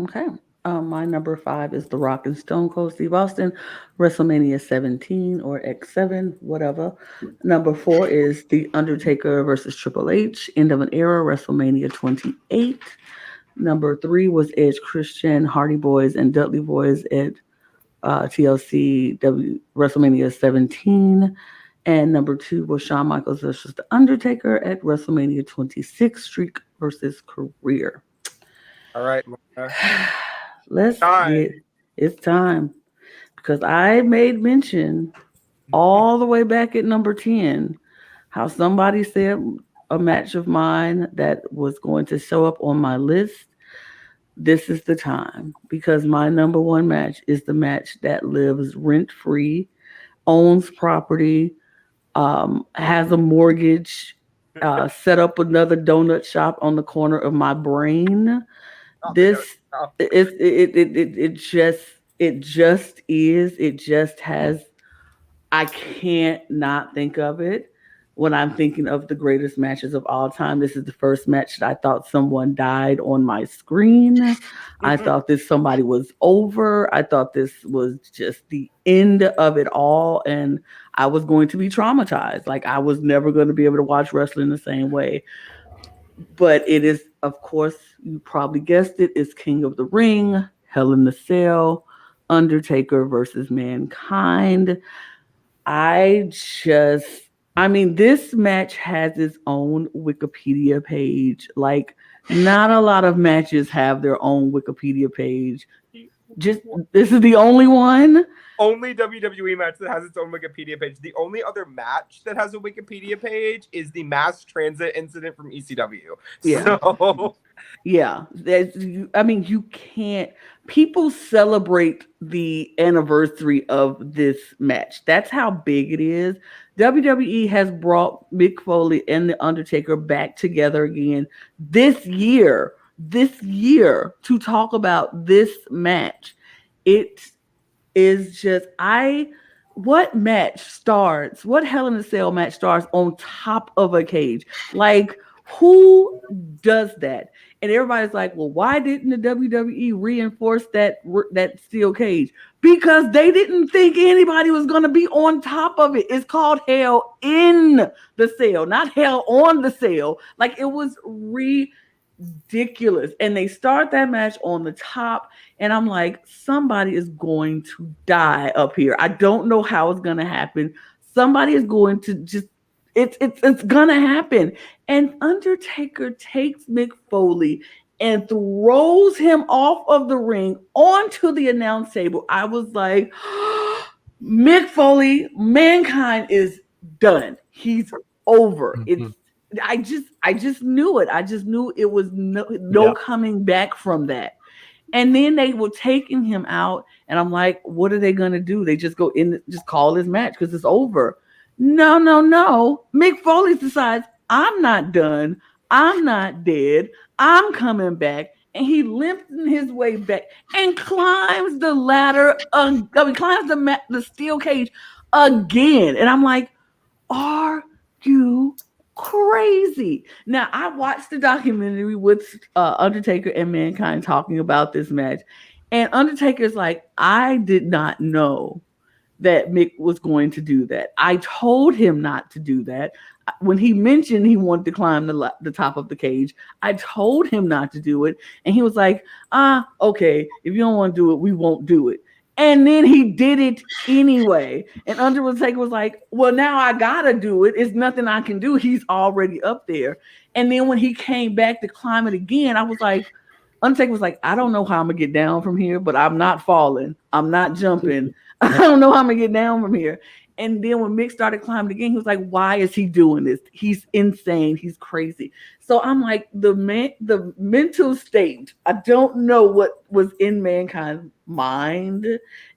Okay. My number 5 is The Rock and Stone Cold Steve Austin, WrestleMania 17 or X7, whatever. Number 4 is The Undertaker versus Triple H, End of an Era, WrestleMania 28. Number 3 was Edge Christian, Hardy Boys, and Dudley Boys at TLC WrestleMania 17. And number 2 was Shawn Michaels versus The Undertaker at WrestleMania 26, Streak versus Career. All right. It's time. Because I made mention all the way back at number 10 how somebody said a match of mine that was going to show up on my list. This is the time, because my number 1 match is the match that lives rent-free, owns property, has a mortgage, set up another donut shop on the corner of my brain. It just has. I can't not think of it when I'm thinking of the greatest matches of all time. This is the first match that I thought someone died on my screen. I thought somebody was over. I thought this was just the end of it all, and I was going to be traumatized. Like, I was never going to be able to watch wrestling the same way. But it is, of course, you probably guessed it, it's King of the Ring, Hell in the Cell, Undertaker versus Mankind. This match has its own Wikipedia page. Like, not a lot of matches have their own Wikipedia page. This is the only one. Only WWE match that has its own Wikipedia page. The only other match that has a Wikipedia page is the mass transit incident from ECW. Yeah. So... Yeah. You can't. People celebrate the anniversary of this match. That's how big it is. WWE has brought Mick Foley and The Undertaker back together again this year to talk about this match. It is just, what Hell in a Cell match starts on top of a cage? Like, who does that? And everybody's like, well, why didn't the WWE reinforce that steel cage? Because they didn't think anybody was going to be on top of it. It's called Hell in the Cell, not Hell on the Cell. Like, it was ridiculous. And they start that match on the top, and I'm like, somebody is going to die up here. I don't know how it's going to happen. Somebody is going to just, it's gonna happen. And Undertaker takes Mick Foley and throws him off of the ring onto the announce table. I was like, Mick Foley, Mankind is done. He's over. I just knew it. I just knew it was no coming back from that. And then they were taking him out, and I'm like, what are they gonna do? They just go in, just call this match because it's over. No. Mick Foley decides, I'm not done. I'm not dead. I'm coming back. And he limps his way back and climbs the ladder. Climbs the steel cage again. And I'm like, are you crazy? Now, I watched the documentary with Undertaker and Mankind talking about this match. And Undertaker's like, I did not know that Mick was going to do that. I told him not to do that. When he mentioned he wanted to climb the top of the cage, I told him not to do it. And he was like, okay, if you don't want to do it, we won't do it. And then he did it anyway. And Undertaker was like, well, now I gotta do it. It's nothing I can do. He's already up there. And then when he came back to climb it again, I was like, Undertaker was like, I don't know how I'm gonna get down from here, but I'm not falling. I'm not jumping. I don't know how I'm gonna get down from here. And then when Mick started climbing again, he was like, why is he doing this? He's insane. He's crazy. So I'm like, the mental state, I don't know what was in Mankind's mind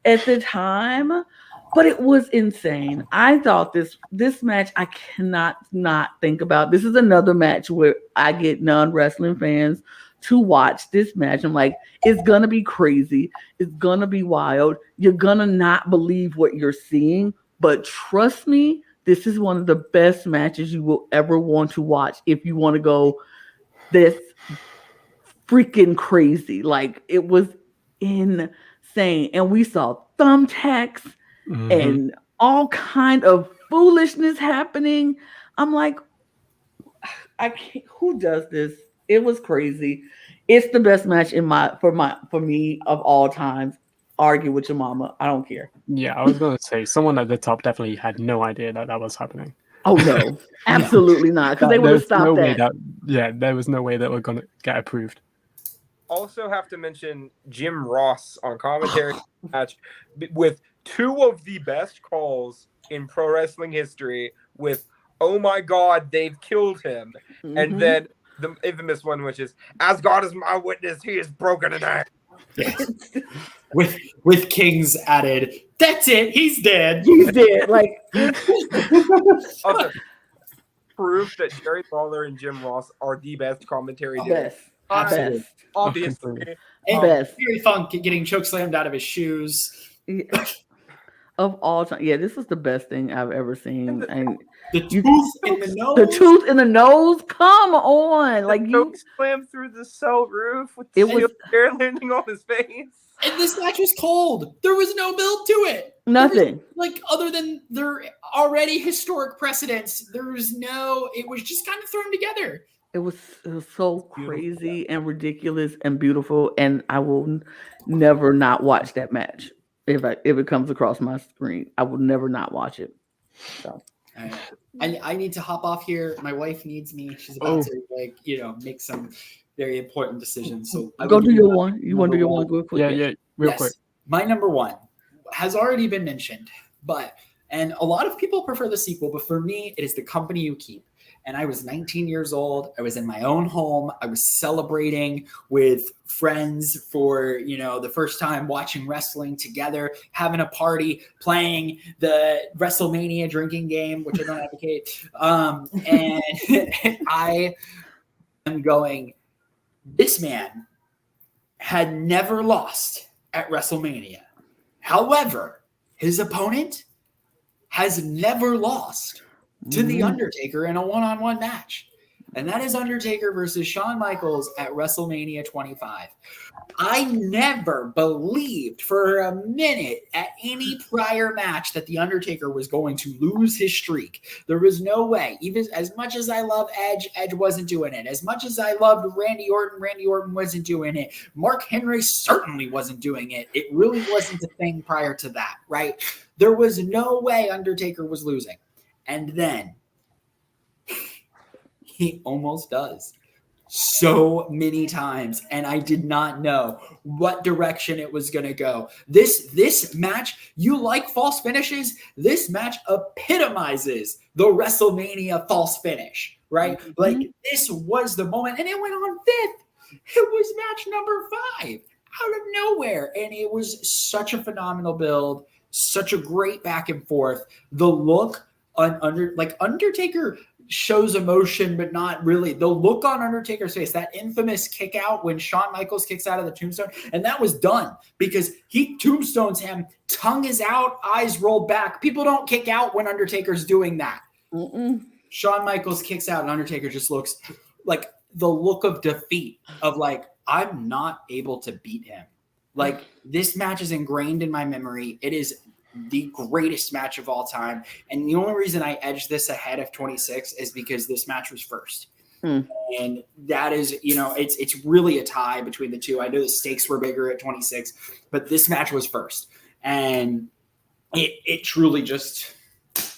at the time, But it was insane. I thought this match I cannot not think about. This is another match where I get non-wrestling fans to watch this match. I'm like, it's gonna be crazy. It's gonna be wild. You're gonna not believe what you're seeing. But trust me, this is one of the best matches you will ever want to watch if you want to go this freaking crazy. Like, it was insane. And we saw thumbtacks and all kind of foolishness happening. I'm like, I can't, who does this? It was crazy. It's the best match for me of all times. Argue with your mama. I don't care. Yeah, I was going to say, someone at the top definitely had no idea that was happening. Oh, no. Absolutely not. Because they would have stopped there was no way that we're going to get approved. Also have to mention Jim Ross on commentary match with two of the best calls in pro wrestling history with, oh my God, they've killed him. And then the infamous one, which is, as God is my witness, he is broken in half. with King's added, that's it, he's dead. He's dead. Like, also, proof that Jerry Lawler and Jim Ross are the best commentary duo. Absolutely. Obviously. And best. Terry Funk getting chokeslammed out of his shoes. Of all time. Yeah, this was the best thing I've ever seen. And the tooth in the nose. The tooth in the nose? Come on. Like, you slammed through the cell roof with it was hair landing on his face. And this match was cold. There was no build to it. Nothing. Other than their already historic precedents, it was just kind of thrown together. It was so crazy and ridiculous and beautiful, and I will never not watch that match. If it comes across my screen, I will never not watch it. So I need to hop off here. My wife needs me. She's about to make some very important decisions. So go do your one. You want to do your one real quick? Yeah, real quick. My number one has already been mentioned, and a lot of people prefer the sequel, but for me, it is The Company You Keep. And I was 19 years old. I was in my own home. I was celebrating with friends for, the first time watching wrestling together, having a party, playing the WrestleMania drinking game, which I don't advocate. And I am going, this man had never lost at WrestleMania. However, his opponent has never lost to The Undertaker in a one-on-one match. And that is Undertaker versus Shawn Michaels at WrestleMania 25. I never believed for a minute at any prior match that The Undertaker was going to lose his streak. There was no way. Even as much as I love Edge, Edge wasn't doing it. As much as I loved Randy Orton wasn't doing it. Mark Henry certainly wasn't doing it. It really wasn't a thing prior to that, right? There was no way Undertaker was losing. And then he almost does so many times. And I did not know what direction it was going to go. This match, you like false finishes? This match epitomizes the WrestleMania false finish, right? Mm-hmm. Like, this was the moment. And it went on fifth. It was match number 5 out of nowhere. And it was such a phenomenal build, such a great back and forth. The look Undertaker shows emotion, but not really. The look on Undertaker's face, that infamous kick out when Shawn Michaels kicks out of the tombstone, and that was done because he tombstones him, tongue is out, eyes rolled back. People don't kick out when Undertaker's doing that. Shawn Michaels kicks out, and Undertaker just looks like the look of defeat of like, I'm not able to beat him. Like, this match is ingrained in my memory. It is the greatest match of all time. And the only reason I edged this ahead of 26 is because this match was first. And that is, it's really a tie between the two. I know the stakes were bigger at 26, but this match was first. And it truly just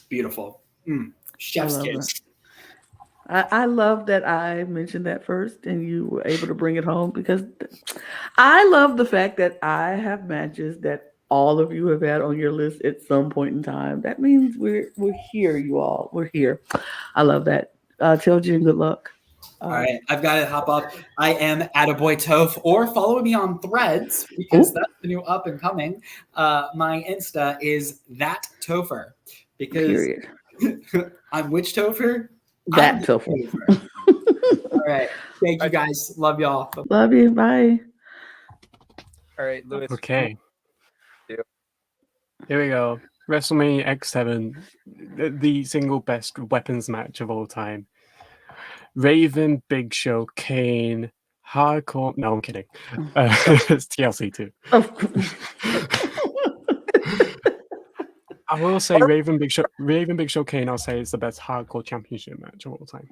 beautiful. Chef's kiss. I love that I mentioned that first and you were able to bring it home, because I love the fact that I have matches that all of you have had on your list at some point in time. That means we're here, you all. We're here. I love that. Tell Jen good luck. All right, I've got to hop up. I am Attaboy Toph, or follow me on Threads because Ooh. that's the new up and coming. My Insta is that Topher because Period. I'm which Topher? That I'm the Topher. All right, thank you guys. Love y'all. Love you. Bye. All right, Lewis. Okay. Yeah. Here we go. WrestleMania X7, the single best weapons match of all time. Raven, Big Show, Kane, Hardcore. No, I'm kidding. It's TLC too. I will say Raven, Big Show, Kane. I'll say it's the best hardcore championship match of all time,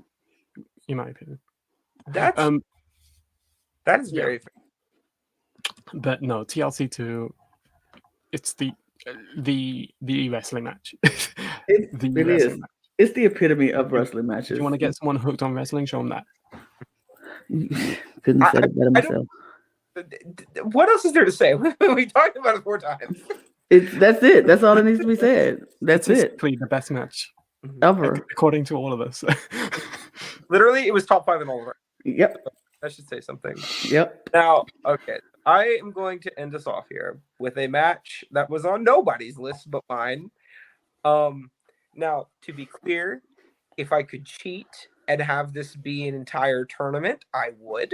in my opinion. That is very fair. But no, TLC 2. It's the wrestling match. It is. It's the epitome of wrestling matches. If you want to get someone hooked on wrestling, show them that. Couldn't have said it better myself. What else is there to say? We talked about it 4 times. That's it. That's all that needs to be said. That's it's it. the best match Ever. according to all of us. Literally, it was top 5 in all of it. Yep. That should say something. Yep. Now, okay, I am going to end us off here with a match that was on nobody's list but mine. Now, to be clear, if I could cheat and have this be an entire tournament, I would.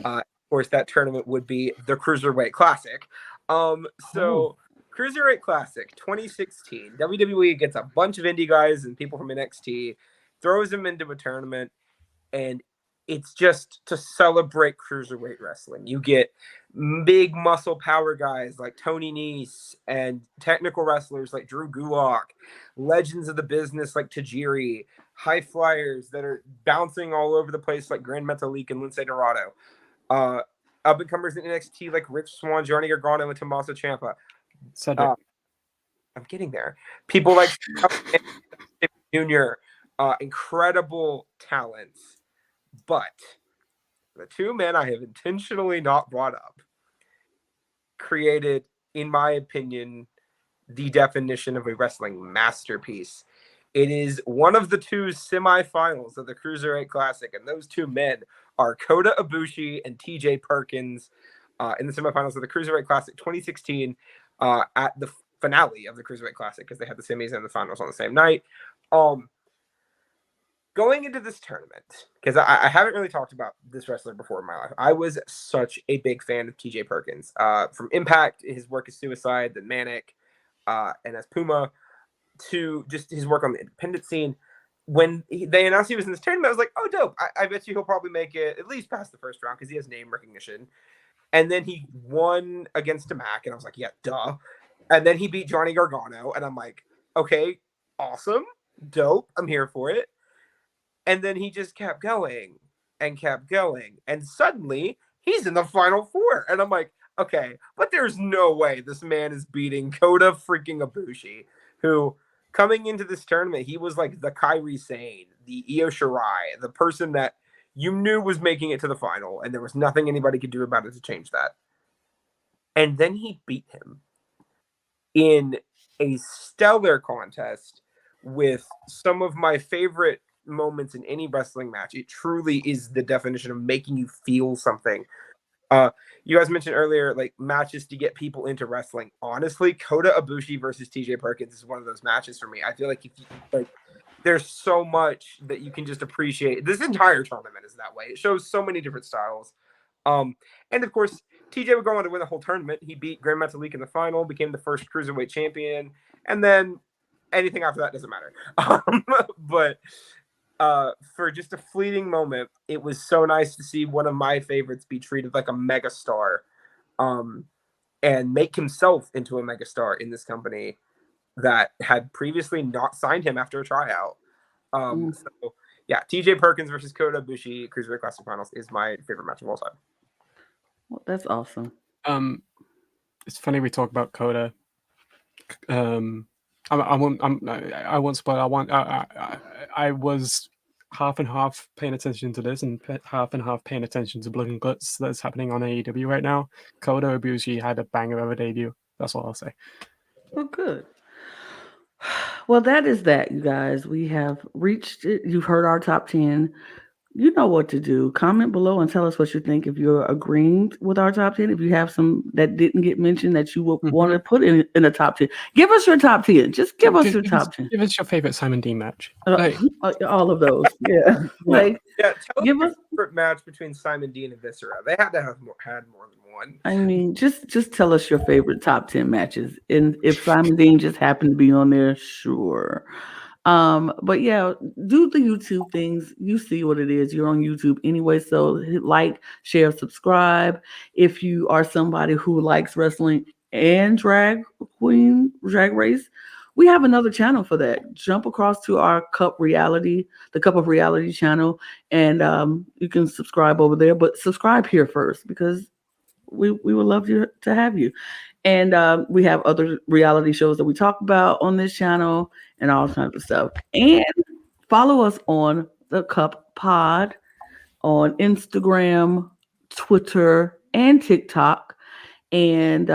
Of course, that tournament would be the Cruiserweight Classic. Cruiserweight Classic 2016. WWE gets a bunch of indie guys and people from NXT, throws them into a tournament, and it's just to celebrate cruiserweight wrestling. You get big muscle power guys like Tony Nese and technical wrestlers like Drew Gulak, legends of the business like Tajiri, high flyers that are bouncing all over the place like Grand Metalik and Lince Dorado, up-and-comers in NXT like Rich Swann, Johnny Gargano, and Tommaso Ciampa. I'm getting there. People like Jr., incredible talents. But the 2 men I have intentionally not brought up created, in my opinion, the definition of a wrestling masterpiece. It is one of the 2 semifinals of the Cruiserweight Classic, and those 2 men are Kota Ibushi and TJ Perkins in the semifinals of the Cruiserweight Classic 2016 at the finale of the Cruiserweight Classic, because they had the semis and the finals on the same night. Going into this tournament, because I haven't really talked about this wrestler before in my life, I was such a big fan of TJ Perkins. From Impact, his work as Suicide, then Manic, and as Puma, to just his work on the independent scene. When they announced he was in this tournament, I was like, oh, dope. I bet you he'll probably make it at least past the first round because he has name recognition. And then he won against Mac, and I was like, yeah, duh. And then he beat Johnny Gargano, and I'm like, okay, awesome, dope, I'm here for it. And then he just kept going and kept going. And suddenly, he's in the Final 4. And I'm like, okay, but there's no way this man is beating Kota freaking Ibushi, who, coming into this tournament, he was like the Kairi Sane, the Io Shirai, the person that you knew was making it to the final, and there was nothing anybody could do about it to change that. And then he beat him in a stellar contest with some of my favorite moments in any wrestling match. It truly is the definition of making you feel something. You guys mentioned earlier, like, matches to get people into wrestling. Honestly, Kota Ibushi versus TJ Perkins is one of those matches for me. I feel like there's so much that you can just appreciate. This entire tournament is that way. It shows so many different styles. And of course, TJ would go on to win the whole tournament. He beat Grand Metalik in the final, became the first cruiserweight champion, and then anything after that doesn't matter. But for just a fleeting moment, it was so nice to see one of my favorites be treated like a megastar, and make himself into a megastar in this company that had previously not signed him after a tryout. So yeah, TJ Perkins versus Kota Ibushi Cruiserweight Classic Finals is my favorite match of all time. Well, that's awesome. It's funny we talk about Kota. I won't spoil. I was half and half paying attention to this and half and half paying attention to Blood and Guts that's happening on AEW right now. Kota Ibushi had a banger of a debut. That's all I'll say. Well, good. Well, that is that, you guys. We have reached it. You've heard our top 10. you know what to do. Comment below and tell us what you think. If you're agreeing with our top 10, if you have some that didn't get mentioned that you would want to put in the top 10, give us your top 10. Just give us your top 10. Give us your favorite Simon Dean match. All of those. Yeah. Like, Yeah, tell us give your us. favorite match between Simon Dean and Viscera. They had to have had more than one. I mean, just tell us your favorite top 10 matches. And if Simon Dean just happened to be on there, sure. But yeah, do the YouTube things. You see what it is. You're on YouTube anyway, so hit like, share, subscribe. If you are somebody who likes wrestling and drag race, we have another channel for that. Jump across to our the Cup of Reality channel, and you can subscribe over there. But subscribe here first because we would love to have you. And we have other reality shows that we talk about on this channel and all kinds of stuff. And follow us on the Cup Pod on Instagram, Twitter, and TikTok. And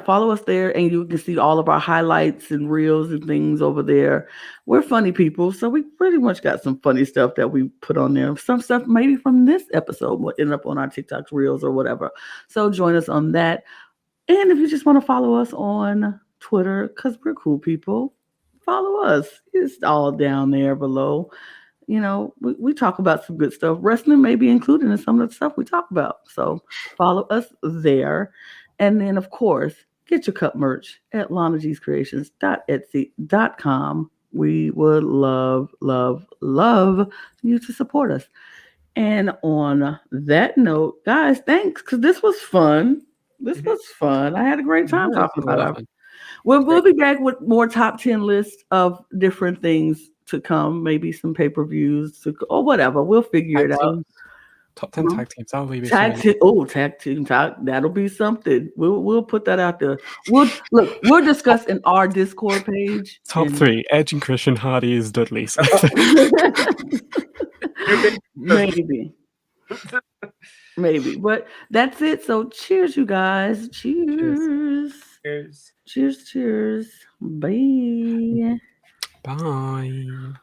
follow us there, and you can see all of our highlights and reels and things over there. We're funny people, so we pretty much got some funny stuff that we put on there. Some stuff maybe from this episode will end up on our TikTok reels or whatever. So join us on that. And if you just want to follow us on Twitter, because we're cool people, follow us. It's all down there below. You know, we talk about some good stuff. Wrestling may be included in some of the stuff we talk about. So follow us there. And then, of course, get your cup merch at lanagcreations.etsy.com. We would love, love, love you to support us. And on that note, guys, thanks, because this was fun. This was fun. I had a great time talking about it. We'll be back with more top 10 lists of different things to come, maybe some pay-per-views or whatever. We'll figure it out. Top 10 tag teams. That'll be tag team talk. That'll be something. We'll put that out there. We'll discuss in our Discord page. Top 3: Edge and Christian, Hardy is Dudley's. Maybe. But that's it. So cheers, you guys. Cheers. Cheers. Cheers. Bye. Bye.